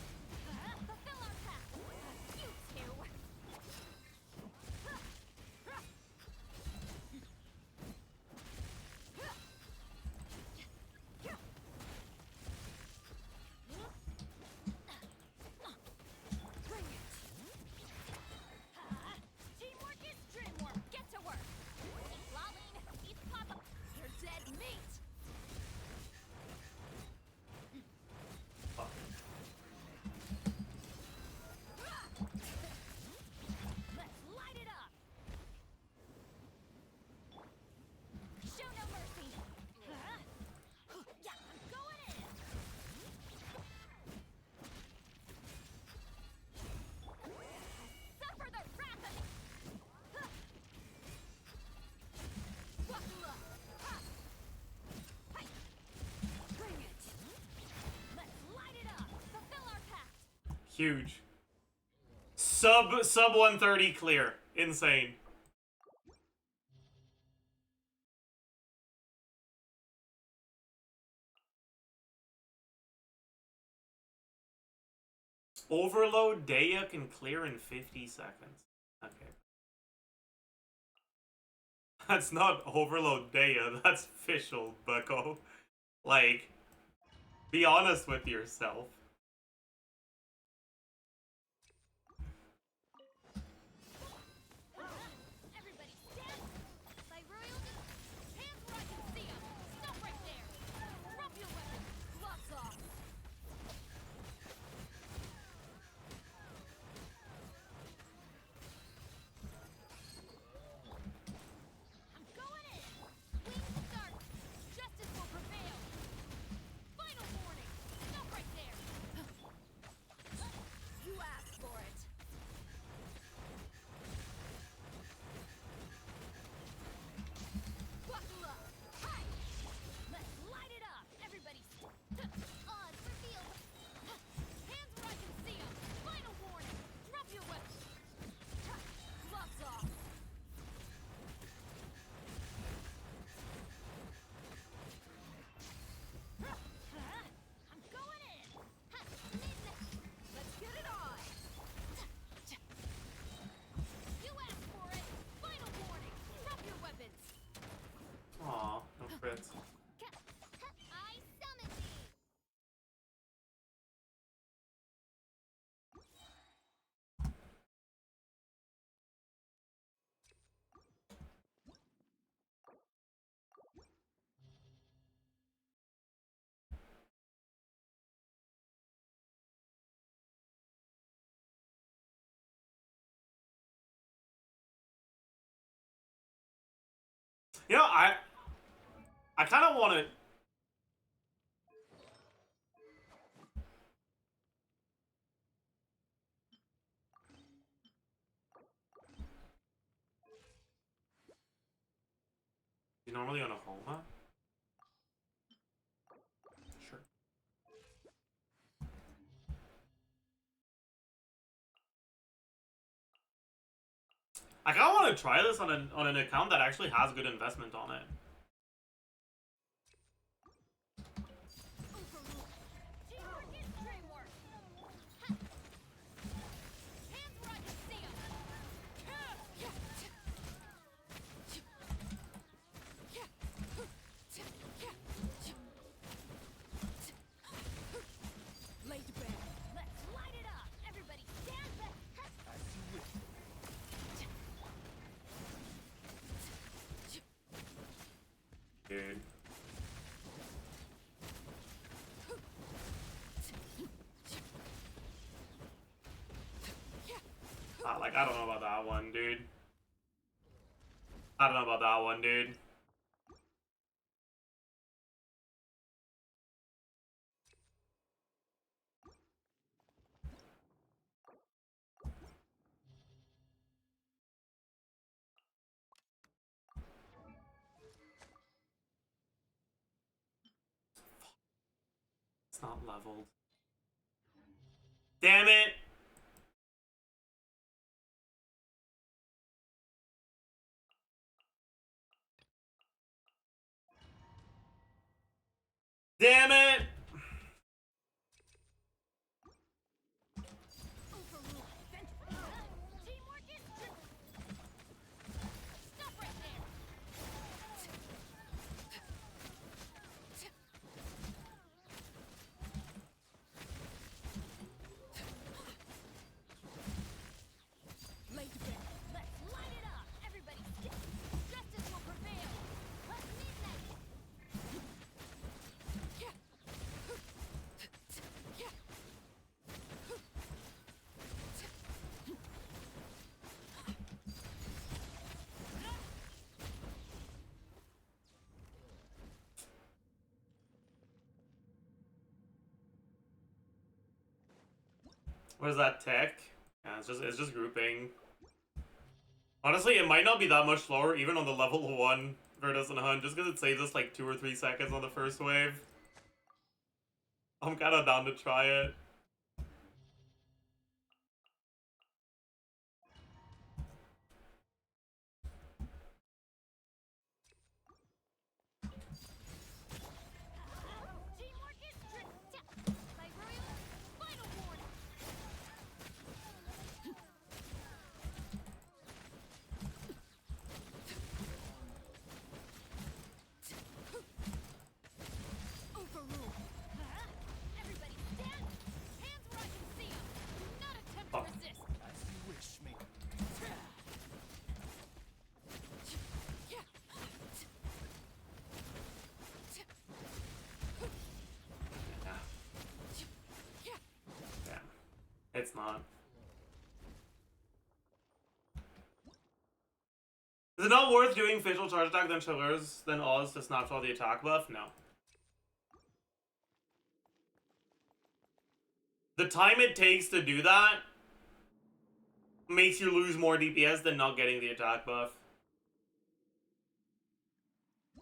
Fulfill our pact. You two. Bring it. Teamwork is dreamwork. Get to work. Mualani, eat pop up. You're dead meat. Fuck. Let's light it up. Show no mercy. Yeah, I'm going in. Suffer the wrath of buckle up. Hi. Bring it. Let's light it up. Fulfill our pact. Huge. Sub 130 clear. Insane. Overload Daya can clear in 50 seconds. Okay. That's not Overload Daya, that's official, bucko. Like, be honest with yourself. Everybody stand. My royal hands where I can see 'em. Stop right there. Drop your weapon. Gloves off. I'm going in. Wings start. Justice will prevail. Final warning. Stop right there. You know, I kind of want to. You normally on a Homa? Sure. I kind of want to try this on an account that actually has good investment on it. Teamwork is dreamwork. Ha. Hands where I can see 'em. Laid bare. Let's light it up. Everybody stand back. I see you. Dude. Like, I don't know about that one, dude. I don't know about that one, dude. It's not leveled. Damn it! Damn it! Teamwork is stop right there. Laid bare. Let's light it up. Everybody justice will prevail. Let's midnight. What is that, tech? Yeah, it's just grouping. Honestly, it might not be that much slower, even on the level 1 Veresa and Iansan, just because it saves us like 2 or 3 seconds on the first wave. I'm kind of down to try it. Teamwork is my royal final warning. Overruled. Everybody stand. Hands where I can see 'em. Do not attempt to Oh. resist. As you wish, maker. Yeah. Yeah. It's not. Is it not worth doing facial charge attack than Chillers than Oz to snapshot the attack buff? No. The time it takes to do that makes you lose more DPS than not getting the attack buff. I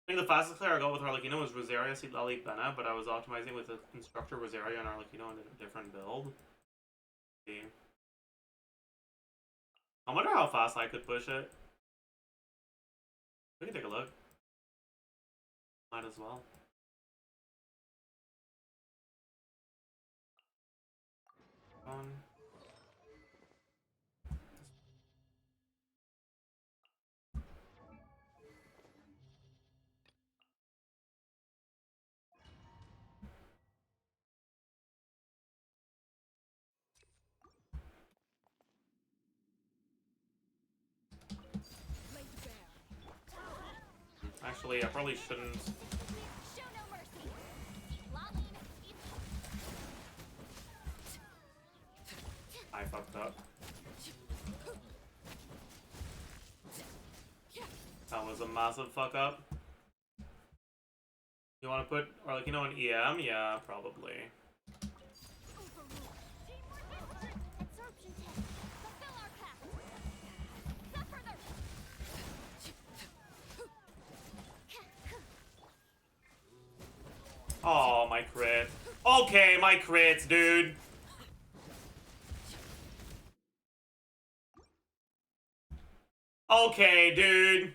think the fastest player I got with Arlecchino was Rosaria Sidlali Bennett, but I was optimizing with the Constructor Rosaria and Arlecchino in a different build. See. I wonder how fast I could push it. We can take a look. Might as well. Laid bare. Actually, I probably shouldn't. Show no mercy. Lolling. I fucked up. was a massive fuck up. You want to put, or like, you know, an EM? Yeah, probably. Oh, my crit. Okay, my crits, dude. Okay, dude.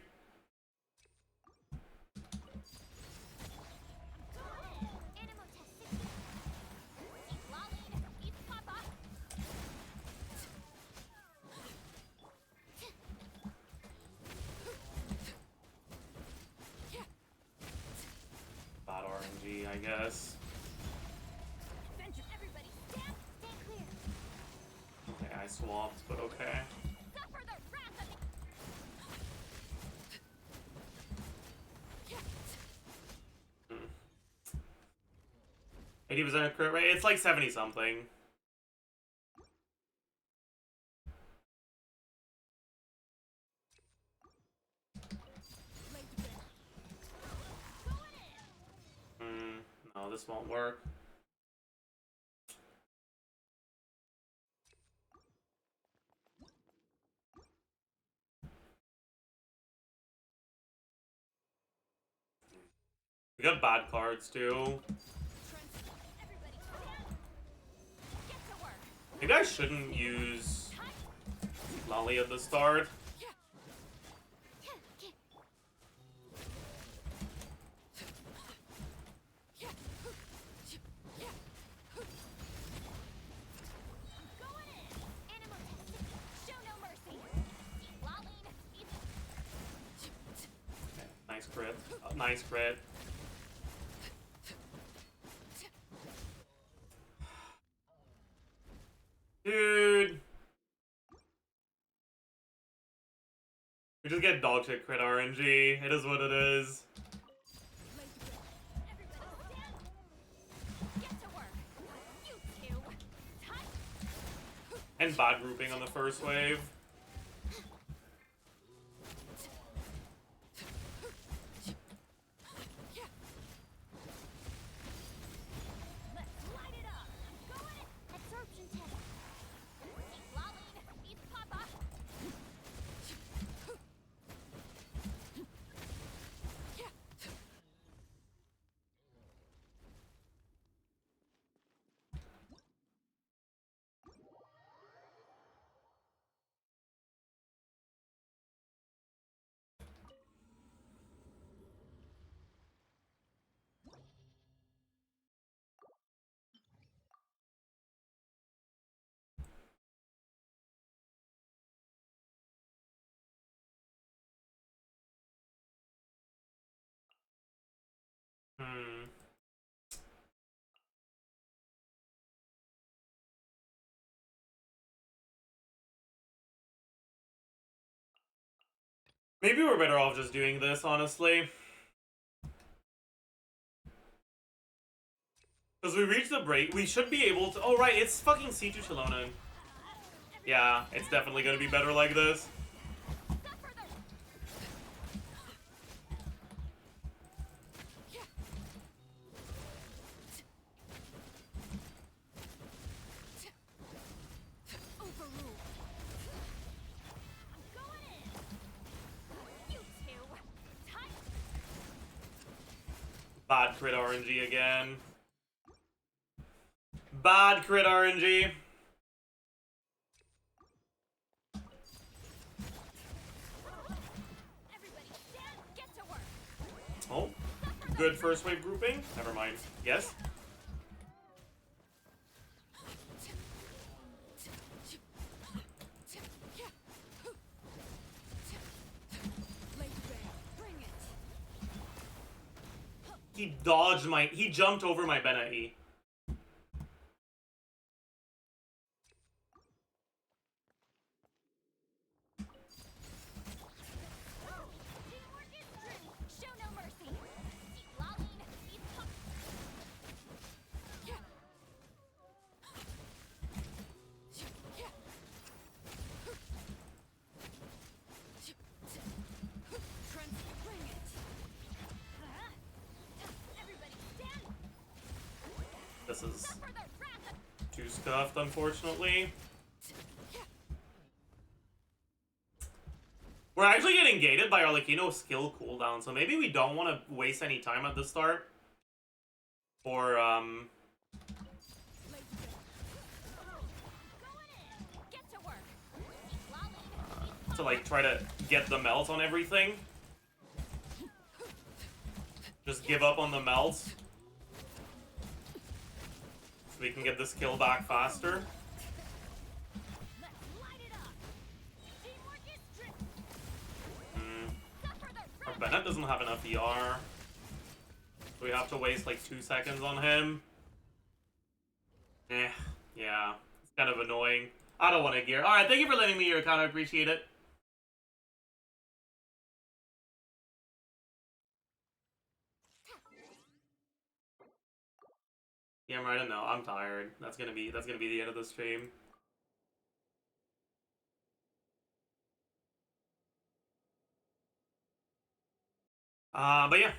Bad RNG, I guess. Okay, I swapped, but okay. 80% crit rate? It's like 70 something. No, this won't work. We got bad cards too. Maybe I shouldn't use Lolly at the start. Nice crit. Nice crit. Dude. We just get dog shit crit RNG. It is what it is. And bad grouping on the first wave. Maybe we're better off just doing this, honestly. Because we reached the break, we should be able to... Oh, right, it's fucking C2 Shalona. Yeah, it's definitely gonna be better like this. Bad crit RNG again. Bad crit RNG. Oh, good first wave grouping. Never mind. Yes. He dodged my... He jumped over my Bennett E. This is too scuffed, unfortunately. We're actually getting gated by our Arlecchino's skill cooldown, so maybe we don't want to waste any time at the start. Or, to like try to get the melt on everything. Just give up on the melts. So we can get this kill back faster. Our Bennett doesn't have enough ER. So we have to waste like 2 seconds on him. Yeah. It's kind of annoying. I don't want to gear. Alright, thank you for letting me your account. I appreciate it. Yeah, I'm right. I know. I'm tired. That's gonna be the end of the stream. But yeah.